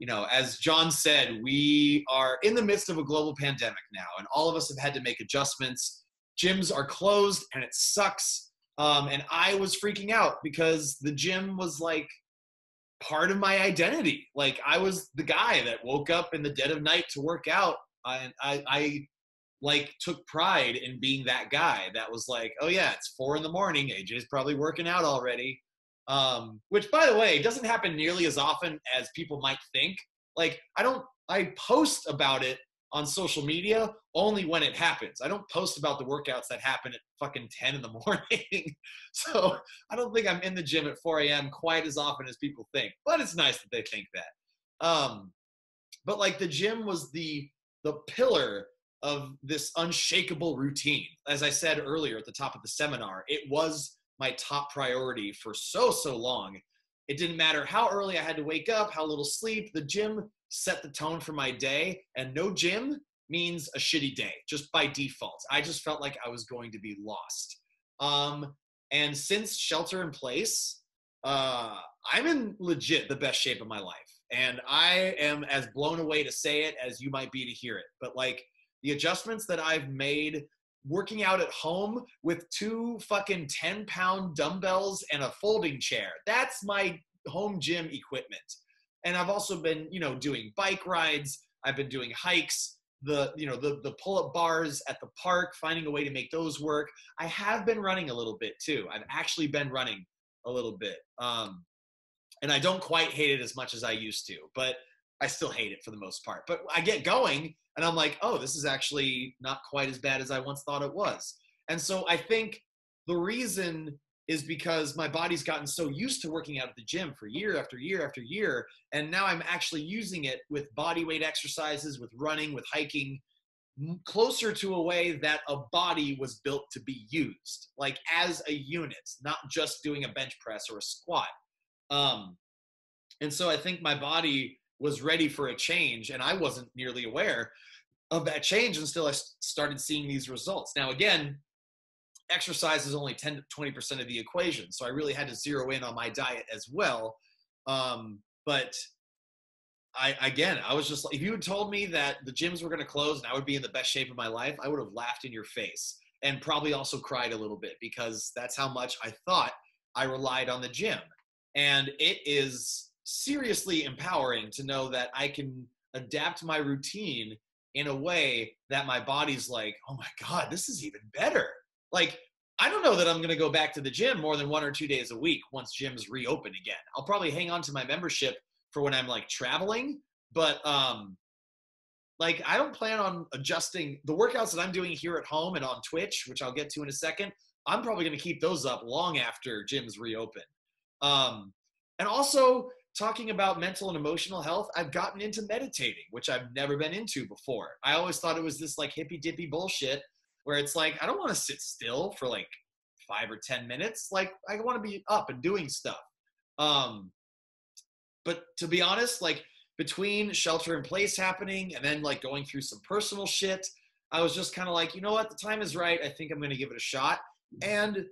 you know, as John said, we are in the midst of a global pandemic now, and all of us have had to make adjustments. Gyms are closed and it sucks. And I was freaking out because the gym was like part of my identity. Like, I was the guy that woke up in the dead of night to work out. And I like took pride in being that guy that was like, oh yeah, it's 4 a.m. AJ's probably working out already. Which, by the way, doesn't happen nearly as often as people might think. Like, I post about it on social media only when it happens. I don't post about the workouts that happen at fucking 10 a.m. So I don't think I'm in the gym at 4 a.m. quite as often as people think, but it's nice that they think that. But like, the gym was the pillar of this unshakable routine. As I said earlier at the top of the seminar, it was my top priority for so long. It didn't matter how early I had to wake up, how little sleep. The gym set the tone for my day, and no gym means a shitty day, just by default. I just felt like I was going to be lost. And since shelter in place, I'm in legit the best shape of my life. And I am as blown away to say it as you might be to hear it. But like, the adjustments that I've made working out at home with 2 fucking 10-pound dumbbells and a folding chair, that's my home gym equipment. And I've also been, you know, doing bike rides. I've been doing hikes, the pull-up bars at the park, finding a way to make those work. I have been running a little bit too. I've actually been running a little bit. And I don't quite hate it as much as I used to, but I still hate it for the most part. But I get going and I'm like, oh, this is actually not quite as bad as I once thought it was. And so I think the reason is because my body's gotten so used to working out at the gym for year after year after year. And now I'm actually using it with body weight exercises, with running, with hiking, closer to a way that a body was built to be used, like as a unit, not just doing a bench press or a squat. And so I think my body was ready for a change, and I wasn't nearly aware of that change until I started seeing these results. Now, again, exercise is only 10 to 20% of the equation, so I really had to zero in on my diet as well. But I was just like, if you had told me that the gyms were going to close and I would be in the best shape of my life, I would have laughed in your face and probably also cried a little bit, because that's how much I thought I relied on the gym. And it is seriously empowering to know that I can adapt my routine in a way that my body's like, oh my God, this is even better. Like, I don't know that I'm going to go back to the gym more than 1 or 2 days a week once gyms reopen again. I'll probably hang on to my membership for when I'm like traveling, but like I don't plan on adjusting the workouts that I'm doing here at home and on Twitch, which I'll get to in a second. I'm probably going to keep those up long after gyms reopen. And also talking about mental and emotional health, I've gotten into meditating, which I've never been into before. I always thought it was this like hippy dippy bullshit where it's like, I don't want to sit still for like 5 or 10 minutes. Like I want to be up and doing stuff. But to be honest, like between shelter in place happening and then like going through some personal shit, I was just kind of like, you know what, the time is right. I think I'm going to give it a shot. And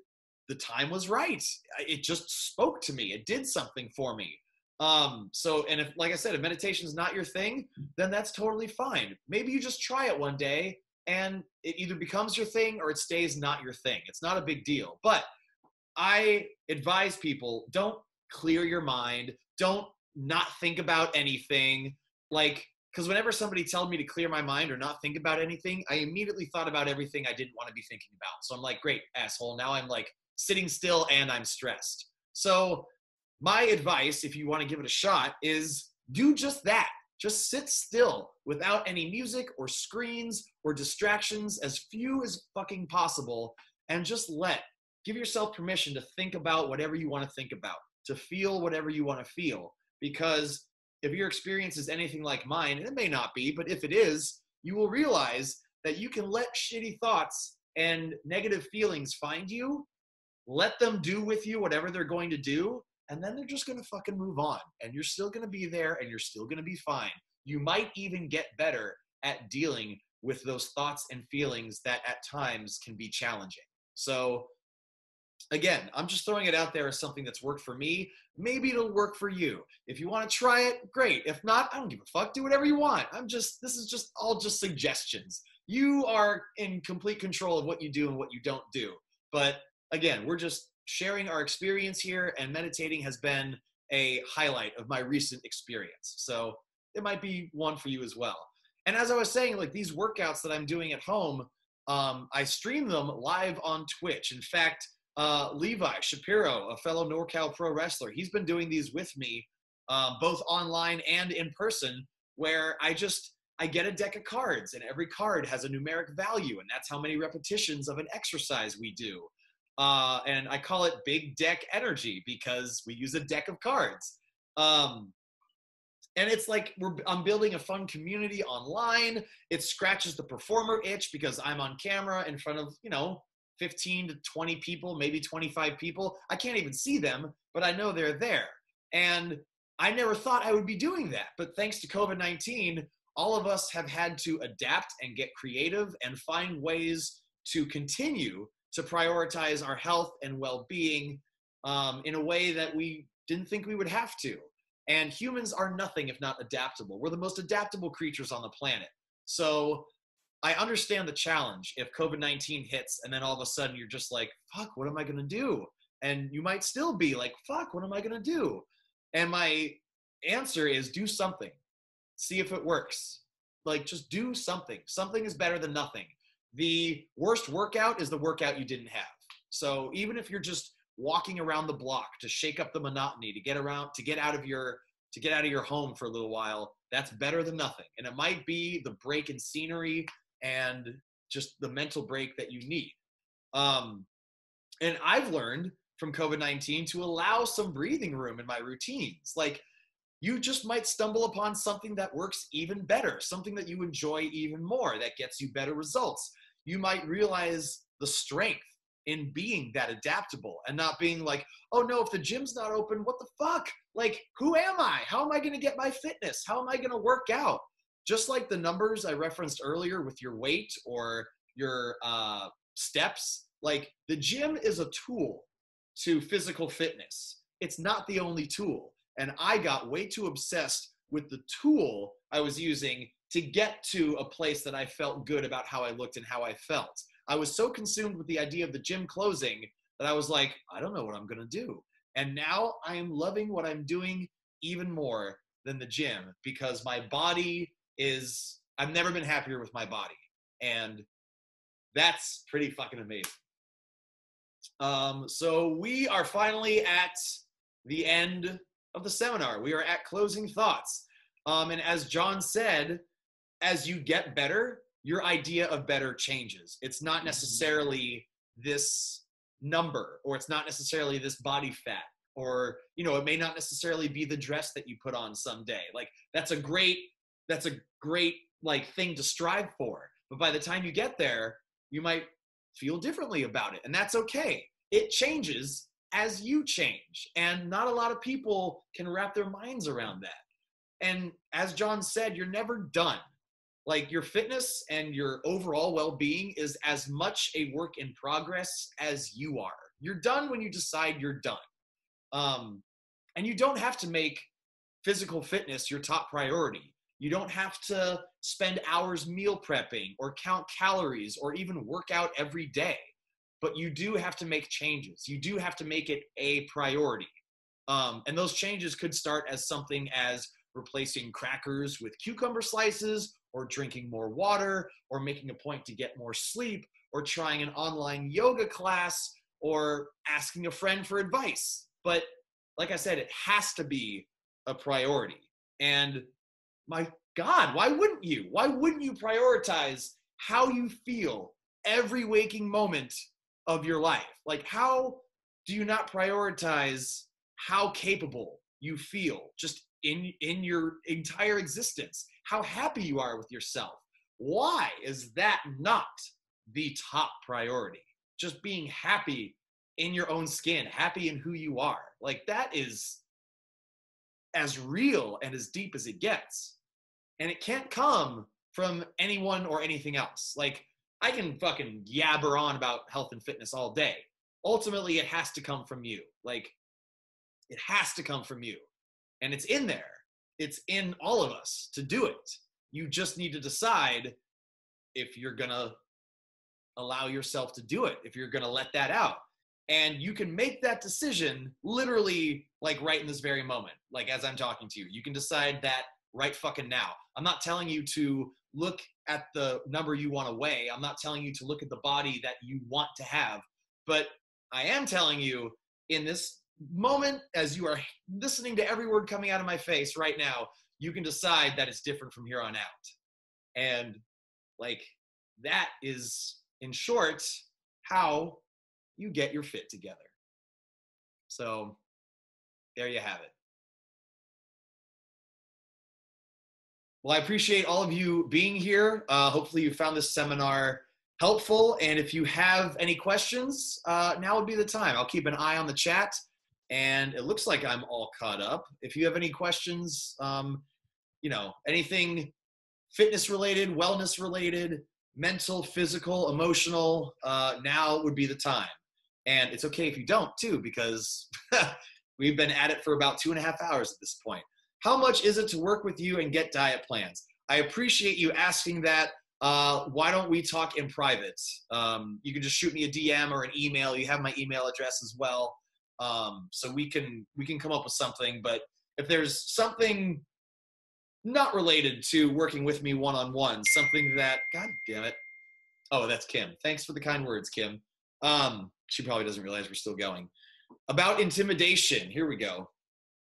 the time was right. It just spoke to me. It did something for me. So, and if, like I said, if meditation is not your thing, then that's totally fine. Maybe you just try it one day and it either becomes your thing or it stays not your thing. It's not a big deal. But I advise people, don't clear your mind. Don't not think about anything. Like, because whenever somebody told me to clear my mind or not think about anything, I immediately thought about everything I didn't want to be thinking about. So I'm like, great, asshole. Now I'm like sitting still and I'm stressed. So my advice, if you want to give it a shot, is do just that. Just sit still without any music or screens or distractions, as few as fucking possible, and just give yourself permission to think about whatever you want to think about, to feel whatever you want to feel. Because if your experience is anything like mine, and it may not be, but if it is, you will realize that you can let shitty thoughts and negative feelings find you, let them do with you whatever they're going to do, and then they're just going to fucking move on. And you're still going to be there, and you're still going to be fine. You might even get better at dealing with those thoughts and feelings that at times can be challenging. So again, I'm just throwing it out there as something that's worked for me. Maybe it'll work for you. If you want to try it, great. If not, I don't give a fuck. Do whatever you want. This is just all just suggestions. You are in complete control of what you do and what you don't do. But again, we're just sharing our experience here, and meditating has been a highlight of my recent experience. So it might be one for you as well. And as I was saying, like these workouts that I'm doing at home, I stream them live on Twitch. In fact, Levi Shapiro, a fellow NorCal pro wrestler, he's been doing these with me, both online and in person, where I get a deck of cards, and every card has a numeric value, and that's how many repetitions of an exercise we do. And I call it Big Deck Energy because we use a deck of cards. And it's like I'm building a fun community online. It scratches the performer itch because I'm on camera in front of, 15 to 20 people, maybe 25 people. I can't even see them, but I know they're there. And I never thought I would be doing that. But thanks to COVID-19, all of us have had to adapt and get creative and find ways to continue to prioritize our health and well-being in a way that we didn't think we would have to. And humans are nothing if not adaptable. We're the most adaptable creatures on the planet. So I understand the challenge if COVID-19 hits and then all of a sudden you're just like, fuck, what am I going to do? And you might still be like, fuck, what am I going to do? And my answer is do something. See if it works. Like, just do something. Something is better than nothing. The worst workout is the workout you didn't have. So even if you're just walking around the block to shake up the monotony, to get out of your home for a little while, That's better than nothing. And it might be the break in scenery and just the mental break that you need. And I've learned from COVID-19 to allow some breathing room in my routines. Like, you just might stumble upon something that works even better, something that you enjoy even more, that gets you better results. You might realize the strength in being that adaptable and not being like, oh no, if the gym's not open, what the fuck? Like, who am I? How am I going to get my fitness? How am I going to work out? Just like the numbers I referenced earlier with your weight or your steps, like, the gym is a tool to physical fitness. It's not the only tool. And I got way too obsessed with the tool I was using to get to a place that I felt good about how I looked and how I felt. I was so consumed with the idea of the gym closing that I was like, I don't know what I'm going to do. And now I am loving what I'm doing even more than the gym, because my body is, I've never been happier with my body. And that's pretty fucking amazing. So we are finally at the end of the seminar. We are at closing thoughts. And as John said, as you get better, your idea of better changes. It's not necessarily this number, or it's not necessarily this body fat, or, you know, it may not necessarily be the dress that you put on someday. Like, that's a great like thing to strive for. But by the time you get there, you might feel differently about it. And that's okay. It changes as you change. And not a lot of people can wrap their minds around that. And as John said, you're never done. Like, your fitness and your overall well-being is as much a work in progress as you are. You're done when you decide you're done. And you don't have to make physical fitness your top priority. You don't have to spend hours meal prepping or count calories or even work out every day. But you do have to make changes. You do have to make it a priority. And those changes could start as something as replacing crackers with cucumber slices, or drinking more water, or making a point to get more sleep, or trying an online yoga class, or asking a friend for advice. But like I said, it has to be a priority. And my God, why wouldn't you? Why wouldn't you prioritize how you feel every waking moment of your life? Like, how do you not prioritize how capable you feel just in your entire existence? How happy you are with yourself? Why is that not the top priority? Just being happy in your own skin, happy in who you are. Like, that is as real and as deep as it gets. And it can't come from anyone or anything else. Like, I can fucking yabber on about health and fitness all day. Ultimately, it has to come from you. Like, it has to come from you. And it's in there. It's in all of us to do it. You just need to decide if you're going to allow yourself to do it, if you're going to let that out. And you can make that decision literally, like, right in this very moment. Like, as I'm talking to you, you can decide that right fucking now. I'm not telling you to look at the number you want to weigh. I'm not telling you to look at the body that you want to have. But I am telling you, in this moment, as you are listening to every word coming out of my face right now, you can decide that it's different from here on out. And, like, that is, in short, how you get your fit together. So there you have it. Well, I appreciate all of you being here. Hopefully you found this seminar helpful. And if you have any questions, now would be the time. I'll keep an eye on the chat. And it looks like I'm all caught up. If you have any questions, you know, anything fitness related, wellness related, mental, physical, emotional, now would be the time. And it's okay if you don't too, because we've been at it for about 2.5 hours at this point. How much is it to work with you and get diet plans? I appreciate you asking that. Why don't we talk in private? You can just shoot me a DM or an email. You have my email address as well. So we can come up with something. But if there's something not related to working with me one-on-one, something that, God damn it. Oh, that's Kim. Thanks for the kind words, Kim. She probably doesn't realize we're still going. About intimidation. Here we go.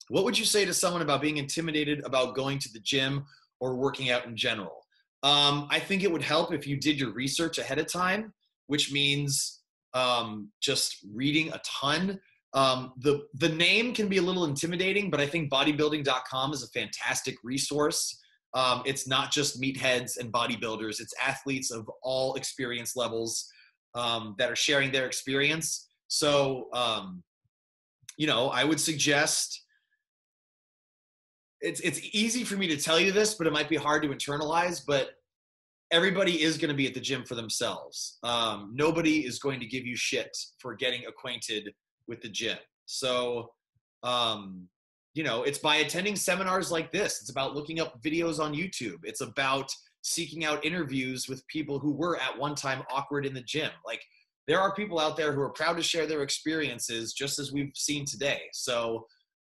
What would you say to someone about being intimidated about going to the gym or working out in general? I think it would help if you did your research ahead of time, which means just reading a ton. The name can be a little intimidating, but I think bodybuilding.com is a fantastic resource. It's not just meatheads and bodybuilders, it's athletes of all experience levels that are sharing their experience. So, I would suggest, it's easy for me to tell you this, but it might be hard to internalize, but everybody is going to be at the gym for themselves. Nobody is going to give you shit for getting acquainted with the gym. So, it's by attending seminars like this. It's about looking up videos on YouTube. It's about seeking out interviews with people who were at one time awkward in the gym. Like, there are people out there who are proud to share their experiences, just as we've seen today. So,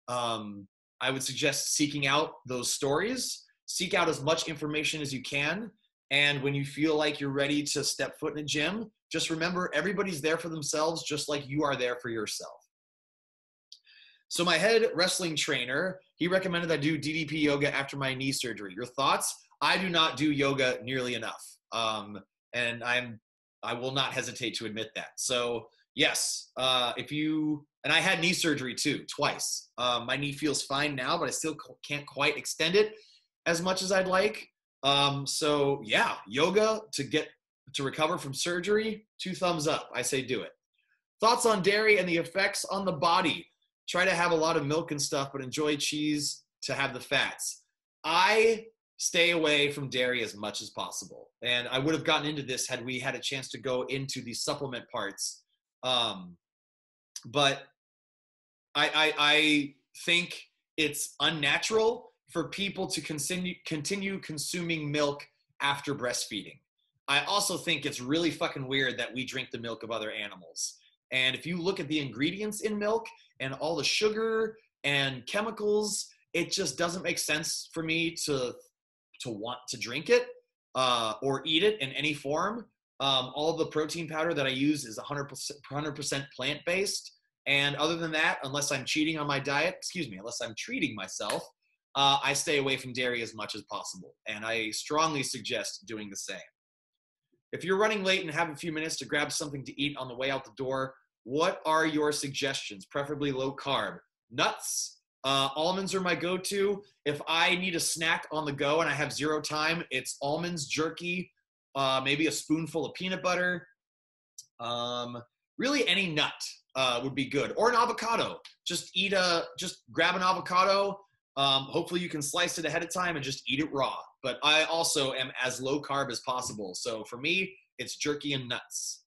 I would suggest seeking out those stories, seek out as much information as you can. And when you feel like you're ready to step foot in a gym, just remember everybody's there for themselves, just like you are there for yourself. So my head wrestling trainer, he recommended I do DDP yoga after my knee surgery. Your thoughts? I do not do yoga nearly enough. And I will not hesitate to admit that. So yes, and I had knee surgery too, twice. My knee feels fine now, but I still can't quite extend it as much as I'd like. So yeah, yoga to recover from surgery, 2 thumbs up. I say do it. Thoughts on dairy and the effects on the body? Try to have a lot of milk and stuff, but enjoy cheese to have the fats. I stay away from dairy as much as possible. And I would have gotten into this had we had a chance to go into the supplement parts. But I think it's unnatural for people to continue consuming milk after breastfeeding. I also think it's really fucking weird that we drink the milk of other animals. And if you look at the ingredients in milk and all the sugar and chemicals, it just doesn't make sense for me to want to drink it or eat it in any form. All of the protein powder that I use is 100% plant-based. And other than that, unless I'm cheating on my diet, unless I'm treating myself, I stay away from dairy as much as possible. And I strongly suggest doing the same. If you're running late and have a few minutes to grab something to eat on the way out the door, what are your suggestions? Preferably low carb. Nuts. Almonds are my go-to. If I need a snack on the go and I have 0 time, it's almonds, jerky, maybe a spoonful of peanut butter. Really any nut would be good. Or an avocado. Just grab an avocado. Hopefully you can slice it ahead of time and just eat it raw. But I also am as low carb as possible. So for me, it's jerky and nuts.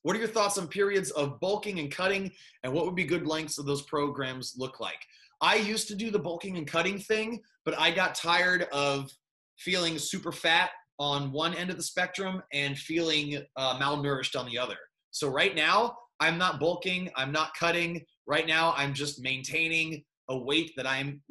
What are your thoughts on periods of bulking and cutting, and what would be good lengths of those programs look like? I used to do the bulking and cutting thing, but I got tired of feeling super fat on one end of the spectrum and feeling malnourished on the other. So right now, I'm not bulking, I'm not cutting. Right now, I'm just maintaining a weight that I'm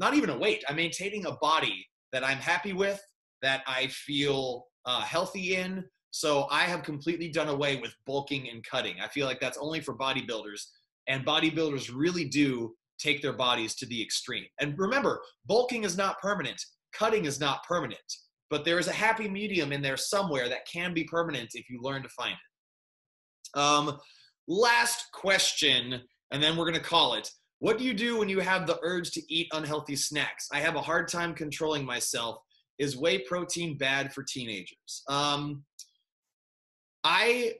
maintaining a body that I'm happy with, that I feel healthy in. So I have completely done away with bulking and cutting. I feel like that's only for bodybuilders, and bodybuilders really do take their bodies to the extreme. And remember, bulking is not permanent. Cutting is not permanent, but there is a happy medium in there somewhere that can be permanent if you learn to find it. Last question, and then we're going to call it. What do you do when you have the urge to eat unhealthy snacks? I have a hard time controlling myself. Is whey protein bad for teenagers? I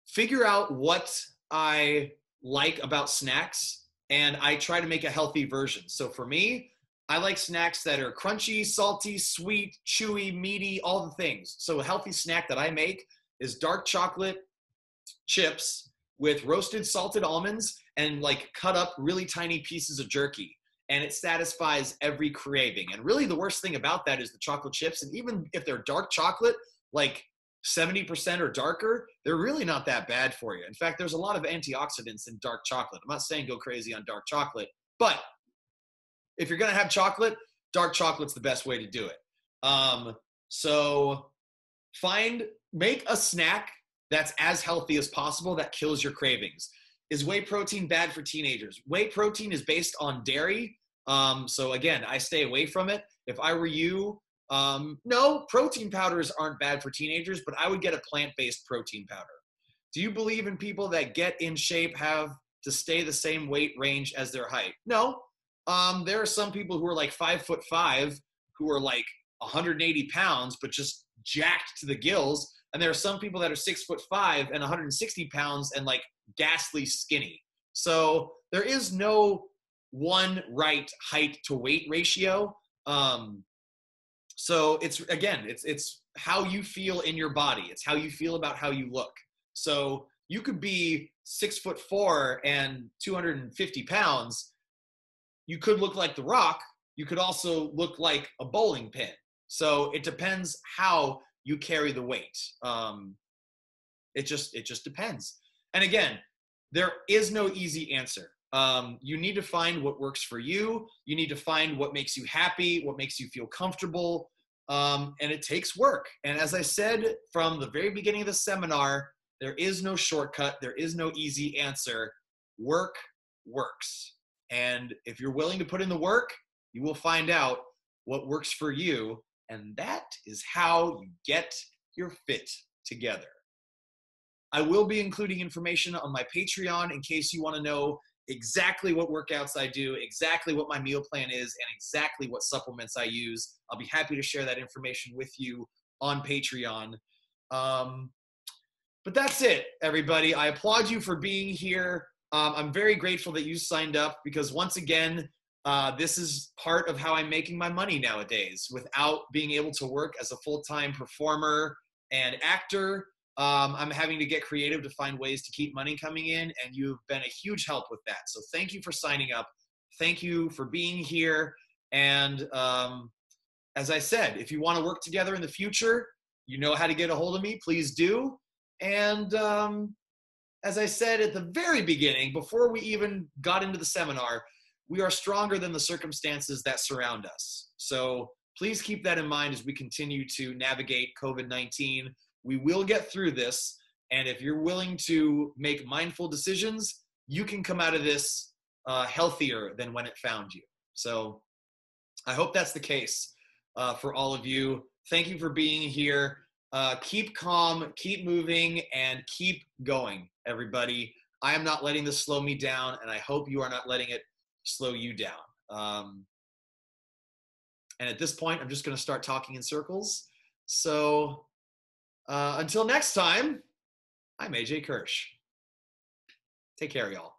figure out what I like about snacks, and I try to make a healthy version. So for me, I like snacks that are crunchy, salty, sweet, chewy, meaty, all the things. So a healthy snack that I make is dark chocolate chips with roasted salted almonds and like cut up really tiny pieces of jerky. And it satisfies every craving. And really the worst thing about that is the chocolate chips. And even if they're dark chocolate, like 70% or darker, they're really not that bad for you. In fact, there's a lot of antioxidants in dark chocolate. I'm not saying go crazy on dark chocolate, but if you're gonna have chocolate, dark chocolate's the best way to do it. So make a snack that's as healthy as possible that kills your cravings. is whey protein bad for teenagers? Whey protein is based on dairy. So again, I stay away from it. If I were you, no, protein powders aren't bad for teenagers, but I would get a plant-based protein powder. Do you believe in people that get in shape have to stay the same weight range as their height? No. There are some people who are like 5'5", who are like 180 pounds, but just jacked to the gills. And there are some people that are 6'5" and 160 pounds and like ghastly skinny. So there is no one right height to weight ratio. So it's how you feel in your body. It's how you feel about how you look. So you could be 6'4" and 250 pounds. You could look like The Rock. You could also look like a bowling pin. So it depends how you carry the weight. It just depends. And again, there is no easy answer. You need to find what works for you. You need to find what makes you happy, what makes you feel comfortable. And it takes work. And as I said from the very beginning of the seminar, there is no shortcut. There is no easy answer. Work works. And if you're willing to put in the work, you will find out what works for you. And that is how you get your fit together. I will be including information on my Patreon in case you want to know exactly what workouts I do, exactly what my meal plan is, and exactly what supplements I use. I'll be happy to share that information with you on Patreon. But that's it, everybody. I applaud you for being here. I'm very grateful that you signed up because once again, this is part of how I'm making my money nowadays without being able to work as a full-time performer and actor. I'm having to get creative to find ways to keep money coming in, and you've been a huge help with that. So thank you for signing up. Thank you for being here. And as I said, if you want to work together in the future, you know how to get a hold of me. Please do. And as I said at the very beginning, before we even got into the seminar, we are stronger than the circumstances that surround us. So please keep that in mind as we continue to navigate COVID-19. We will get through this. And if you're willing to make mindful decisions, you can come out of this healthier than when it found you. So I hope that's the case for all of you. Thank you for being here. Keep calm, keep moving, and keep going, everybody. I am not letting this slow me down, and I hope you are not letting it slow you down. And at this point, I'm just going to start talking in circles. So until next time, I'm AJ Kirsch. Take care, y'all.